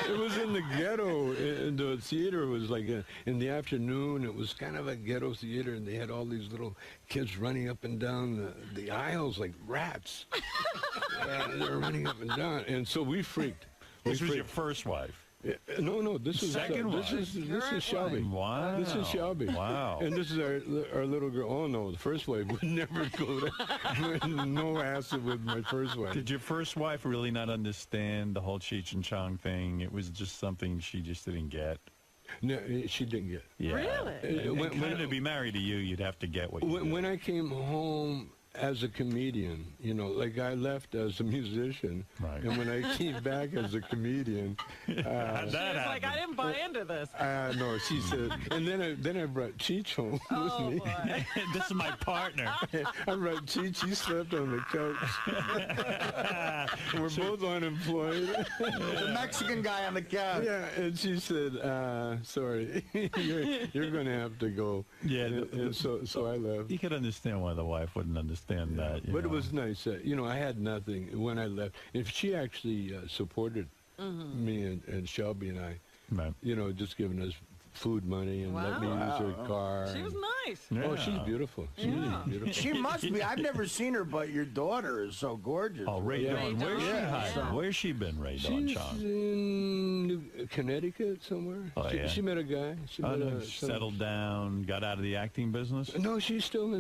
It was in the ghetto. And the theater was like in the afternoon. It was kind of a ghetto theater, and they had all these little kids running up and down the aisles like rats. They were running up and down, and so we freaked. This was your first wife. No, this is second wife. This is Shelby. Wow. This is Shelby. Wow. And this is our little girl. Oh no, the first wife would never go there. No acid with my first wife. Did your first wife really not understand the whole Cheech and Chong thing? It was just something she just didn't get. No, she didn't get. Yeah. Really? When to be married to you, you'd have to get what you when I came home as a comedian, you know, like I left as a musician, and when I came back as a comedian, she was like, I didn't buy into this. No, she said, and then I brought Cheech home with me. Boy. This is my partner. I brought Cheech. He slept on the couch. We're both unemployed. The Mexican guy on the couch. Yeah, and she said, sorry, you're going to have to go. Yeah. And so I left. You could understand why the wife wouldn't understand that. But it was nice. You know, I had nothing when I left. If she actually supported me and Shelby and I, you know, just giving us food money and let me use her car. She was nice. Yeah. Oh, she's beautiful. She's beautiful. She must be. I've never seen her, but your daughter is so gorgeous. Oh, Ray Dawn. Where's she hiding? Where's she been, Ray Dawn, Chong? She's in Connecticut somewhere. Oh, she met a guy. She settled down, got out of the acting business? No, she's still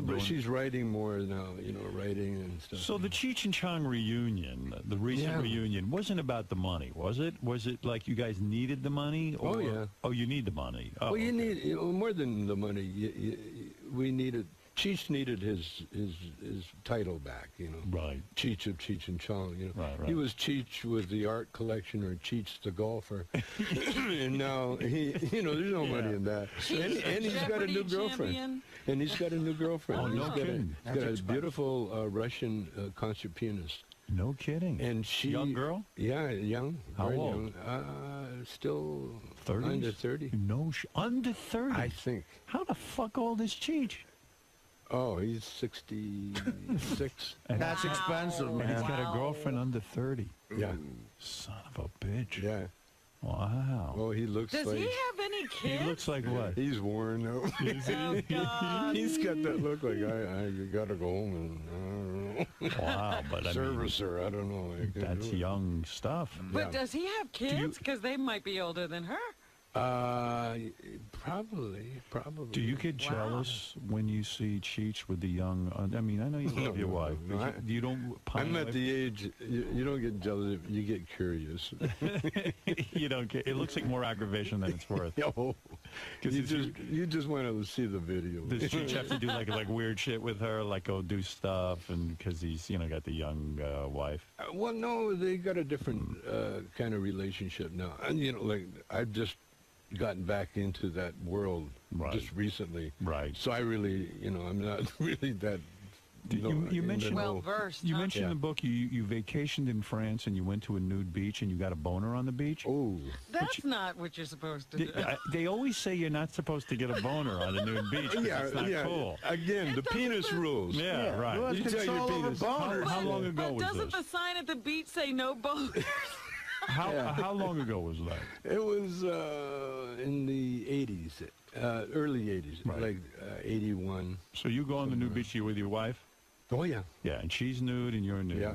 but she's writing more now, you know, writing and stuff. So the Cheech and Chong reunion, the recent reunion, wasn't about the money, was it? Was it like you guys needed the money? Or, oh, yeah. Oh, you need the money. Oh, well, you need more than the money. We needed. Cheech needed his title back, you know. Right. Cheech of Cheech and Chong, you know. Right. He was Cheech with the art collection, or Cheech the golfer, and now there's no money in that. And he's got a new girlfriend. And he's got a new girlfriend. Oh, no kidding. He's got a beautiful Russian concert pianist. No kidding. And she, young girl? Yeah, young. How very old? Young. Still 30s? Under 30. No, under 30. I think. How the fuck old is Cheech? Oh, he's 66. That's expensive, man. And he's got a girlfriend under 30. Yeah. Son of a bitch. Yeah. Wow. Well, he looks Does like... he have any kids? He looks like what? He's worn out. Oh, God. He's got that look like, I got to go home and, I don't know. Wow, but I Service her, I don't know. That's young stuff. But does he have kids? Because they might be older than her. Probably. Do you get jealous when you see Cheech with the young? I mean, I know you love your wife. No, you don't. I'm at the age you don't get jealous. You get curious. You don't get. It looks like more aggravation than it's worth. You just want to see the video. Does Cheech have to do like weird shit with her, like go do stuff, and because he's got the young wife? Well, no, they got a different kind of relationship now, and like I've just gotten back into that world just recently. Right. So I really, I'm not really that. You mentioned well-versed. You mentioned in the book you vacationed in France and you went to a nude beach and you got a boner on the beach. Oh, that's not what you're supposed to do. They always say you're not supposed to get a boner on a nude beach. It's not cool. Again, the penis rules. Yeah, right. You tell your penis. How long ago was doesn't this? the sign at the beach say no boners? How long ago was that? It was in the 80s, early 80s, like 81. So you go on the nude beach with your wife? Oh, yeah. Yeah, and she's nude and you're nude. Yeah.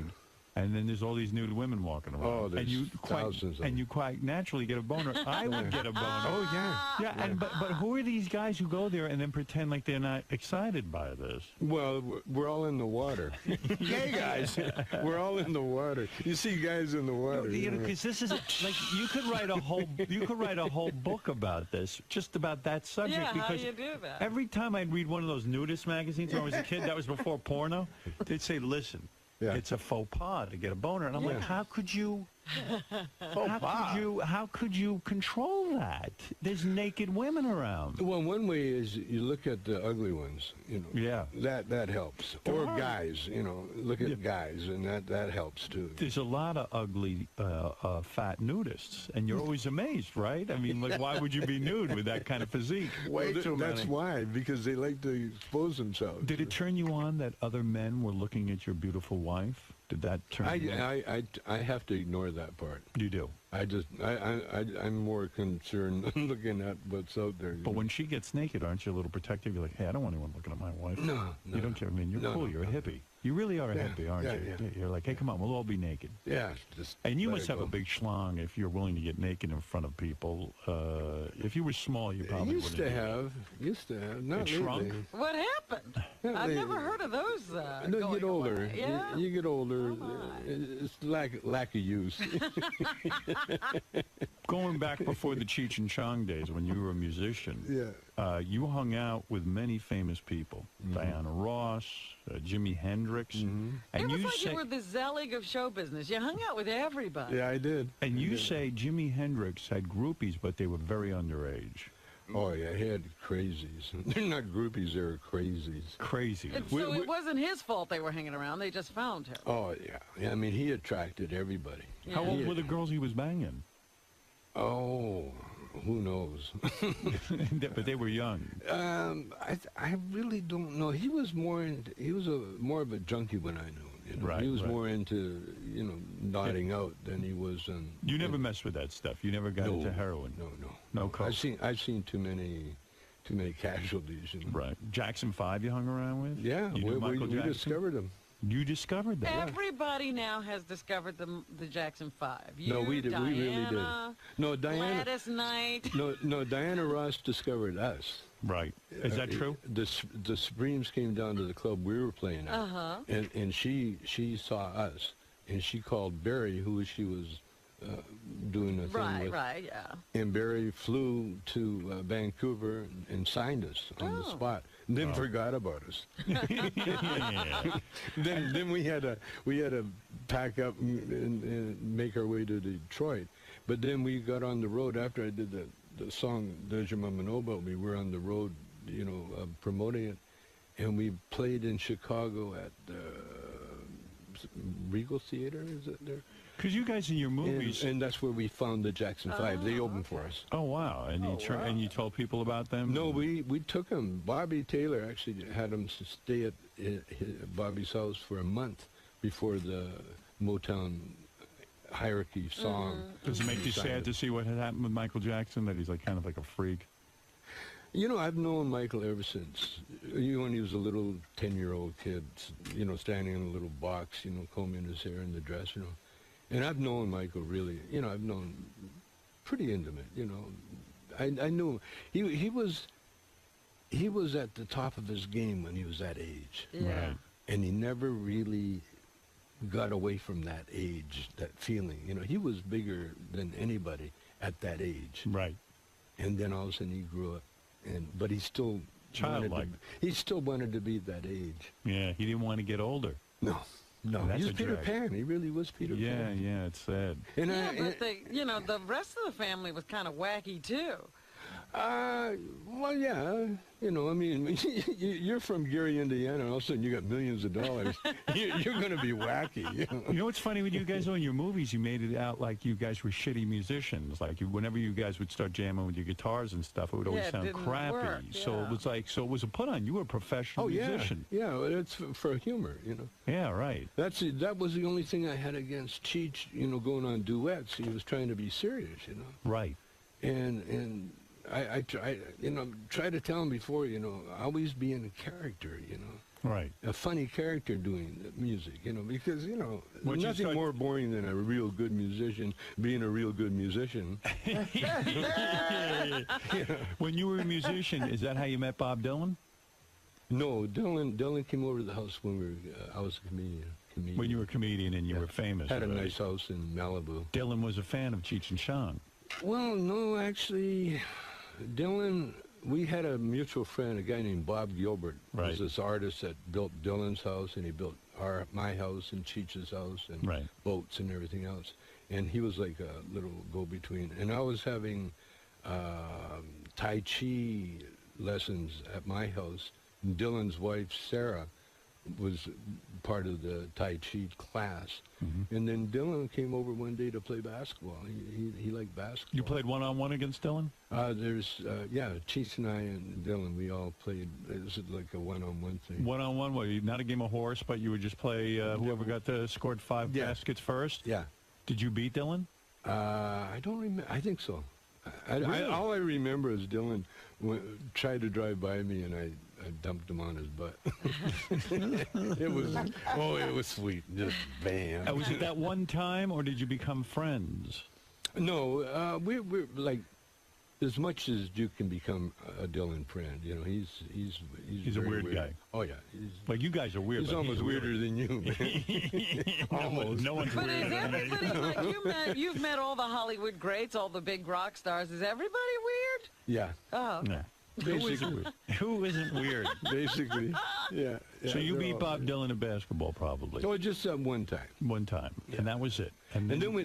And then there's all these nude women walking around. Oh, there's thousands of them. And you quite naturally get a boner. I would get a boner. Oh, yeah. Yeah, and but who are these guys who go there and then pretend like they're not excited by this? Well, we're all in the water. Gay guys. We're all in the water. You see guys in the water. Because this is like you could write a whole book about this, just about that subject. Yeah, because how do you do that? Every time I'd read one of those nudist magazines when I was a kid, that was before porno, they'd say, listen. Yeah. It's a faux pas to get a boner, and I'm like, how could you? How could you control that? There's naked women around. Well, one way is you look at the ugly ones, Yeah. That helps. Or guys, look at guys, and that helps too. There's a lot of ugly, fat nudists, and you're always amazed, right? I mean, like, why would you be nude with that kind of physique? Way too many. That's why, because they like to expose themselves. Did it turn you on that other men were looking at your beautiful wife? Did that turn you on? I have to ignore that part. You do. I'm more concerned looking at what's out there. But when she gets naked, aren't you a little protective? You're like, hey, I don't want anyone looking at my wife. No. You don't care. I mean, you're cool. You're a hippie. You really are a hippie, aren't you? Yeah. You're like, hey, come on, we'll all be naked. Yeah. And you must have a big schlong if you're willing to get naked in front of people. If you were small, you probably used to have. Not lately. Shrunk? What happened? I've never heard of those. No, you get older. Yeah? You get older. It's lack of use. Going back before the Cheech and Chong days when you were a musician, you hung out with many famous people. Diana Ross, Jimi Hendrix. And it was like you were the Zelig of show business. You hung out with everybody. Yeah, I did. And you say Jimi Hendrix had groupies, but they were very underage. Oh, yeah, he had crazies. They're not groupies, they're crazies. Crazy. So it wasn't his fault they were hanging around. They just found her. Oh, yeah. I mean, he attracted everybody. Yeah. How old were the girls he was banging? Oh, who knows? But they were young. I really don't know. He was more more of a junkie when I knew him. Right. He was more into nodding out than he was. You never messed with that stuff. You never got into heroin. No coke. I've seen too many casualties. Right. Jackson 5 you hung around with? Yeah, we discovered him. You discovered that. Everybody now has discovered the Jackson 5. No, we did. Diana, we really did. No, Diana. Gladys Knight. No, Diana Ross discovered us. Right. Is that true? The Supremes came down to the club we were playing at, and she saw us, and she called Barry, who she was doing a thing with. Right, yeah. And Barry flew to Vancouver and signed us on the spot. And then forgot about us. Then we had to pack up and make our way to Detroit. But then we got on the road after I did the song 𝗛𝗵cie𝗄. We were on the road, promoting it, and we played in Chicago at the Regal Theater. Is it there? Because you guys in your movies, and that's where we found the Jackson 5. They opened for us. Oh wow! And you told people about them? No, we took them. Bobby Taylor actually had them stay at Bobby's house for a month before the Motown hierarchy song. Does it make you sad to see what had happened with Michael Jackson? That he's kind of like a freak. I've known Michael ever since. When he was a little 10-year-old kid, standing in a little box, combing his hair in the dress, And I've known Michael really, I've known pretty intimate, I knew him. He was at the top of his game when he was that age. Yeah. Right. And he never really got away from that age, that feeling. You know, he was bigger than anybody at that age. Right. And then all of a sudden he grew up, but he still childlike. He still wanted to be that age. Yeah, he didn't want to get older. No. That's he was a Peter drag. Pan. He really was Peter Pan. Yeah, it's sad. But the rest of the family was kind of wacky too. Well, yeah, you know, I mean, you're from Gary, Indiana, and all of a sudden you got millions of dollars. You're going to be wacky. You know what's funny with you guys? In your movies, you made it out like you guys were shitty musicians. Like whenever you guys would start jamming with your guitars and stuff, it would always sound crappy. Work, So it was a put on. You were a professional musician. Yeah, it's for humor, you know. Yeah, right. That was the only thing I had against Cheech, you know, going on duets. He was trying to be serious, you know. Right. And I try to tell him before, you know, always be in a character, you know. Right. A funny character doing the music, you know, because, you know, Once nothing more boring than a real good musician being a real good musician. When you were a musician, is that how you met Bob Dylan? No, Dylan came over to the house when I was a comedian. When you were a comedian and you were famous. Had a nice house in Malibu. Dylan was a fan of Cheech and Chong. Well, no, actually, Dylan, we had a mutual friend, a guy named Bob Gilbert. Right. Was this artist that built Dylan's house, and he built my house and Cheech's house and boats and everything else. And he was like a little go-between. And I was having Tai Chi lessons at my house. And Dylan's wife, Sarah, was part of the Tai Chi class. Mm-hmm. And then Dylan came over one day to play basketball. He liked basketball. You played one-on-one against Dylan? Cheech and I and Dylan, we all played. It was like a one-on-one thing. One-on-one? Well, not a game of horse, but you would just play whoever scored 5 baskets first? Yeah. Did you beat Dylan? I don't remember. I think so. Really? All I remember is Dylan tried to drive by me, and I dumped him on his butt. It was sweet. Just bam. Was it that one time, or did you become friends? No, we're like, as much as you can become a Dylan friend, you know, he's a weird guy. Oh yeah, like you guys are weird. He's almost weirder than you, man. Almost. No one's But weirder is than me. everybody like you've met all the Hollywood greats, all the big rock stars? Is everybody weird? Yeah. Oh. Okay. Yeah. Basically. Who isn't weird? Basically, yeah. So you beat Bob Dylan at basketball, probably? Oh, just one time. One time, yeah. And that was it. And then we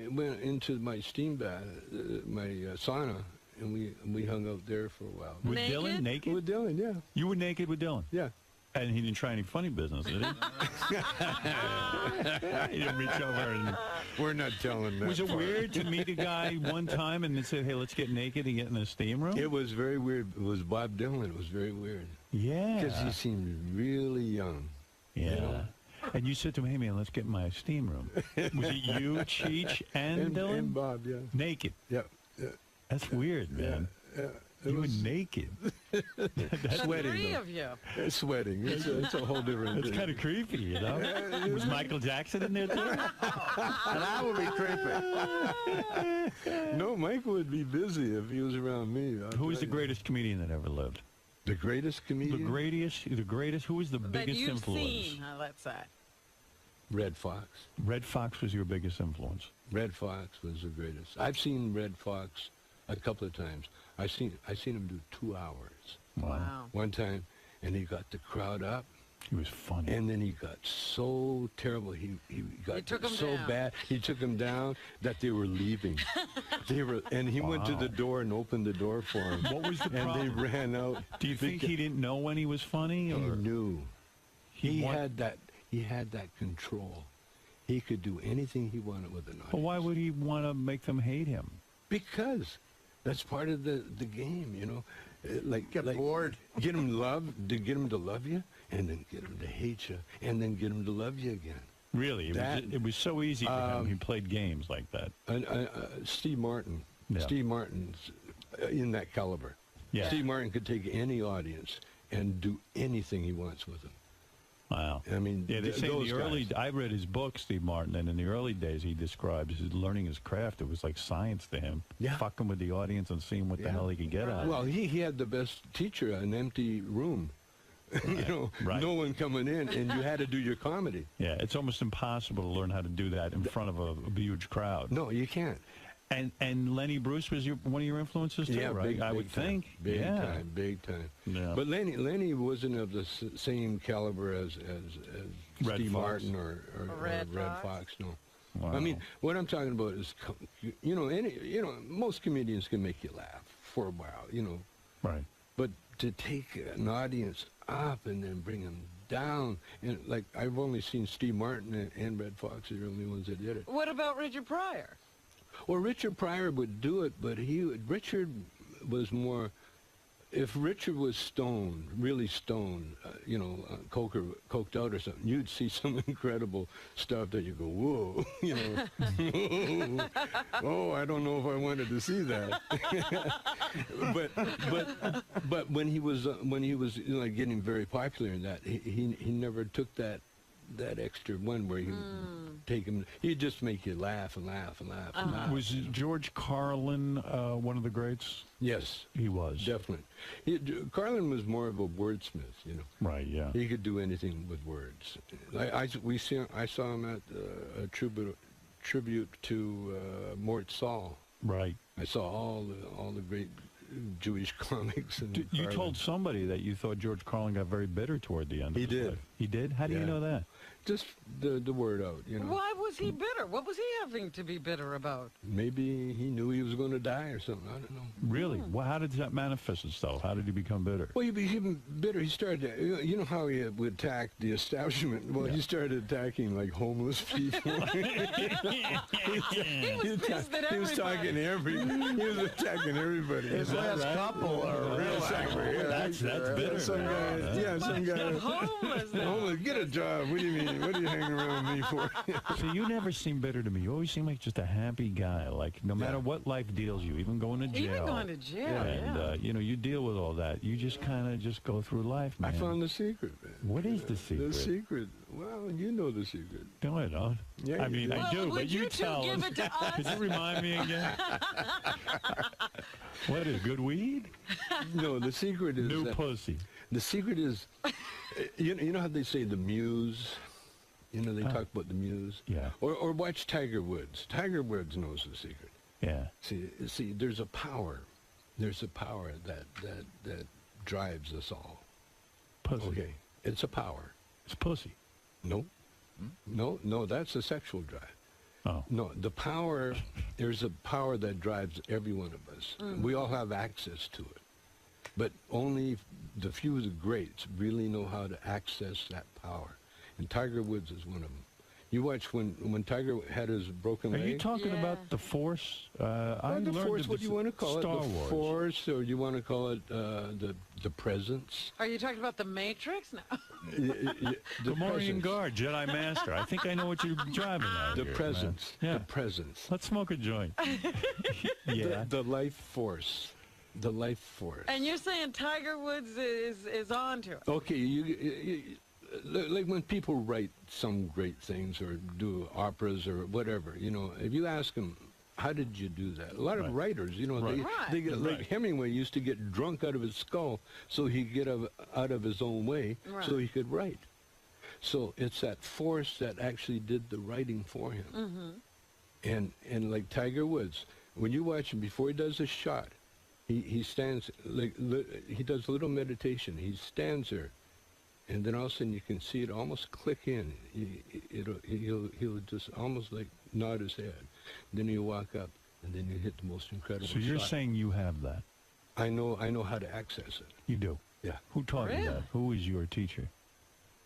went into my steam bath, my sauna, and we hung out there for a while. With Dylan, naked? With Dylan, yeah. You were naked with Dylan? Yeah. And he didn't try any funny business, did he? He didn't reach over and... We're not telling that. Was it part. weird to meet a guy one time and then say, hey, let's get naked and get in the steam room? It was very weird. It was Bob Dylan. It was very weird. Yeah. Because he seemed really young. Yeah. You know? And you said to him, hey, man, let's get in my steam room. Was it you, Cheech, and Dylan? And Bob, yeah. Naked? Yeah. That's weird, man. Yeah. You were naked. That's sweating. Three of you. Sweating. It's a whole different It's thing. kind of creepy, you know? Was Michael Jackson in there, too? And I would be creepy. No, Michael would be busy if he was around me. Who was the greatest comedian that ever lived? The greatest comedian? The greatest. Who was the That biggest you've influence? seen, let's say. Red Fox. Red Fox was your biggest influence. Red Fox was the greatest. I've seen Red Fox a couple of times. I seen him do 2 hours. Wow. One time, and he got the crowd up. He was funny. And then he got so terrible. He got so bad. He took them down that they were leaving. And he went to the door and opened the door for him. What was the problem? And they ran out. Do you think he didn't know when he was funny? Or? He knew. He had that control. He could do anything he wanted with an audience. Well, why would he want to make them hate him? Because that's part of the game, you know. Get bored. Get them to love you, and then get them to hate you, and then get them to love you again. Really? It was so easy for him. He played games like that. Steve Martin. Yeah. Steve Martin's in that caliber. Yeah. Steve Martin could take any audience and do anything he wants with them. Wow. I mean, yeah, they say in those the early. guys. I read his book, Steve Martin, and in the early days, he describes his learning his craft. It was like science to him. Yeah. Fucking with the audience and seeing what the hell he could get out of it. Well, he had the best teacher, an empty room. Right. No one coming in, and you had to do your comedy. Yeah, it's almost impossible to learn how to do that in front of a huge crowd. No, you can't. And Lenny Bruce was one of your influences too, Yeah, right? I would time. think. Big time. Yeah. But Lenny wasn't of the same caliber as Red Steve Fox. Martin or Red Fox. No. Wow. I mean, what I'm talking about is, most comedians can make you laugh for a while, Right. But to take an audience up and then bring them down, and like I've only seen Steve Martin and Red Fox are the only ones that did it. What about Richard Pryor? Well, Richard Pryor would do it, but Richard was more. If Richard was stoned, really stoned, coked out or something, you'd see some incredible stuff that you go, whoa, oh, I don't know if I wanted to see that. but when he was getting very popular in that, he never took that extra one where he would take him. He'd just make you laugh and laugh and laugh and laugh. Was George Carlin one of the greats? Yes, he was. Definitely. Carlin was more of a wordsmith, Right. Yeah. He could do anything with words. I saw him at a tribute to 𝗦𝗫𝗄𝗿𝗍. Right. I saw all the great Jewish comics. And You told somebody that you thought George Carlin got very bitter toward the end. He did. He did? How do you know that? Just the word out, Why was he bitter? What was he having to be bitter about? Maybe he knew he was going to die or something. I don't know. Really? Well, how did that manifest itself? How did he become bitter? Well, he became bitter. He started, you know how he would attack the establishment? Well, he started attacking, like, homeless people. He was talking to everybody. He was attacking everybody. His last couple are real angry. That's bitter. Some guy. Homeless. Get a job. What do you mean? What are you hanging around with me for? So you never seem bitter to me. You always seem like just a happy guy. Like no matter what life deals you, even going to jail. Even going to jail, and you deal with all that. You just kind of just go through life, man. I found the secret, man. What is the secret? The secret. Well, you know the secret. No, I don't. Yeah, I mean, I do, but you tell give us. it to us? Could you remind me again? What is good weed? No, the secret is new pussy. The secret is, you know how they say the muse. They talk about the muse. Yeah. Or watch Tiger Woods. Tiger Woods knows the secret. Yeah. See, there's a power. There's a power that drives us all. Pussy. Okay. It's a power. It's pussy. No. No, that's a sexual drive. Oh. No, the power, there's a power that drives every one of us. We all have access to it. But only the few of the greats really know how to access that power. And Tiger Woods is one of them. You watch when Tiger had his broken leg. Are you talking about the Force? The Force, what do you want to call Star it? The Wars. Force, or you want to call it the Presence? Are you talking about the Matrix? No. The Morian Guard, Jedi Master. I think I know what you're driving at. The here, Presence. man. Yeah. The Presence. Let's smoke a joint. Yeah. The life force. The life force. And you're saying Tiger Woods is on to it. Okay, you like when people write some great things or do operas or whatever, if you ask them, how did you do that? A lot of writers, they get, like Hemingway used to get drunk out of his skull so he'd get out of his own way so he could write. So it's that force that actually did the writing for him. Mm-hmm. And like Tiger Woods, when you watch him before he does a shot, he stands, he does a little meditation. He stands there. And then all of a sudden you can see it almost click in. He'll just almost like nod his head. Then he'll walk up, and then you hit the most incredible shot. So you're saying you have that? I know how to access it. You do? Yeah. Who taught you that? Who was your teacher?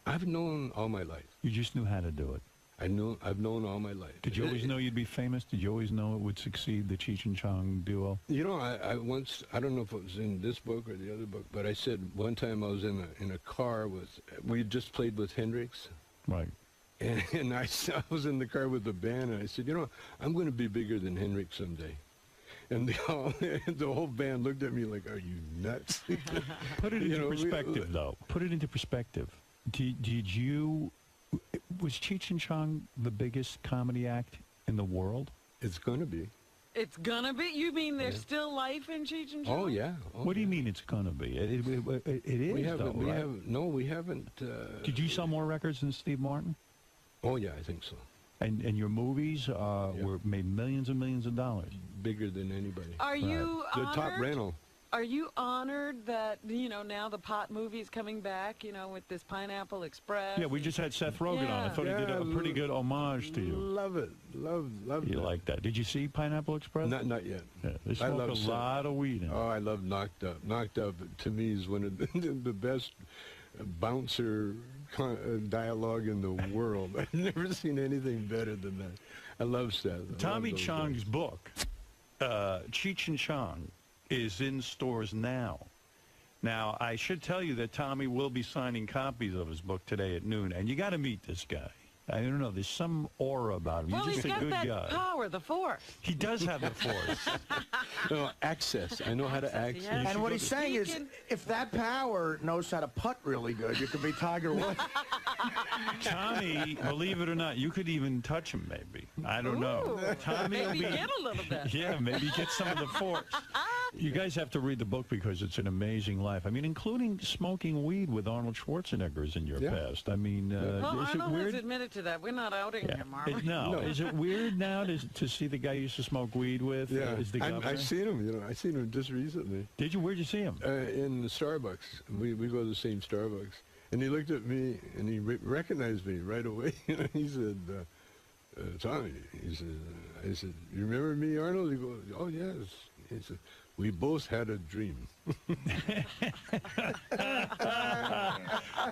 I've known all my life. You just knew how to do it? I've known all my life. Did you always know you'd be famous? Did you always know it would succeed, the Cheech and Chong duo? I once, I don't know if it was in this book or the other book, but I said one time I was in a car we had just played with Hendrix. Right. And I was in the car with the band, and I said, I'm going to be bigger than Hendrix someday. And the whole band looked at me like, are you nuts? Put it into perspective, though. Put it into perspective. Did you... Was Cheech and Chong the biggest comedy act in the world? It's going to be. It's gonna be? You mean there's still life in Cheech and Chong? Oh, yeah. What do you mean it's going to be? It is, we haven't, right? we haven't. Did you sell more records than Steve Martin? Oh, yeah, I think so. And your movies were made millions and millions of dollars. Bigger than anybody. Are you honored? The top rental. Are you honored that, now the pot movie is coming back, with this Pineapple Express? Yeah, we just had Seth Rogen on. I thought he did a pretty good homage to you. Love it. Love You like that. Did you see Pineapple Express? Not yet. Yeah, they smoke a lot of weed in it. Oh, I love Knocked Up. Knocked Up, to me, is one of the best bouncer dialogue in the world. I've never seen anything better than that. I love Seth. Tommy Chong's book, Cheech and Chong, is in stores now. Now, I should tell you that Tommy will be signing copies of his book today at noon, and you got to meet this guy. I don't know. There's some aura about him. Well, He's just a good guy. he's got that power, the force. He does have the force. No, access. I know how to access. Yes. And what he's saying is, if that power knows how to putt really good, you could be Tiger Woods. Tommy, believe it or not, you could even touch him, maybe. I don't know. Tommy maybe get a little bit. Yeah, maybe get some of the force. You guys have to read the book because it's an amazing life. I mean, including smoking weed with Arnold Schwarzenegger's in your past. I mean, well, is it Arnold weird? has admitted to that. We're not outing him, are we? No. Is it weird now to see the guy you used to smoke weed with? Is the governor? I've seen him. I seen him just recently. Did you? Where'd you see him? In the Starbucks. We go to the same Starbucks. And he looked at me, and he recognized me right away. He said, Tommy, I said, you remember me, Arnold? He goes, oh, yes. He said, we both had a dream.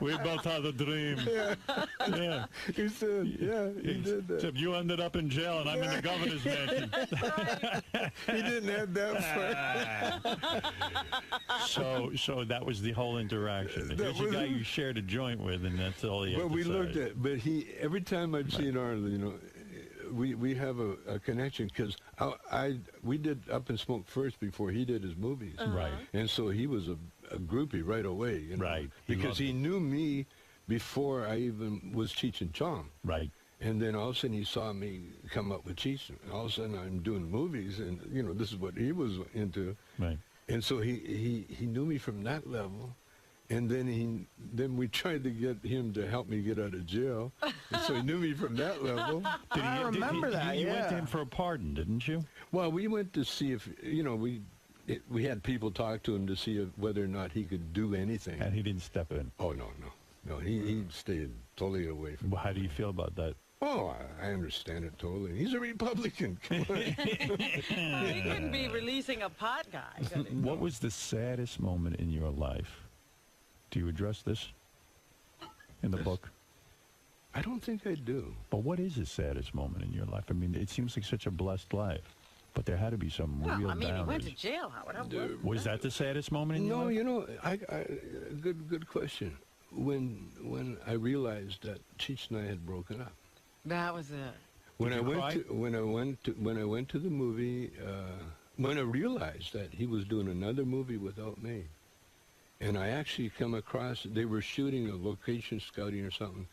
We both had a dream. Yeah. He said, he did that. Except you ended up in jail and I'm in the governor's mansion. He didn't have that far. So that was the whole interaction. Here's a guy you shared a joint with, and that's all you have to say. Looked at, but every time I've seen Arnold, we have a connection because we did Up and Smoke first before he did his movies, right? And so he was a groupie right away, right? Because he knew me before I even was Cheech and Chong, right? And then all of a sudden he saw me come up with Cheech, and all of a sudden I'm doing movies, and this is what he was into, right? And so he knew me from that level. And then we tried to get him to help me get out of jail. And so he knew me from that level. I remember that, You went to him for a pardon, didn't you? Well, we went to see if, we had people talk to him to see whether or not he could do anything. And he didn't step in? Oh, no. No, he stayed totally away from Well, how do you feel about that? Oh, I understand it totally. He's a Republican. Come on. He couldn't be releasing a pot guy. What was the saddest moment in your life? Do you address this in the book? I don't think I do. But what is the saddest moment in your life? I mean, it seems like such a blessed life, but there had to be some real boundaries. He went to jail, Howard. Was that the saddest moment in your life? No, I good question. When I realized that Cheech and I had broken up. That was it. When I went to the movie, when I realized that he was doing another movie without me. And I actually come across, they were shooting a location scouting or something,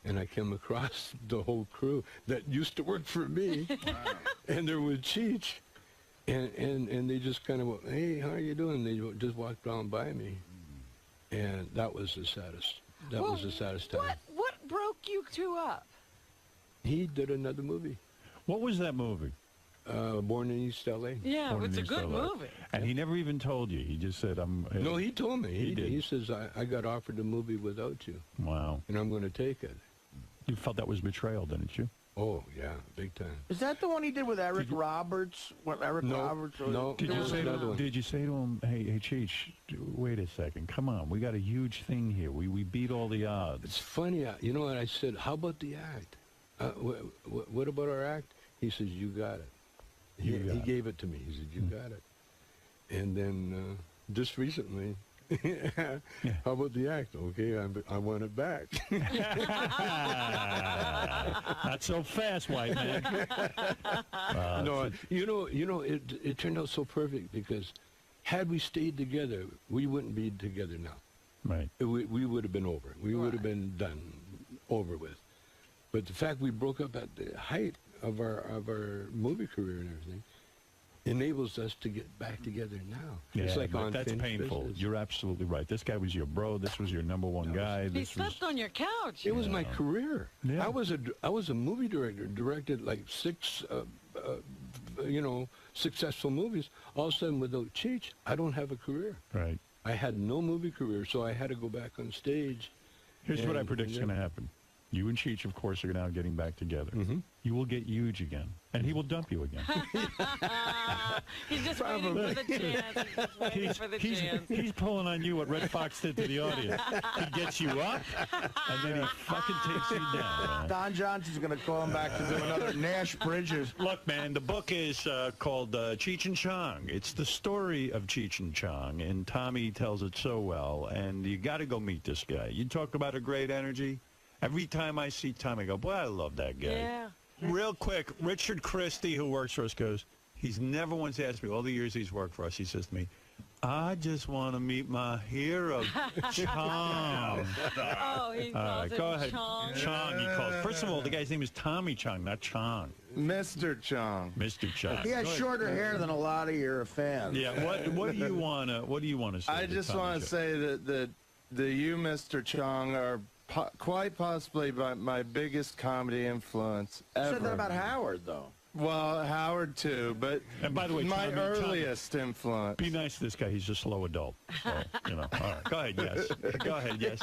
and I came across the whole crew that used to work for me. Wow. And there was Cheech, and they just kind of went, hey, how are you doing? They just walked down by me. And that was the saddest. That was the saddest time. What broke you two up? He did another movie. What was that movie? Born in East L.A. Yeah, it's a good movie. And he never even told you. He just said, No, he told me. He did. He says, I got offered a movie without you. Wow. And I'm going to take it. You felt that was betrayal, didn't you? Oh, yeah, big time. Is that the one he did with Eric Roberts? Roberts? No. Did you say to him, hey, Cheech, wait a second, come on, we got a huge thing here. We beat all the odds. It's funny. You know what I said? How about the act? What about our act? He says, you got it. He gave it to me. He said, you got it. And then just recently, how about the act? Okay, I want it back. Not so fast, white man. No, it turned out so perfect because had we stayed together, we wouldn't be together now. right, we would have been over. We would have been done, over with. But the fact we broke up at the height of our movie career and everything enables us to get back together now. Yeah, it's like but that's painful. Business. You're absolutely right. This guy was your bro. This was your number one guy. He slept on your couch. It was my career. Yeah. I was a movie director, directed like 6 successful movies. All of a sudden, without Cheech, I don't have a career. Right. I had no movie career, so I had to go back on stage. Here's what I predict is going to happen. You and Cheech, of course, are now getting back together. You will get huge again, and he will dump you again. He's just waiting for the chance. He's just waiting for the chance. He's pulling on you what Red Fox did to the audience. He gets you up, and then he fucking takes you down. Man. Don Johnson's going to call him back to do another Nash Bridges. Look, man, the book is called Cheech and Chong. It's the story of Cheech and Chong, and Tommy tells it so well, and you got to go meet this guy. You talk about a great energy. Every time I see Tommy, I go, boy, I love that guy. Yeah. Real quick, Richard Christie, who works for us, goes, he's never once asked me, all the years he's worked for us, he says to me, I just want to meet my hero, Chong. Oh, he calls him go ahead. Chong. Chong, he calls. First of all, the guy's name is Tommy Chong, not Chong. Mr. Chong. Mr. Chong. He has shorter hair than a lot of your fans. Yeah. What do you want to say? I just want to say that you, Mr. Chong, are quite possibly my biggest comedy influence ever. You said that about Howard, though. Well, Howard, too, but and by the way, my Tommy, earliest influence. Be nice to this guy. He's a slow adult. So, all right. Go ahead, yes. Go ahead, yes.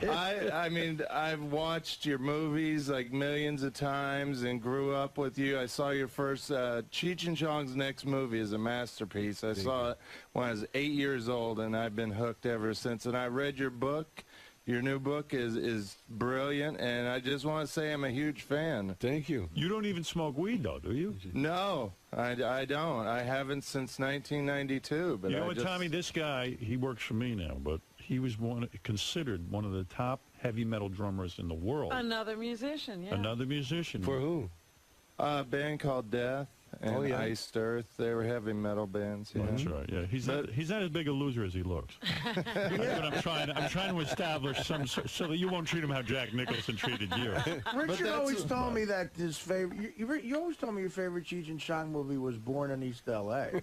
I mean, I've watched your movies like millions of times and grew up with you. I saw your first, Cheech and Chong's next movie is a masterpiece. I saw it when I was 8 years old, and I've been hooked ever since. And I read your book. Your new book is brilliant, and I just want to say I'm a huge fan. Thank you. You don't even smoke weed, though, do you? No, I don't. I haven't since 1992. But you know what, Tommy? This guy, he works for me now, but he was considered one of the top heavy metal drummers in the world. Another musician, yeah. Another musician. For who? A band called Death and Iced Earth. They were heavy metal bands. Yeah. That's right. Yeah, he's not as big a loser as he looks. But I'm trying to establish so that you won't treat him how Jack Nicholson treated you. Richard always told me that his favorite. You always told me your favorite Cheech and Chong movie was Born in East L.A.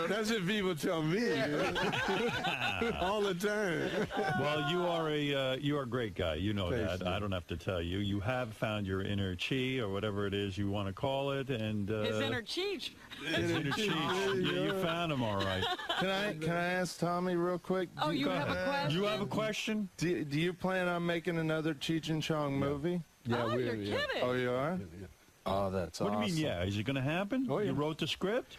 That's what people tell me all the time. Well, you are a great guy. You know that. I don't have to tell you. You have found your inner chi or whatever it is you want to call it, and his inner Cheech. His inner Cheech. Yeah, you found him all right. Can I ask Tommy real quick? Oh, you have a question? You have a question? Do you plan on making another Cheech and Chong movie? Yeah, you're kidding. Oh, you are? Yeah. Oh, that's awesome. What do you mean, yeah? Is it going to happen? Oh, yeah. You wrote the script?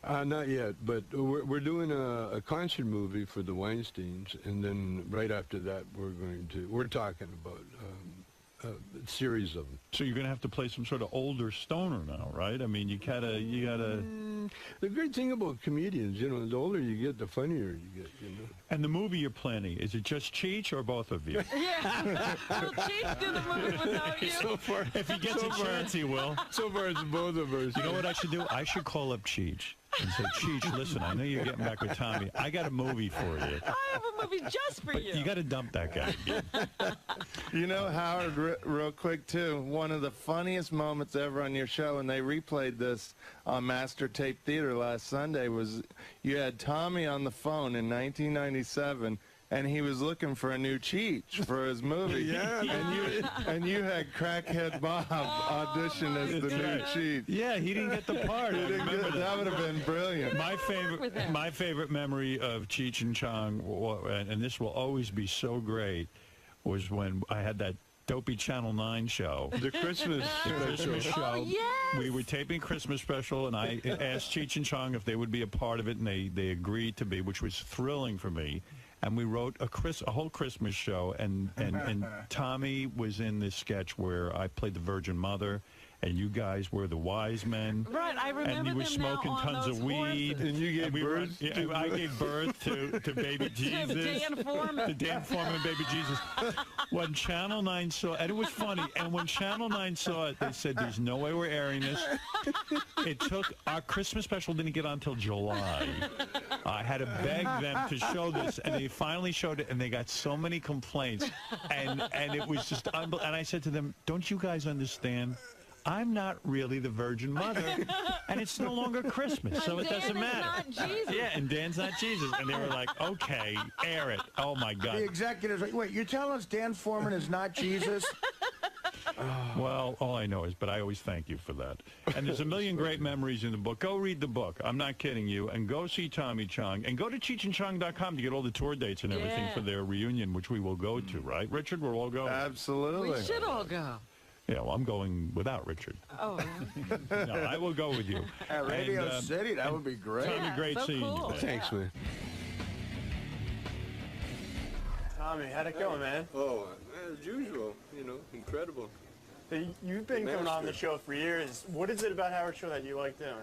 Not yet, but we're doing a concert movie for the Weinsteins, and then right after that we're talking about a series of them. So you're going to have to play some sort of older stoner now, right? I mean, you gotta. The great thing about comedians, the older you get, the funnier you get, And the movie you're planning, is it just Cheech or both of you? Yeah. Will Cheech do the movie without you? So far, if he gets a chance, he will. So far, it's both of us. You know what I should do? I should call up Cheech and say, Cheech, listen, I know you're getting back with Tommy. I got a movie for you. I have a movie just for you. You got to dump that guy again. Howard, real quick, too, one of the funniest moments ever on your show, and they replayed this on Master Tape Theater last Sunday, was you had Tommy on the phone in 1997, and he was looking for a new Cheech for his movie. Yeah. And you had Crackhead Bob audition as the new Cheech. Yeah, he didn't get the part. That would have been brilliant. My favorite memory of Cheech and Chong, and this will always be so great, was when I had that dopey Channel 9 show. The Christmas show. Oh, yes! We were taping Christmas special, and I asked Cheech and Chong if they would be a part of it, and they agreed to be, which was thrilling for me. And we wrote a whole Christmas show, and Tommy was in this sketch where I played the Virgin Mother, and you guys were the wise men. Right, I remember. And you were smoking tons of weed. And you gave birth I gave birth to baby Jesus. To Dan Foreman. To Dan Foreman and baby Jesus. When Channel 9 saw it, and it was funny, and when Channel 9 saw it, they said, there's no way we're airing this. It took, our Christmas special didn't get on until July. I had to beg them to show this, and they finally showed it, and they got so many complaints, and it was just unbelievable. And I said to them, don't you guys understand? I'm not really the Virgin Mother, and it's no longer Christmas, so it doesn't matter. Not Jesus. Yeah, and Dan's not Jesus. And they were like, okay, air it. Oh, my God. The executives are like, wait, you're telling us Dan Foreman is not Jesus? Well, all I know is, but I always thank you for that. And there's a million great memories in the book. Go read the book. I'm not kidding you. And go see Tommy Chong. And go to CheechandChong.com to get all the tour dates and everything for their reunion, which we will go to, right? Richard, we'll all go? Absolutely. We should all go. Yeah, well, I'm going without Richard. Oh. No, I will go with you. At Radio City, that would be great. Tommy, great seeing you. Thanks, man. Tommy, how'd it go, man? Oh, as usual, incredible. You've been coming on the show for years. What is it about Howard's show that you like doing?